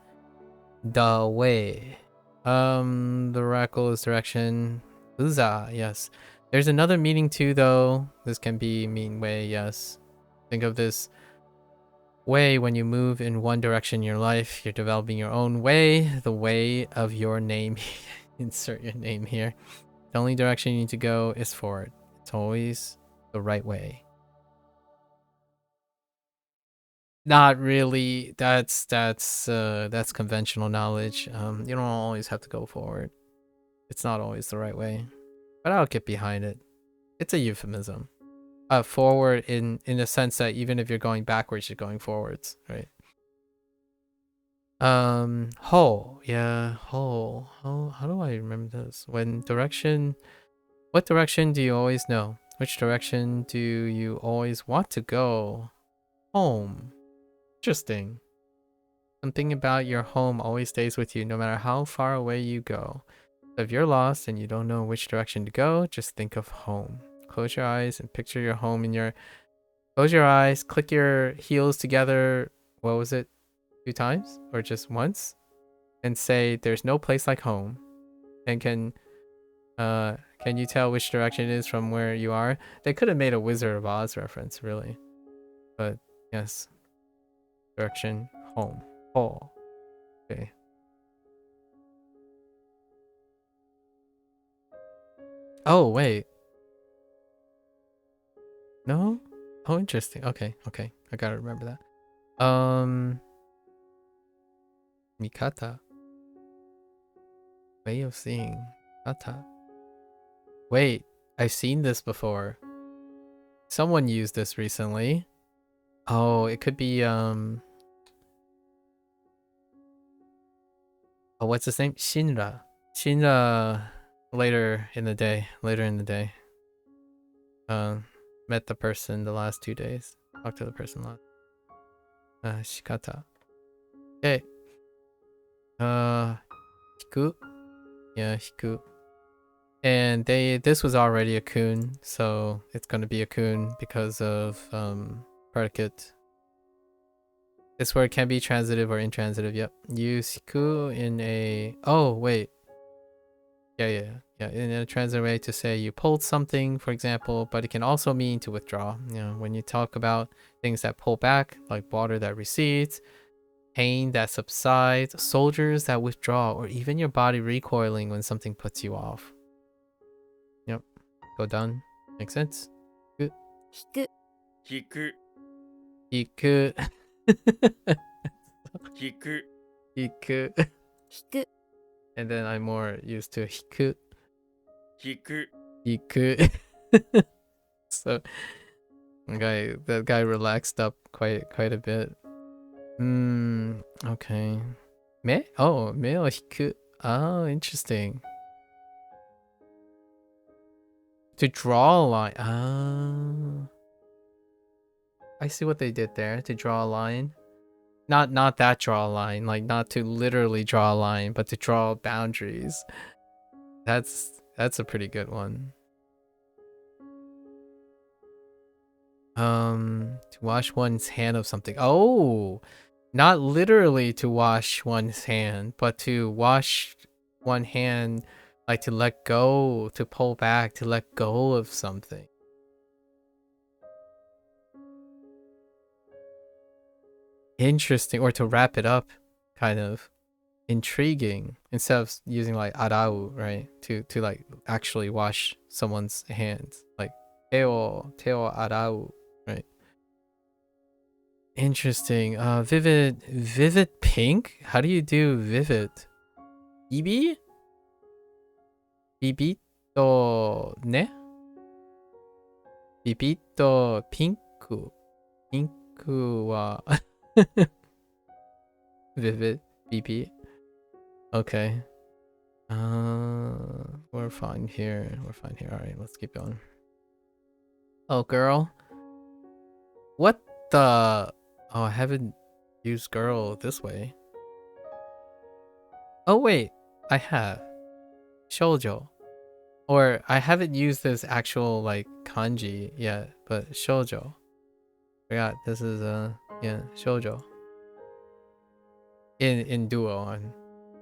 The way. The rackle is direction. Uza, yes. There's another meaning too though. This can be mean way, yes. Think of this way when you move in one direction in your life, you're developing your own way, the way of your name. Insert your name here. The only direction you need to go is forward. It's always the right way. Not really. That's conventional knowledge. You don't always have to go forward. It's not always the right way. But I'll get behind it. It's a euphemism. Forward in the sense that even if you're going backwards, you're going forwards, right? Ho. Yeah, ho. How do I remember this? What direction do you always know? Which direction do you always want to go? Home. Interesting. Something about your home always stays with you no matter how far away you go. So if you're lost and you don't know which direction to go, just think of home. Close your eyes and picture your home in your... Close your eyes, click your heels together, what was it, 2 times? Or just once? And say, there's no place like home. And can you tell which direction it is from where you are? They could have made a Wizard of Oz reference, really. But, yes. Direction, home. Oh. Okay. Oh, wait. No? Oh, interesting. Okay, okay. I gotta remember that. Mikata. Way of seeing. Kata. Wait, I've seen this before. Someone used this recently. Oh, it could be, oh, what's his name? Shinra. Shinra later in the day. Met the person the last 2 days. Talked to the person last. Shikata. Okay. Hiku. Yeah, Hiku. And this was already a kun, so it's gonna be a kun because of predicate. This word can be transitive or intransitive. Yep. Use hiku in a... Oh, wait. Yeah. In a transitive way to say you pulled something, for example, but it can also mean to withdraw. You know, when you talk about things that pull back, like water that recedes, pain that subsides, soldiers that withdraw, or even your body recoiling when something puts you off. Yep. Go down. Makes sense? Good. 引く Hiku. Hiku. Hiku. Hiku. 引く And then I'm more used to hiku. Hiku. Hiku. So that guy relaxed up quite a bit. Okay. Me? Oh, me or hiku. Oh, interesting. To draw a line. Ah. I see what they did there. To draw a line. Not that draw a line. Like, not to literally draw a line, but to draw boundaries. That's a pretty good one. To wash one's hand of something. Oh, not literally to wash one's hand, but to wash one hand, like to let go, to pull back, to let go of something. Interesting. Or to wrap it up, kind of intriguing, instead of using like arau, right? To like actually wash someone's hands, like teo arau, right? Interesting. Vivid pink. How do you do vivid? Bibi? Bibito ne? Bibito pinku. Pinku wa vivid bibi. Okay. We're fine here. All right, let's keep going. Oh, girl. What the? Oh, I haven't used girl this way. Oh, wait. I have. Shoujo. Or I haven't used this actual, like, kanji yet, but shoujo. Forgot. This is, yeah, shoujo. In duo.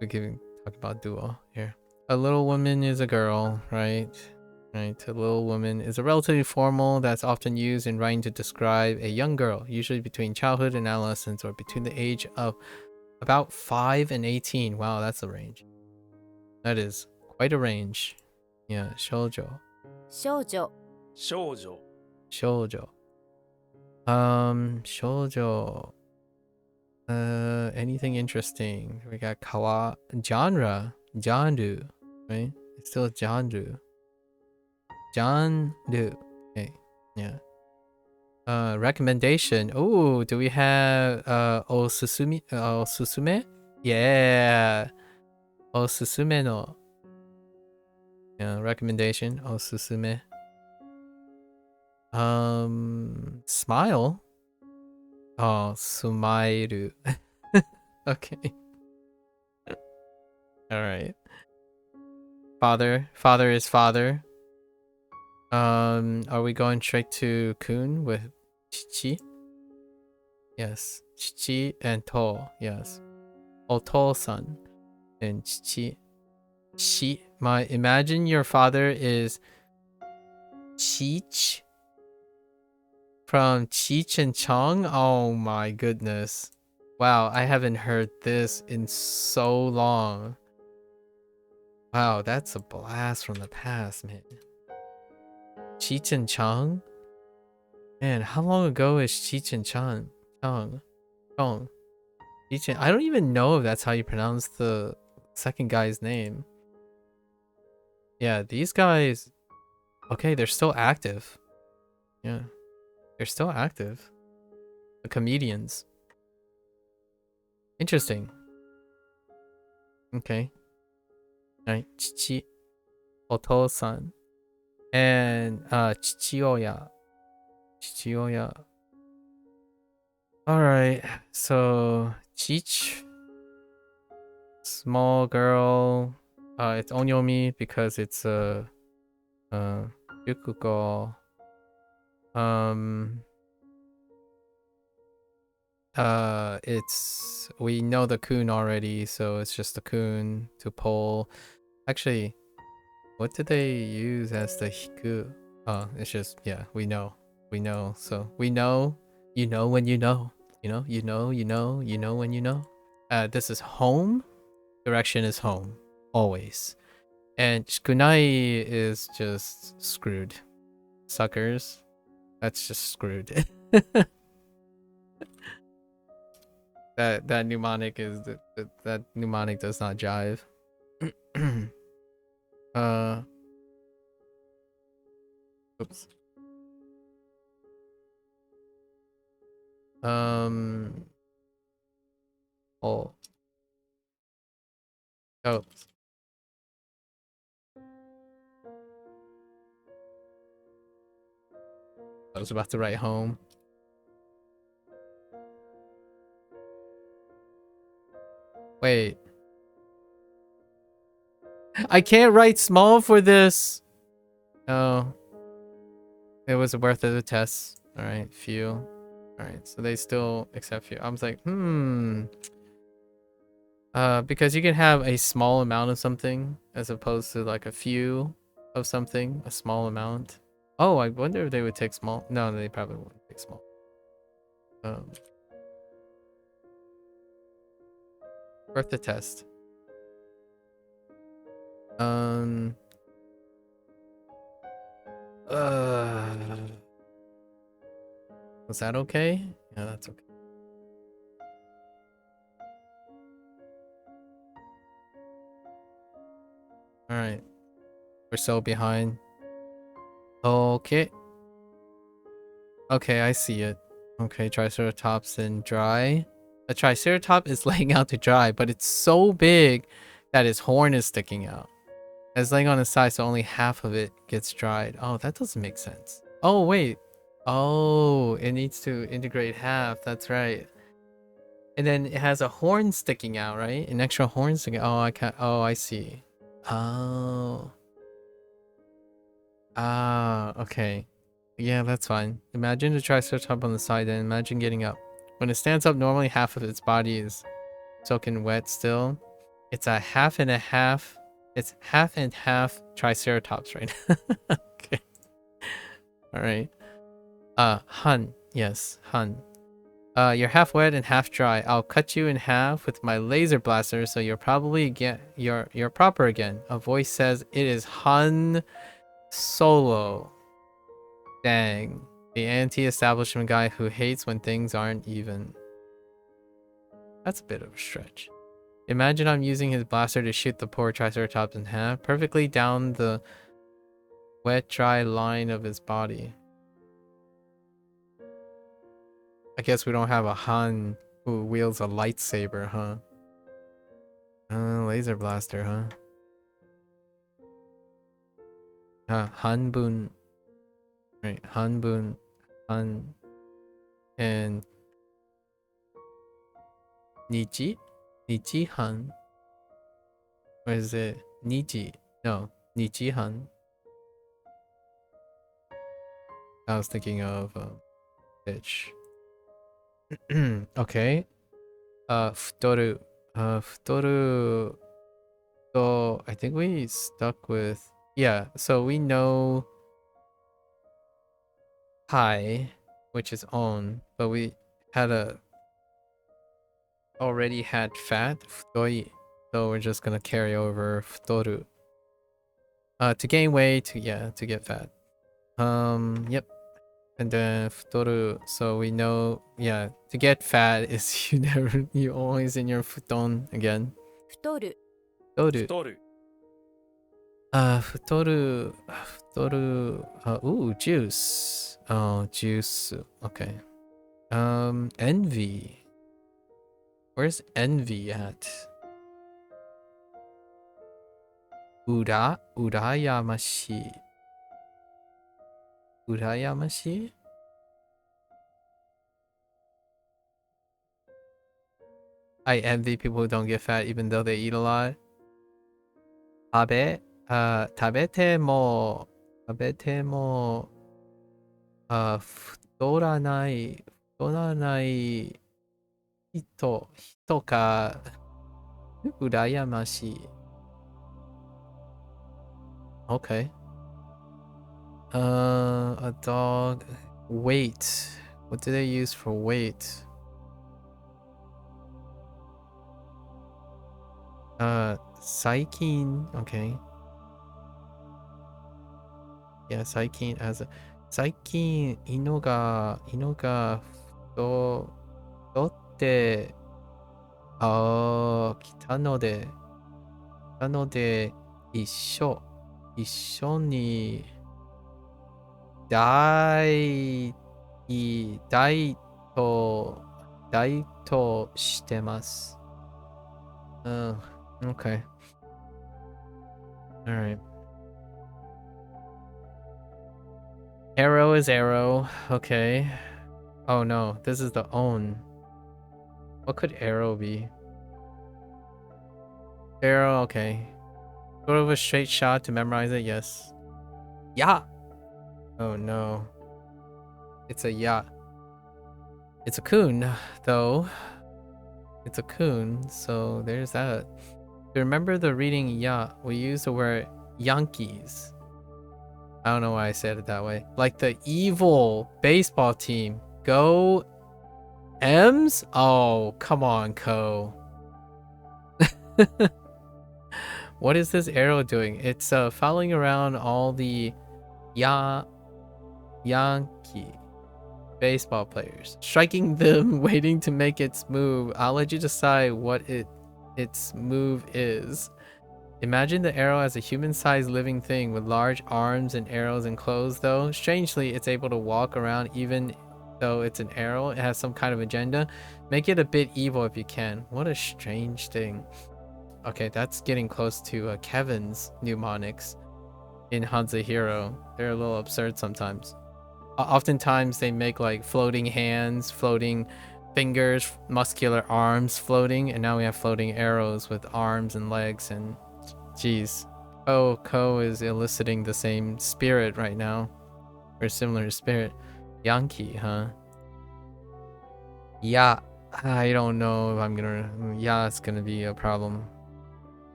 We're talking about duo here. A little woman is a girl, right? Right. A little woman is a relatively formal that's often used in writing to describe a young girl, usually between childhood and adolescence, or between the age of about 5 and 18. Wow, that's a range. That is quite a range. Yeah, shoujo. 少女 Shoujo. Shoujo. Shoujo. Anything interesting? We got genre. Genre. Right? It's still genre. Genre. Okay. Yeah. Recommendation. Oh, do we have osusume? Yeah. Osusume no. Yeah, recommendation. Osusume. Smile. Oh, sumairu. Okay. All right. Father is father. Are we going straight to Kun with Chichi? Yes. Chichi and To. Yes. Oto-san and Chichi. Imagine your father is Cheech from Cheech and Chong. Oh my goodness. Wow, I haven't heard this in so long. Wow, that's a blast from the past, man. Cheech and Chong? Man, how long ago is Cheech and Chong? Chong. Cheech and... I don't even know if that's how you pronounce the second guy's name. Yeah, these guys... Okay, they're still active. Yeah. They're still active. The comedians. Interesting. Okay. Alright, Chichi, Oto-san, and Chichioya. Chichioya. Alright, so Cheech, small girl. It's Onyomi because it's Yukuko. It's, we know the Kun already, so it's just the Kun to pull. Actually, what did they use as the Hiku? Oh, it's just, yeah, we know. So we know, you know when you know. You know when you know. This is home. Direction is home. Always. And Shikunai is just screwed. Suckers. That's just screwed. that mnemonic is that mnemonic does not jive. Oops. Oh. I was about to write home. Wait. I can't write small for this. Oh. It was worth of the test. Alright, few. Alright, so they still accept few. I was like, because you can have a small amount of something as opposed to like a few of something, a small amount. Oh, I wonder if they would take small. No, they probably wouldn't take small. Worth the test. Was that okay? Yeah, that's okay. Alright. We're so behind. Okay. Okay, I see it. Okay, Triceratops and dry. A Triceratop is laying out to dry, but it's so big that its horn is sticking out. It's laying on its side, so only half of it gets dried. Oh, that doesn't make sense. Oh, wait. Oh, it needs to integrate half. That's right. And then it has a horn sticking out, right? An extra horn sticking out. Oh, I can't. Oh, I see. Oh. Ah, okay. Yeah, that's fine. Imagine the Triceratops on the side and imagine getting up. When it stands up, normally half of its body is soaking wet still. It's a half and a half. It's half and half Triceratops, right? Okay. Alright. Hun. Yes, Hun. You're half wet and half dry. I'll cut you in half with my laser blaster, so you're you're proper again. A voice says it is Han Solo. Dang. The anti-establishment guy who hates when things aren't even. That's a bit of a stretch. Imagine I'm using his blaster to shoot the poor Triceratops in half, perfectly down the wet, dry line of his body. I guess we don't have a Han who wields a lightsaber, huh? Laser blaster, huh? Hanbun. Right, Hanbun. Han. And Nichi? Nichihan. Or is it Niji? No, Nichihan. I was thinking of bitch. Okay. Futoru. Futoru. So I think we stuck with, yeah. So we know high, which is on, but we had already had fat, futoi. So we're just gonna carry over futoru. To gain weight, to get fat. Yep. And then futoru. So we know, yeah, to get fat is you always in your futon again. 太る Futoru. 太る Futoru. Futoru. Ooh, juice. Oh, juice. Okay. Envy. Where's envy at? Urayamashi. Urayamashi? I envy people who don't get fat even though they eat a lot. Tabe? Tabete mo, futoranai, hito ka urayamashi. Okay. A dog. Weight. What do they use for weight? Saikin. Okay. Yeah, Saikin as a Saikin inoga futotte kitanode issho ni dai to shitemasu. Okay. All right. Arrow is arrow. Okay. Oh no, this is the own. What could arrow be? Arrow, okay. Sort of a straight shot to memorize it, yes. Yeah. Oh no. It's a ya. It's a kun, though. It's a kun, so there's that. To remember the reading ya, we use the word Yankees. I don't know why I said it that way. Like the evil baseball team. Go M's? Oh, come on, Ko. What is this arrow doing? It's following around all the Yankee baseball players, striking them, waiting to make its move. I'll let you decide what its move is. Imagine the arrow as a human-sized living thing with large arms and arrows enclosed, though. Strangely, it's able to walk around even though it's an arrow. It has some kind of agenda. Make it a bit evil if you can. What a strange thing. Okay, that's getting close to Kevin's mnemonics in Hansa Hero. They're a little absurd sometimes. Oftentimes they make like floating hands, floating fingers, muscular arms floating, and now we have floating arrows with arms and legs, and jeez. Oh, Ko is eliciting the same spirit right now, or similar spirit. Yankee, huh? Yeah, I don't know if I'm gonna. Yeah, it's gonna be a problem.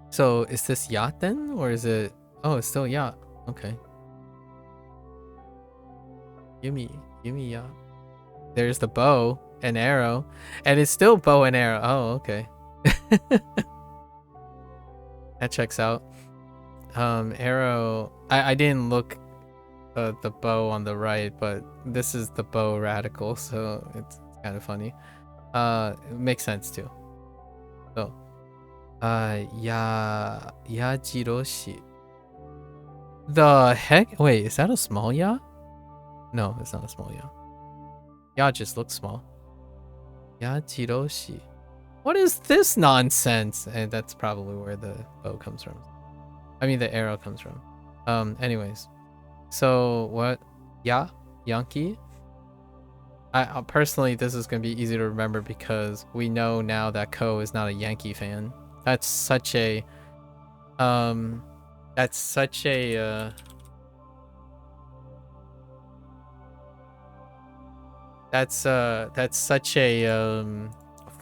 So is this yacht then, or is it? Oh, it's still yacht. Okay. Yumi yacht. There's the bow and arrow, and it's still bow and arrow. Oh, okay. That checks out. Arrow. I didn't look the bow on the right, but this is the bow radical, so it's kind of funny. It makes sense too. So, Yajiroshi. The heck? Wait, is that a small ya? No, it's not a small ya. Ya just looks small. Yajiroshi. What is this nonsense? And that's probably where the bow comes from. I mean, the arrow comes from. Anyways. So, what? Ya? Yankee? I personally, this is gonna be easy to remember because we know now that Ko is not a Yankee fan. That's such a that's such a that's such a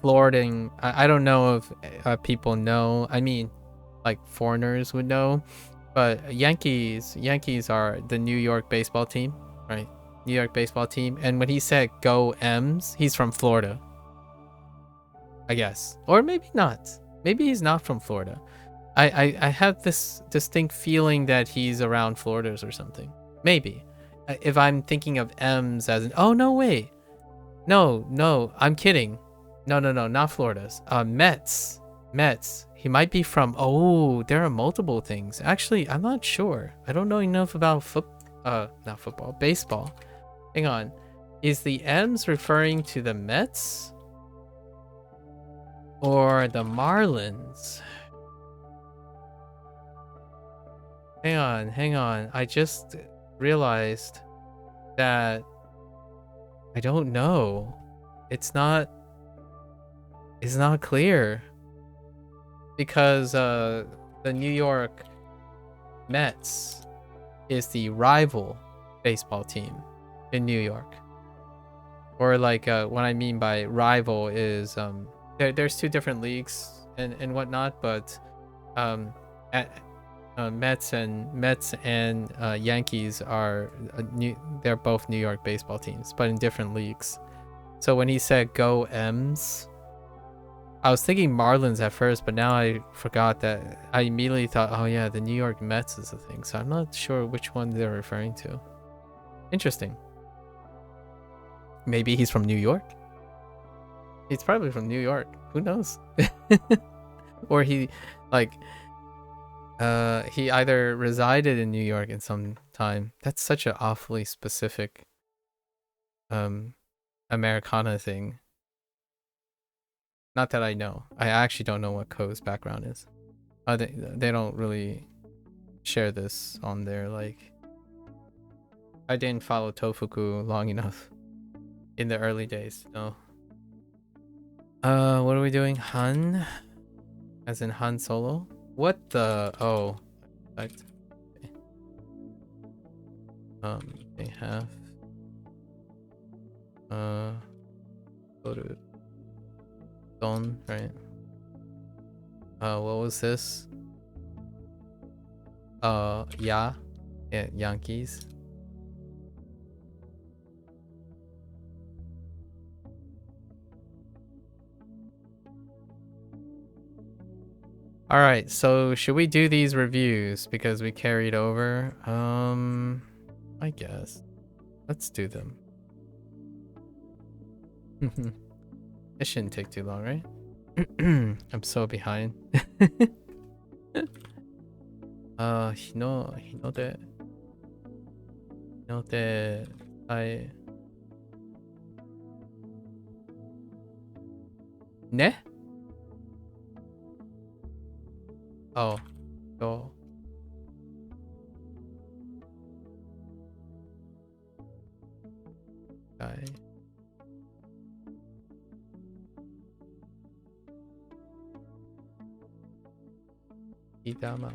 Floridan. I don't know if people know. I mean, like foreigners would know, but Yankees are the New York baseball team, right? New York baseball team. And when he said "Go M's," he's from Florida, I guess, or maybe not. Maybe he's not from Florida. I have this distinct feeling that he's around Florida's or something. Maybe. If I'm thinking of M's as an, oh no, wait, no, I'm kidding. No, not Florida's. Mets. He might be from. Oh, there are multiple things. Actually, I'm not sure. I don't know enough about not football, baseball. Hang on. Is the M's referring to the Mets or the Marlins? Hang on. I just realized that I don't know. It's not clear because the New York Mets is the rival baseball team in New York. Or like what I mean by rival is there's two different leagues and whatnot, but Mets and Yankees are they're both New York baseball teams, but in different leagues. So when he said "Go M's," I was thinking Marlins at first, but now I forgot that. I immediately thought, oh yeah, the New York Mets is the thing. So I'm not sure which one they're referring to. Interesting. Maybe he's from New York. He's probably from New York. Who knows? Or he he either resided in New York in some time. That's such an awfully specific Americana thing. Not that I know. I actually don't know what Ko's background is. They don't really share this on their like. I didn't follow Tofugu long enough in the early days. No. What are we doing? Han, as in Han Solo. What the? Oh, right. They have. Go to Don, right? What was this? Yeah, Yankees. All right, so should we do these reviews because we carried over? I guess. Let's do them. It shouldn't take too long, right? I'm so behind. Hinode, I ne? Oh, go. Guy. Idama.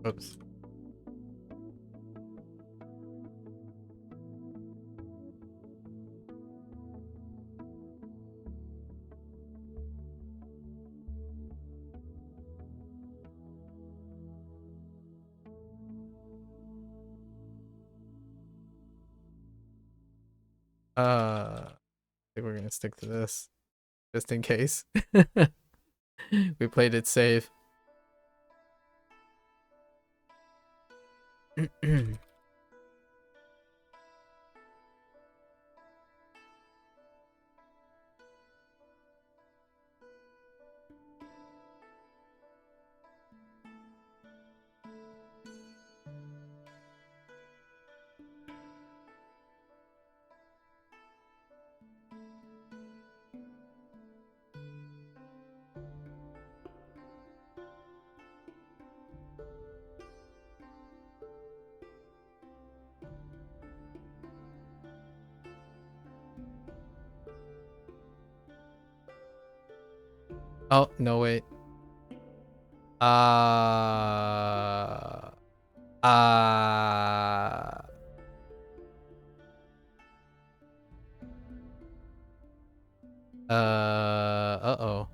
Oops. I think we're gonna stick to this. Just in case. We played it safe. Oh, no, wait. Uh-oh.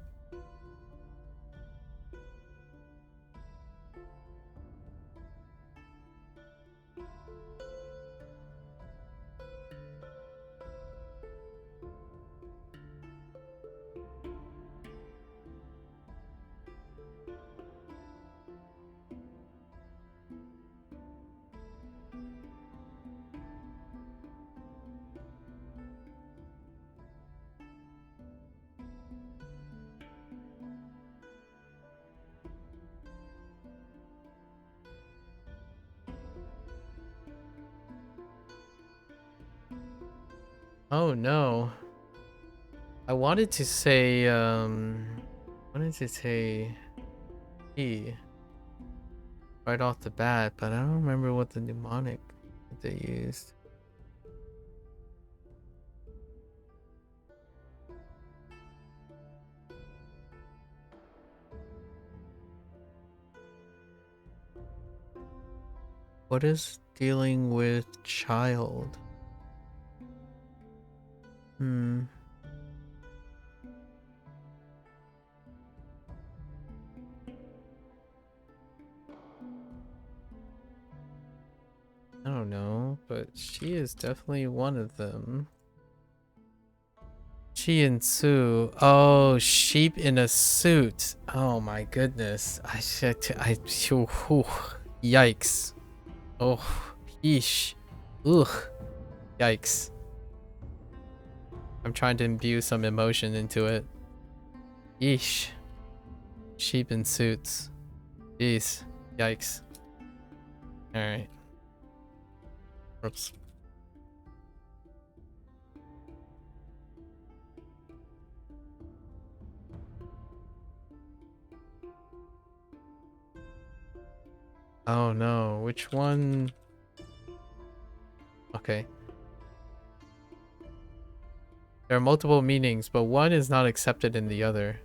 Oh no. I wanted to say E right off the bat, but I don't remember what the mnemonic that they used. What is dealing with child? I don't know, but she is definitely one of them. Chi and Sue. Oh, sheep in a suit. Oh my goodness. Yikes. Oh, yeesh. Ugh. Yikes. I'm trying to imbue some emotion into it. Yeesh. Sheep in suits. Jeez. Yikes. Alright. Oops. Oh no, which one? Okay. There are multiple meanings, but one is not accepted in the other.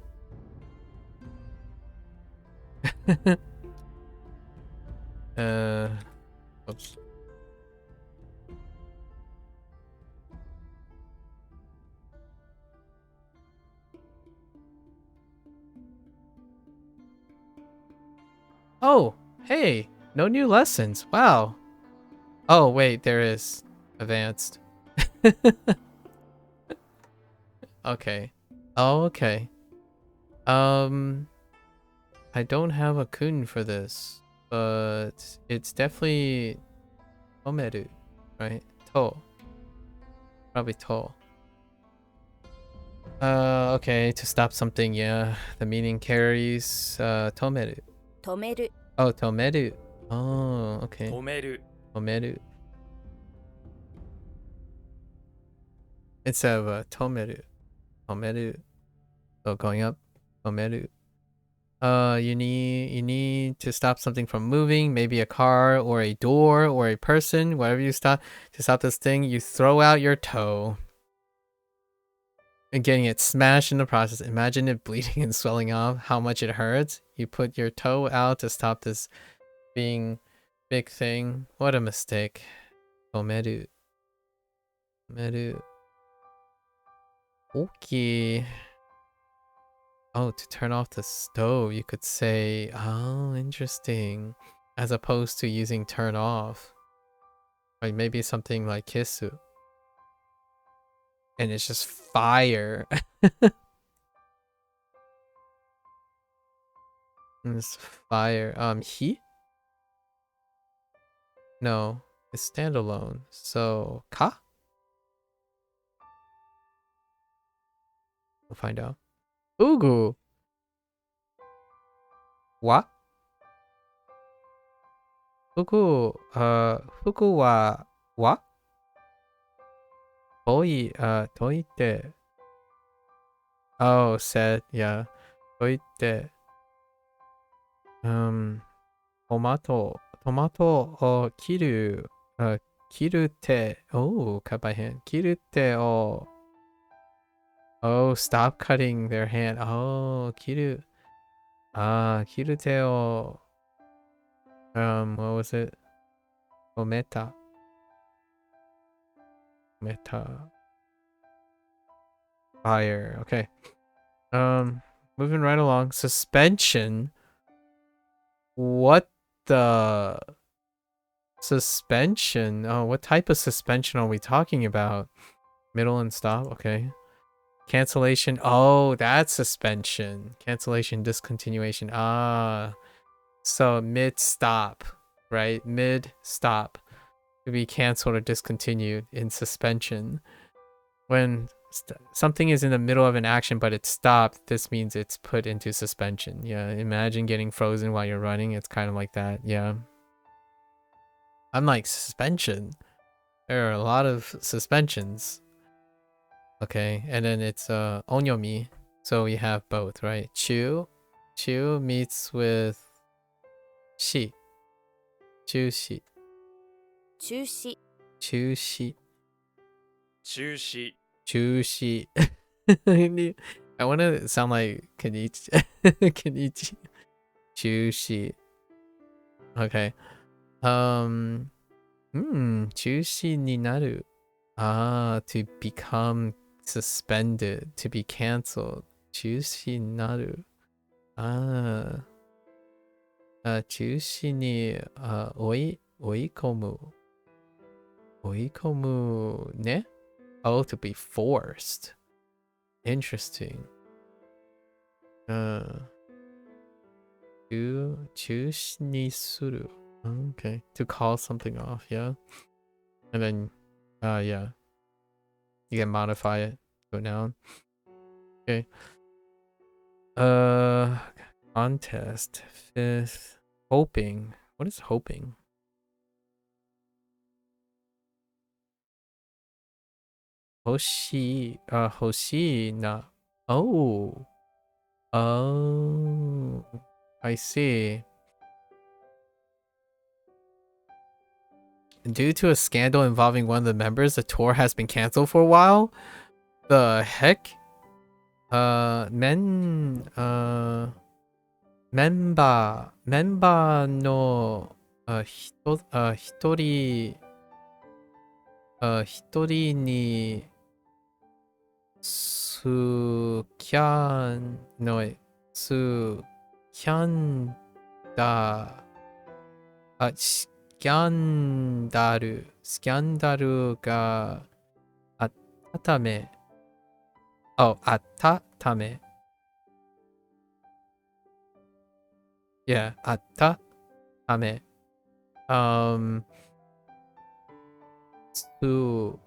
Oops. Oh, hey, no new lessons. Wow. Oh, wait, there is advanced. Okay. Oh, okay. I don't have a kun for this, but it's definitely tomeru, right? To. Probably to. Okay, to stop something, yeah. The meaning carries tomeru. 止める Oh, tomeru. Oh, okay. 止める Tomeru. Instead of tomeru. Tomeru. So going up. Tomeru. You need to stop something from moving, maybe a car or a door or a person, whatever you stop to stop this thing, you throw out your toe. And getting it smashed in the process. Imagine it bleeding and swelling off, how much it hurts. You put your toe out to stop this being big thing. What a mistake. Tomeru. Tomeru. Okay. Oh, to turn off the stove, you could say, oh, interesting. As opposed to using turn off. Like maybe something like kisu. and it's just fire. And it's fire. He? No, it's standalone. So ka? We'll find out. Fugu. Wa? Fugu. Fugu wa wa? Toi. Toite. Oh, said. Yeah. Toite. Tomato. Tomato o kiru. Kirute. Oh, cut by hand. Kirute o. Oh, stop cutting their hand. Oh, kiru. Kirute o. What was it? Ometa. Meta. Fire. Okay. Moving right along. Suspension. What the suspension? Oh, what type of suspension are we talking about? Middle and stop. Okay. Cancellation. Oh, that's suspension. Cancellation, discontinuation. So mid stop, right? Mid stop to be canceled or discontinued in suspension. When something is in the middle of an action but it's stopped, this means it's put into suspension. Yeah, imagine getting frozen while you're running. It's kind of like that. Yeah. I'm like, suspension. There are a lot of suspensions. Okay, and then it's onyomi. So we have both, right? Chu meets with shi. Chushi. 中止 Chushi. 中止 Chushi. I want to sound like Kenichi. Kenichi. Chushi. Okay. Chushi ni naru. To become suspended, to be cancelled. Chushi naru. Chushi ni oikomu. Oikomu ne? Oh, to be forced. Interesting. Chushi ni suru. Okay. To call something off, yeah. And then, yeah. You can modify it to a noun. Okay. Contest. Fifth. Hoping. What is hoping? Hoshi. Hoshi na. Oh. Oh. I see. Due to a scandal involving one of the members, the tour has been canceled for a while. The heck? Member no hitori ni su kyan da scandalu ga atta tame. Oh, atta tame. Yeah, atta tame. Tua.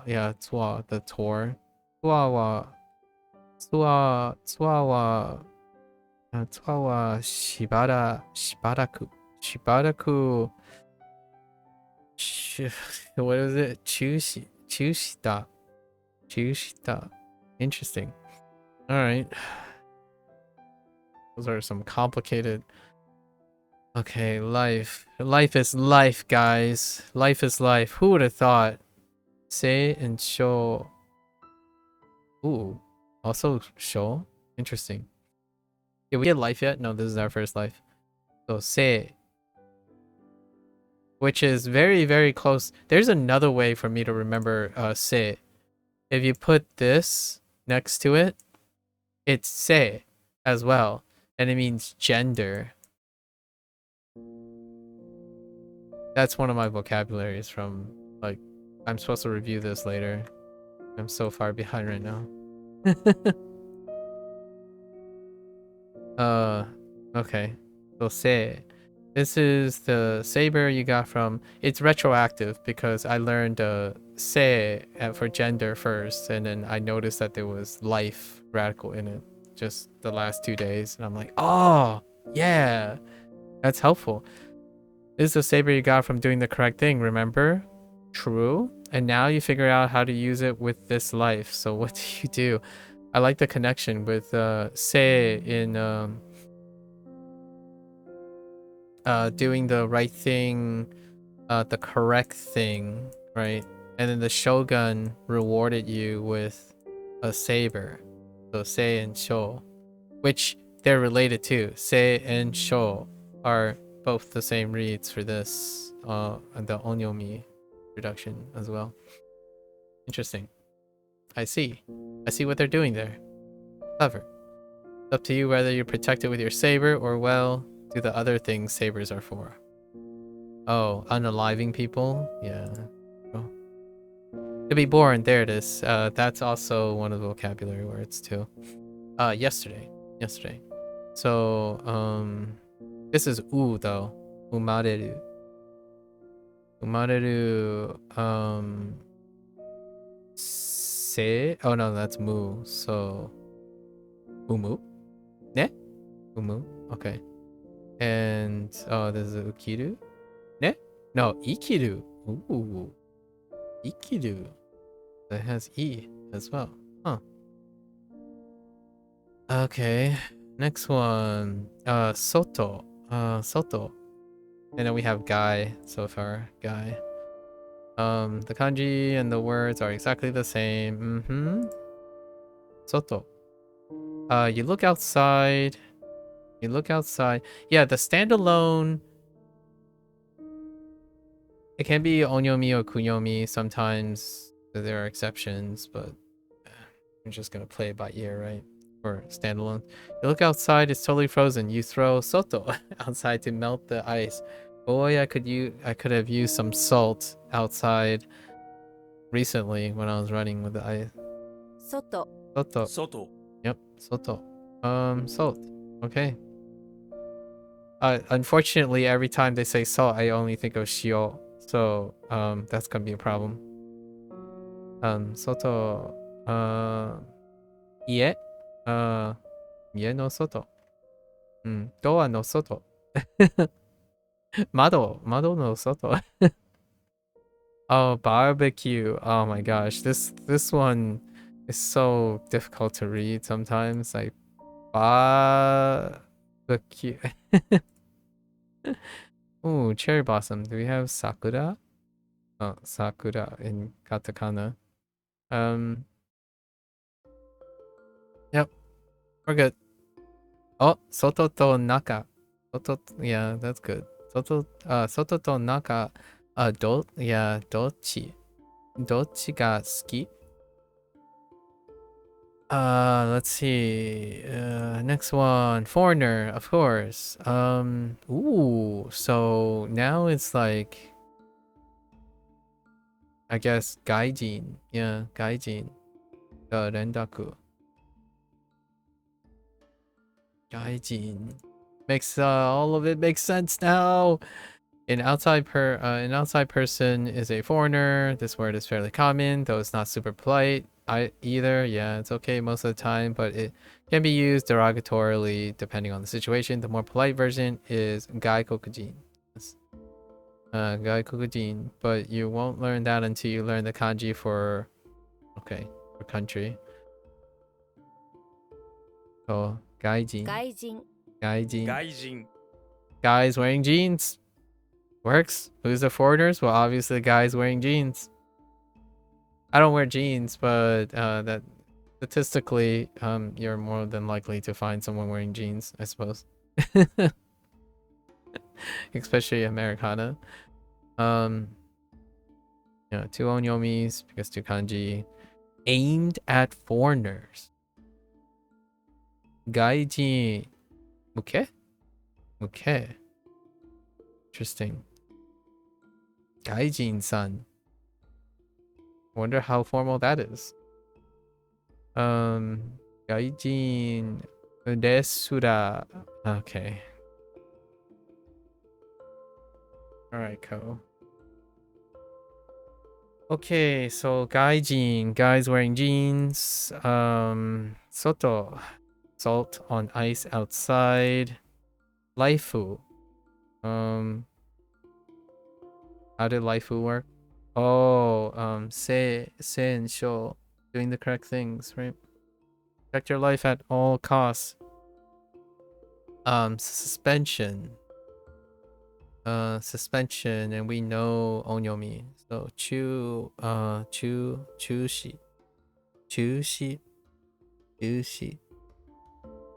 Yeah, tua, the tour. Tua wa shibaraku. What is it? Chushita. Interesting. All right. Those are some complicated. Okay, life. Life is life, guys. Life is life. Who would have thought? Say and show. Ooh. Also show? Interesting. Did we get life yet? No, this is our first life. So say. Which is very, very close. There's another way for me to remember say. If you put this next to it, it's say as well. And it means gender. That's one of my vocabularies from like I'm supposed to review this later. I'm so far behind right now. Okay. So say. This is the saber you got from... It's retroactive because I learned se for gender first, and then I noticed that there was life radical in it just the last 2 days, and I'm like, oh, yeah, that's helpful. This is the saber you got from doing the correct thing, remember? True. And now you figure out how to use it with this life. So what do you do? I like the connection with se in... doing the right thing, the correct thing, right? And then the shogun rewarded you with a saber. So sei and sho, which they're related to. Sei and sho are both the same reads for this, and the onyomi reduction as well. Interesting. I see what they're doing there. Clever. It's up to you whether you protect it with your saber or, well, do the other things sabers are for. Oh, unaliving people? Yeah. Oh. To be born, there it is. That's also one of the vocabulary words too. Yesterday. So, this is u though. Umareru. Umareru, se? Oh no, that's mu. So, umu? Ne? Umu? Okay. And, oh, this is ukiru? Ne? No, ikiru. Ooh. Ikiru. That has E as well. Huh. Okay. Next one. Soto. Soto. And then we have Guy so far. Guy. The kanji and the words are exactly the same. Soto. You look outside. Yeah, the standalone... It can be onyomi or kunyomi. Sometimes there are exceptions, but I'm just gonna play it by ear, right? Or standalone. You look outside, it's totally frozen. You throw soto outside to melt the ice. Boy, I could have used some salt outside recently when I was running with the ice. Soto. Soto. Soto. Yep, soto. Salt. Okay. Unfortunately, every time they say salt, I only think of shio. So, that's gonna be a problem. Soto, ie, ie no soto. Doa no soto. Mado no soto. Oh, barbecue. Oh my gosh, this one is so difficult to read sometimes. Like, barbecue. Ooh, cherry blossom. Do we have sakura? Oh, sakura in katakana. Yep, we're good. Oh, soto to naka. Yeah, that's good. Soto to naka. Dochi. Dochi ga suki? Let's see. Next one, foreigner, of course. Ooh, so now it's like, I guess gaijin. Yeah, gaijin. Rendaku. Gaijin. Makes all of it makes sense now. An outside person is a foreigner. This word is fairly common, though it's not super polite. Either. Yeah, it's okay most of the time, but it can be used derogatorily depending on the situation. The more polite version is gaikokujin. Yes. Gaikokujin, but you won't learn that until you learn the kanji for country. So, gaijin. Gaijin. Guys wearing jeans. Works. Who's the foreigners? Well, obviously the guys wearing jeans. I don't wear jeans, but that statistically, you're more than likely to find someone wearing jeans, I suppose. Especially Americana. Two onyomis because two kanji aimed at foreigners. Gaijin. Okay. Interesting. Gaijin-san. Wonder how formal that is. Gaijin desura. Okay. Alright, cool. Okay, so gaijin, guys wearing jeans. Soto, salt on ice outside. Laifu. How did Laifu work? Oh, sen, sho. Doing the correct things, right? Protect your life at all costs. Suspension. Suspension, and we know onyomi. So chushi. Chushi. Chushi.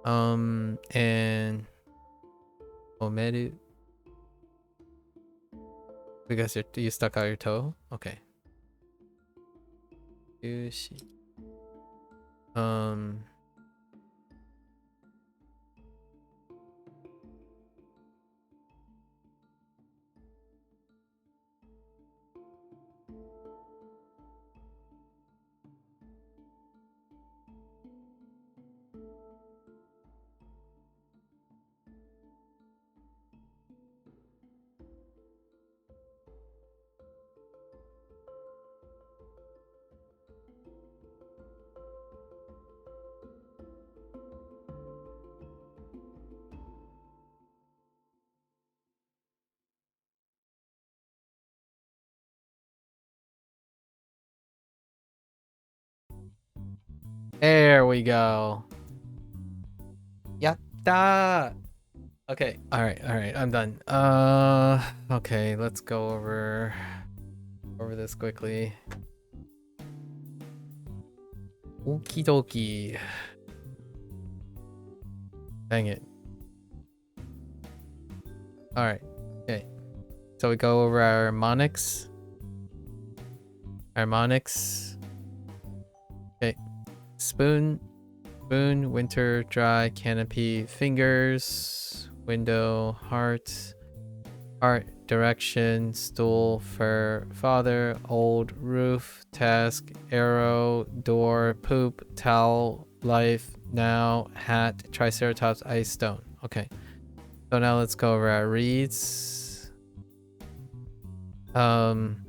And omeru. Because you stuck out your toe? Okay. Chushi. There we go. Yatta! Okay, alright, I'm done. Okay, let's go over this quickly. Okie dokie. Dang it. Alright, okay. So we go over our harmonics. Harmonics. Okay. Spoon, winter, dry, canopy, fingers, window, heart, direction, stool, fur, father, old, roof, task, arrow, door, poop, towel, life, now, hat, triceratops, ice, stone. Okay. So now let's go over our reads. Man.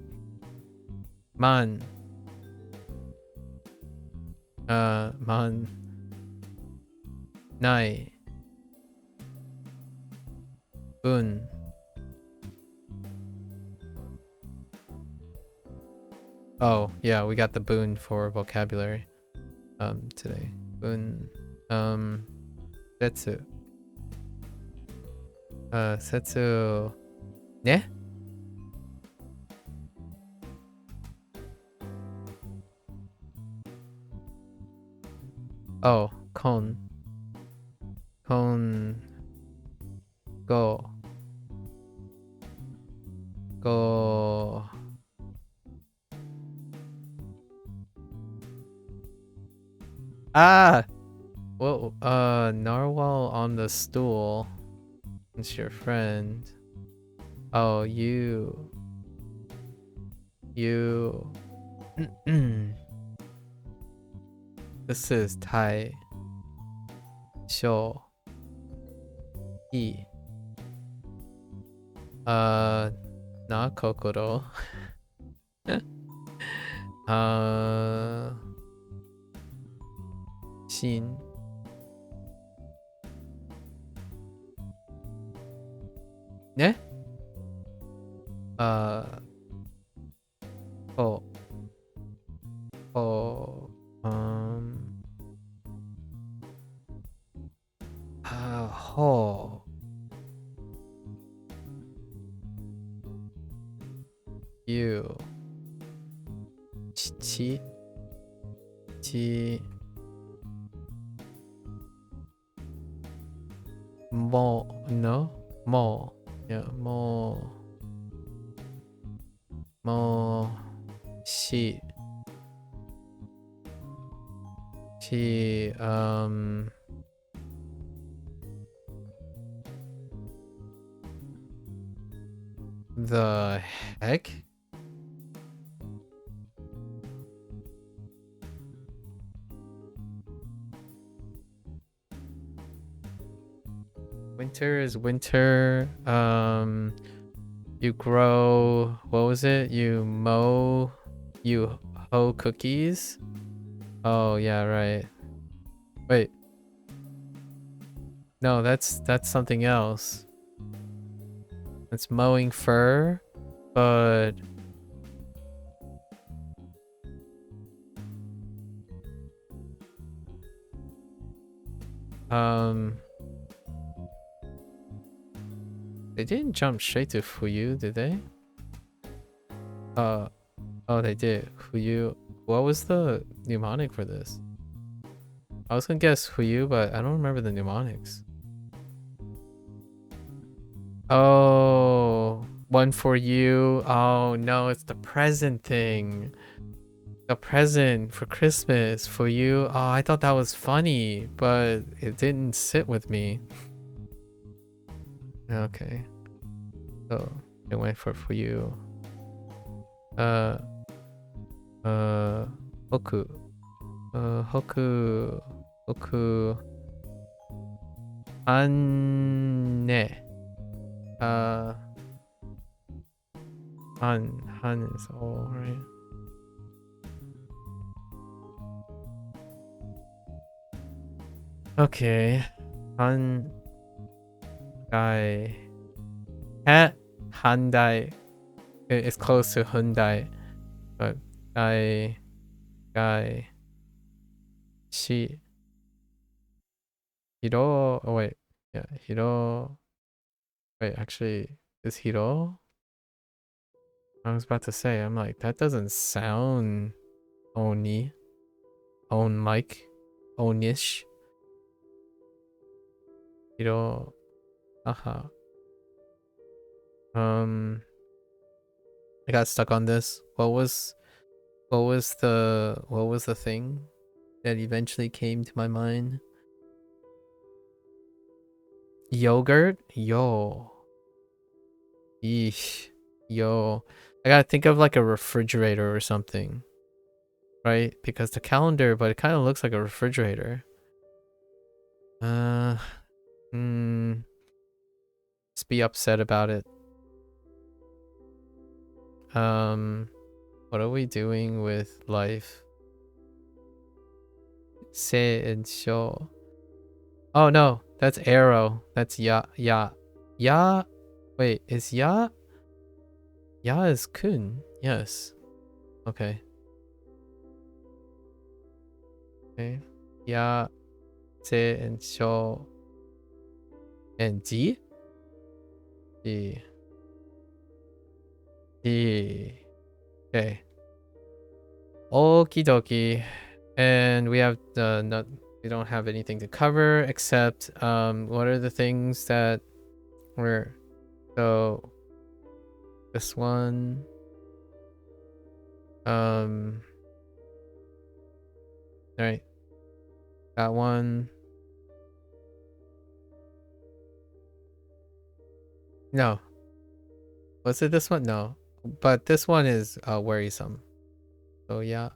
Man. Nai. Bun. Oh, yeah, we got the boon for vocabulary today. Boon. Setsu. Setsu. Ne? Oh, kon. Kon. Go. Go. Ah! Well, narwhal on the stool. It's your friend. Oh, you. This is Tai. Sho. He. Not Kokoro. Shin. Ne? Oh. Oh. Ho. You. Chi. Chi. Mo. No? Mo. Yeah, mo. Mo. She. She. The heck? Winter is winter. You grow, what was it? You hoe cookies? Oh, yeah, right. Wait. No, that's something else. It's mowing fur, but they didn't jump straight to Fuyu, did they? Oh, they did. Fuyu. What was the mnemonic for this? I was gonna guess Fuyu, but I don't remember the mnemonics. Oh, one for you. Oh no, it's the present thing. The present for Christmas for you. Oh, I thought that was funny, but it didn't sit with me. Okay. So I went for you. Hoku. Hoku. Anne. Han is all right. Okay. Han Dai. Handai. It's close to Hyundai, but Guy Shi Hiro. Oh wait, yeah, Hiro. Wait, actually, is Hiro? I was about to say, I'm like, that doesn't sound Oni. Own Mike. Onish. Hiro. Aha. I got stuck on this. What was the thing that eventually came to my mind? Yogurt? Yo. Yeesh. Yo. I gotta think of like a refrigerator or something. Right? Because the calendar, but it kind of looks like a refrigerator. Just be upset about it. What are we doing with life? Say and show. Oh no, that's arrow. That's ya. Wait, is ya? Ya is kun. Yes. Okay. Okay. Ya, say and show. And ji? Ji. Okay. Okie dokie. And we have we don't have anything to cover except what are the things that were so this one all right, that one, no, was it this one? No, but this one is worrisome, so yeah.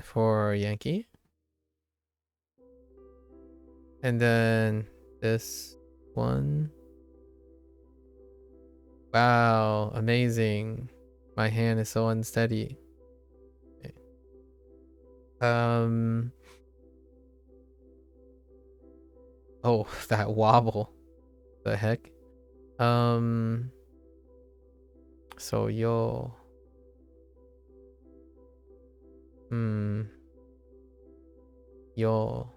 For Yankee. And then this one. Wow, amazing. My hand is so unsteady. Okay. Oh, that wobble. The heck? So yo. Yo.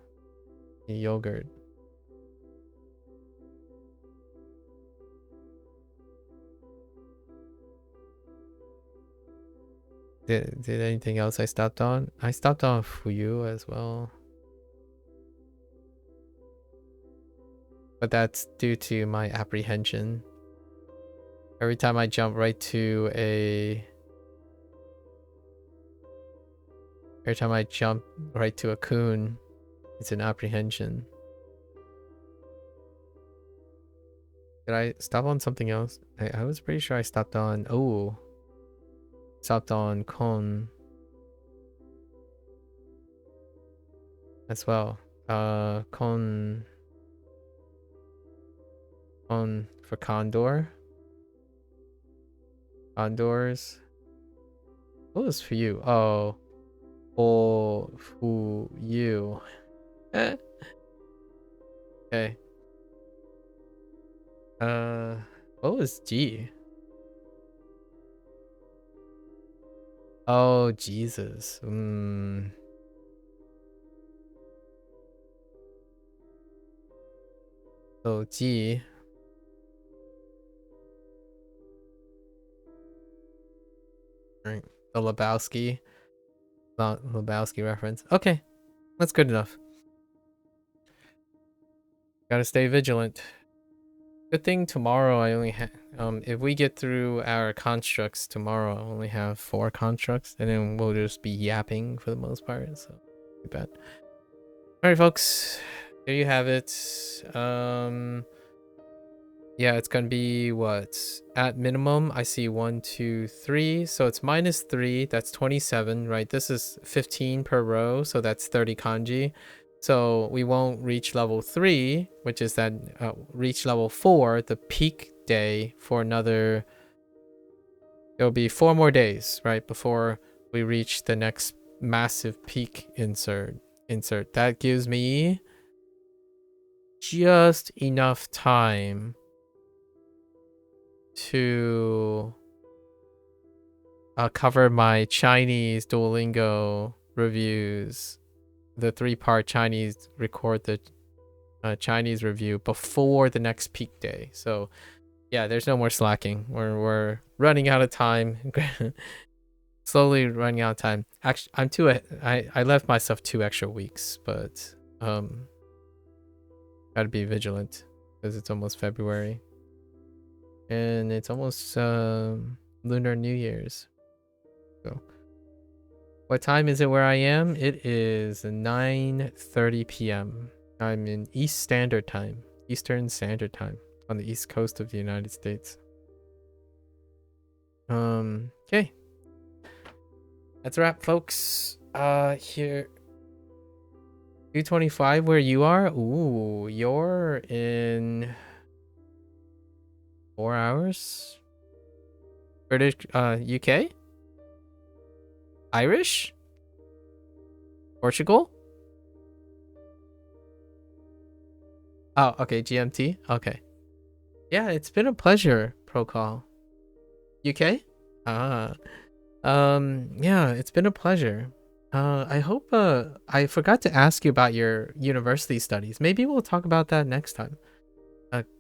Yogurt. Did anything else I stopped on? I stopped on Fuyu as well. But that's due to my apprehension. Every time I jump right to a... Every time I jump right to a coon, it's an apprehension. Did I stop on something else? I was pretty sure I stopped on... Oh. Stopped on Kon. As well. Kon... on for condor. Condors. What was for you? Oh, for who you? Okay. What was G? Oh, Jesus. So G. Right. The Lebowski. Not Lebowski reference. Okay. That's good enough. Gotta stay vigilant. Good thing tomorrow I only have if we get through our constructs tomorrow, I only have 4 constructs, and then we'll just be yapping for the most part, so too bad. Alright folks, there you have it. Yeah, it's gonna be what? At minimum, I see 1, 2, 3, so it's -3, that's 27, right? This is 15 per row, so that's 30 kanji. So we won't reach level 3, which is that reach level 4, the peak day, for another. It'll be 4 more days, right, before we reach the next massive peak insert. That gives me just enough time to cover my Chinese Duolingo reviews. The 3-part Chinese, record the Chinese review before the next peak day. So yeah, there's no more slacking. We're running out of time. Slowly running out of time. Actually, I left myself 2 extra weeks, but gotta be vigilant because it's almost February and it's almost Lunar New Year's. So what time is it where I am? It is 9:30 p.m. I'm in Eastern Standard Time on the East Coast of the United States. Okay. That's a wrap, folks. Here 2:25 where you are? Ooh, you're in 4 hours? British, UK? Irish? Portugal? Oh, okay, GMT? Okay. Yeah, it's been a pleasure, Procall. UK? Yeah, it's been a pleasure. I hope, I forgot to ask you about your university studies. Maybe we'll talk about that next time.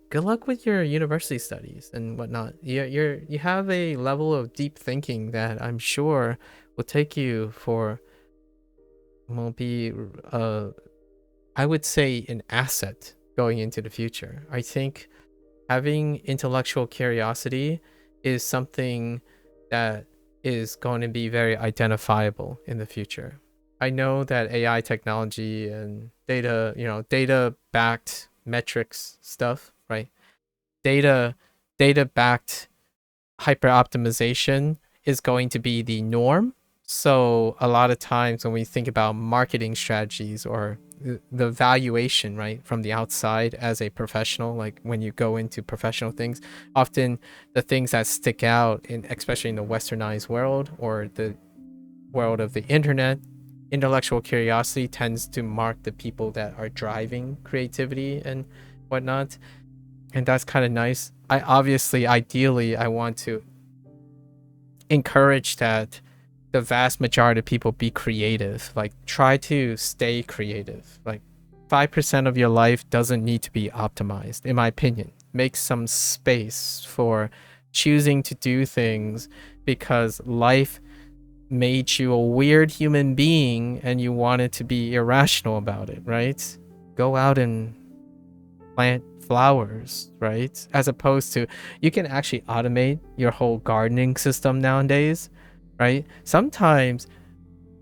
Good luck with your university studies and whatnot. You have a level of deep thinking that I'm sure will take you for, will be, I would say, an asset going into the future. I think having intellectual curiosity is something that is going to be very identifiable in the future. I know that AI technology and data, data-backed metrics stuff, right? Data-backed hyper-optimization is going to be the norm. So a lot of times when we think about marketing strategies or the valuation, right, from the outside as a professional, like when you go into professional things, often the things that stick out, especially in the westernized world or the world of the internet, intellectual curiosity tends to mark the people that are driving creativity and whatnot. And that's kind of nice. Ideally, I want to encourage that the vast majority of people be creative. Like, try to stay creative. Like, 5% of your life doesn't need to be optimized, in my opinion. Make some space for choosing to do things because life made you a weird human being and you wanted to be irrational about it, right? Go out and plant flowers, right? As opposed to, you can actually automate your whole gardening system nowadays, right? Sometimes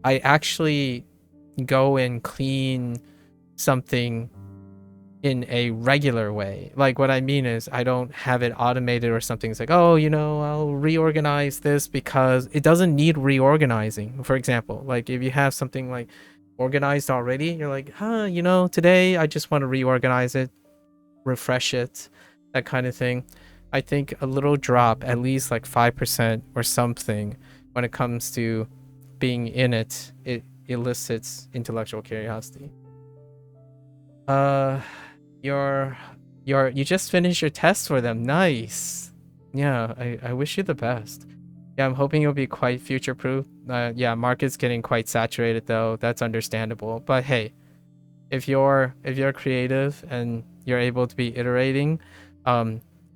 I actually go and clean something in a regular way. Like, what I mean is, I don't have it automated or something. It's like, oh, I'll reorganize this because it doesn't need reorganizing. For example, like if you have something like organized already, you're like, today I just want to reorganize it, refresh it, that kind of thing. I think a little drop, at least like 5% or something, when it comes to being in it, it elicits intellectual curiosity. You just finished your test for them. Nice. Yeah, I wish you the best. Yeah, I'm hoping you'll be quite future-proof. Yeah, market's getting quite saturated though. That's understandable. But hey, if you're creative and you're able to be iterating,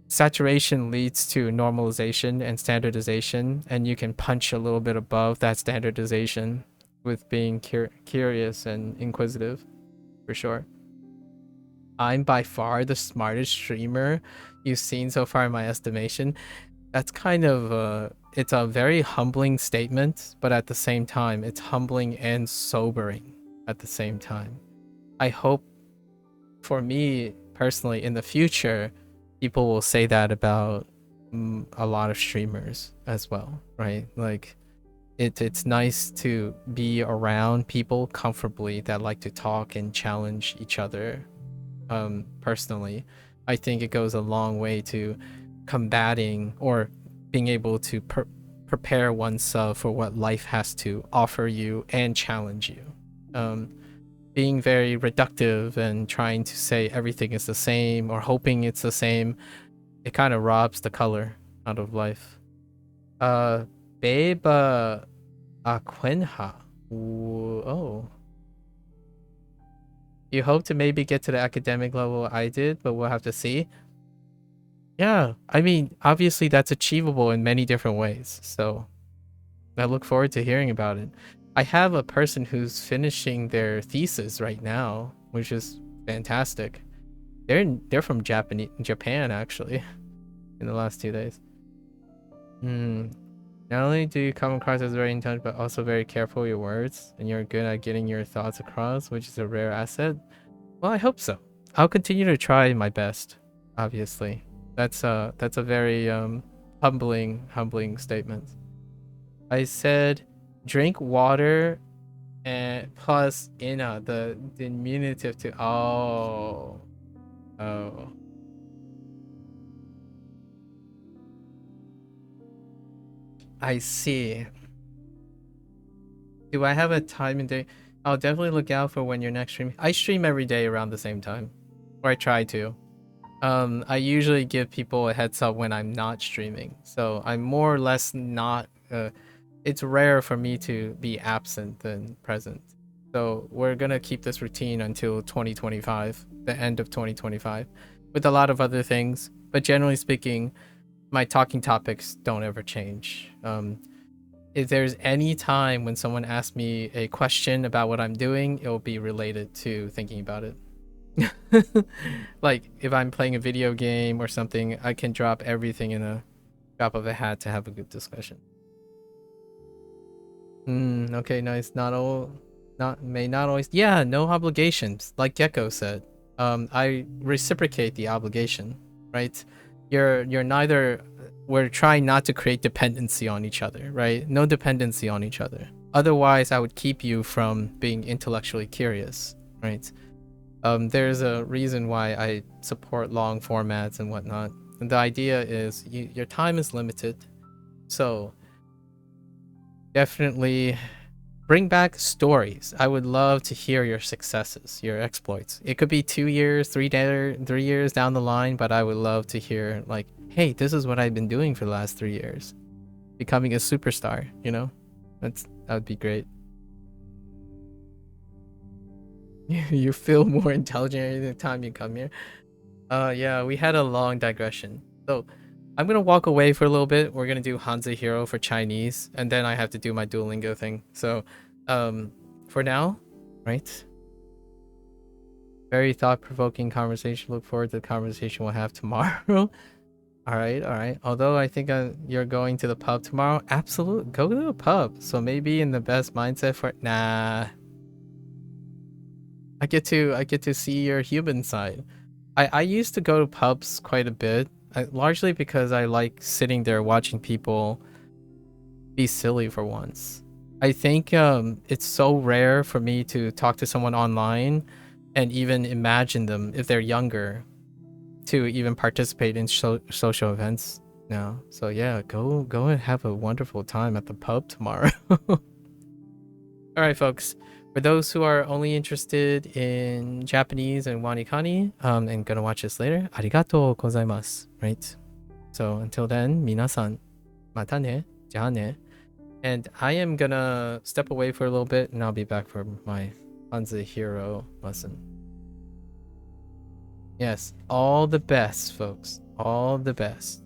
saturation leads to normalization and standardization, and you can punch a little bit above that standardization with being curious and inquisitive, for sure. I'm by far the smartest streamer you've seen so far in my estimation. That's kind of it's a very humbling statement, but at the same time, it's humbling and sobering at the same time. I hope for me personally in the future, people will say that about a lot of streamers as well, right? Like it's nice to be around people comfortably that like to talk and challenge each other. Personally, I think it goes a long way to combating or being able to prepare oneself for what life has to offer you and challenge you. Being very reductive and trying to say everything is the same or hoping it's the same, it kind of robs the color out of life. Beba Aquenha. Oh. You hope to maybe get to the academic level I did, but we'll have to see. Yeah, I mean, obviously that's achievable in many different ways, so I look forward to hearing about it. I have a person who's finishing their thesis right now, which is fantastic. They're from Japan actually, in the last 2 days. Not only do you come across as very intense, but also very careful with your words, and you're good at getting your thoughts across, which is a rare asset. Well, I hope so. I'll continue to try my best, obviously. That's a very humbling statement. I said drink water and plus the diminutive to oh. I see. Do I have a time and day? I'll definitely look out for when you're next streaming. I stream every day around the same time, or I try to. I usually give people a heads up when I'm not streaming, so I'm more or less not. It's rare for me to be absent than present. So we're gonna keep this routine until 2025, the end of 2025, with a lot of other things. But generally speaking, my talking topics don't ever change. If there's any time when someone asks me a question about what I'm doing, it will be related to thinking about it. Like if I'm playing a video game or something, I can drop everything in a drop of a hat to have a good discussion. Okay, nice. May not always. Yeah, no obligations. Like Gecko said, I reciprocate the obligation, right? You're neither. We're trying not to create dependency on each other, right? No dependency on each other. Otherwise, I would keep you from being intellectually curious, right? There's a reason why I support long formats and whatnot. And the idea is your time is limited, so definitely bring back stories. I would love to hear your successes, your exploits. It could be 2 years, 3 years down the line, but I would love to hear like, hey, this is what I've been doing for the last 3 years. Becoming a superstar, you know? That would be great. You feel more intelligent every time you come here. Yeah, we had a long digression. So I'm gonna walk away for a little bit. We're gonna do Hanzi Hero for Chinese, and then I have to do my Duolingo thing. So for now, right? Very thought-provoking conversation. Look forward to the conversation we'll have tomorrow. All right. Although I think you're going to the pub tomorrow. Absolutely, go to the pub. So maybe in the best mindset for nah. I get to see your human side. I used to go to pubs quite a bit, largely because I like sitting there watching people be silly for once. I think it's so rare for me to talk to someone online and even imagine them if they're younger to even participate in social events now. So yeah, go and have a wonderful time at the pub tomorrow. All right, folks. For those who are only interested in Japanese and WaniKani, and gonna watch this later, arigatou gozaimasu, right? So until then, minasan, mata ne, ja ne. And I am gonna step away for a little bit, and I'll be back for my Hanzi Hero lesson. Yes, all the best, folks. All the best.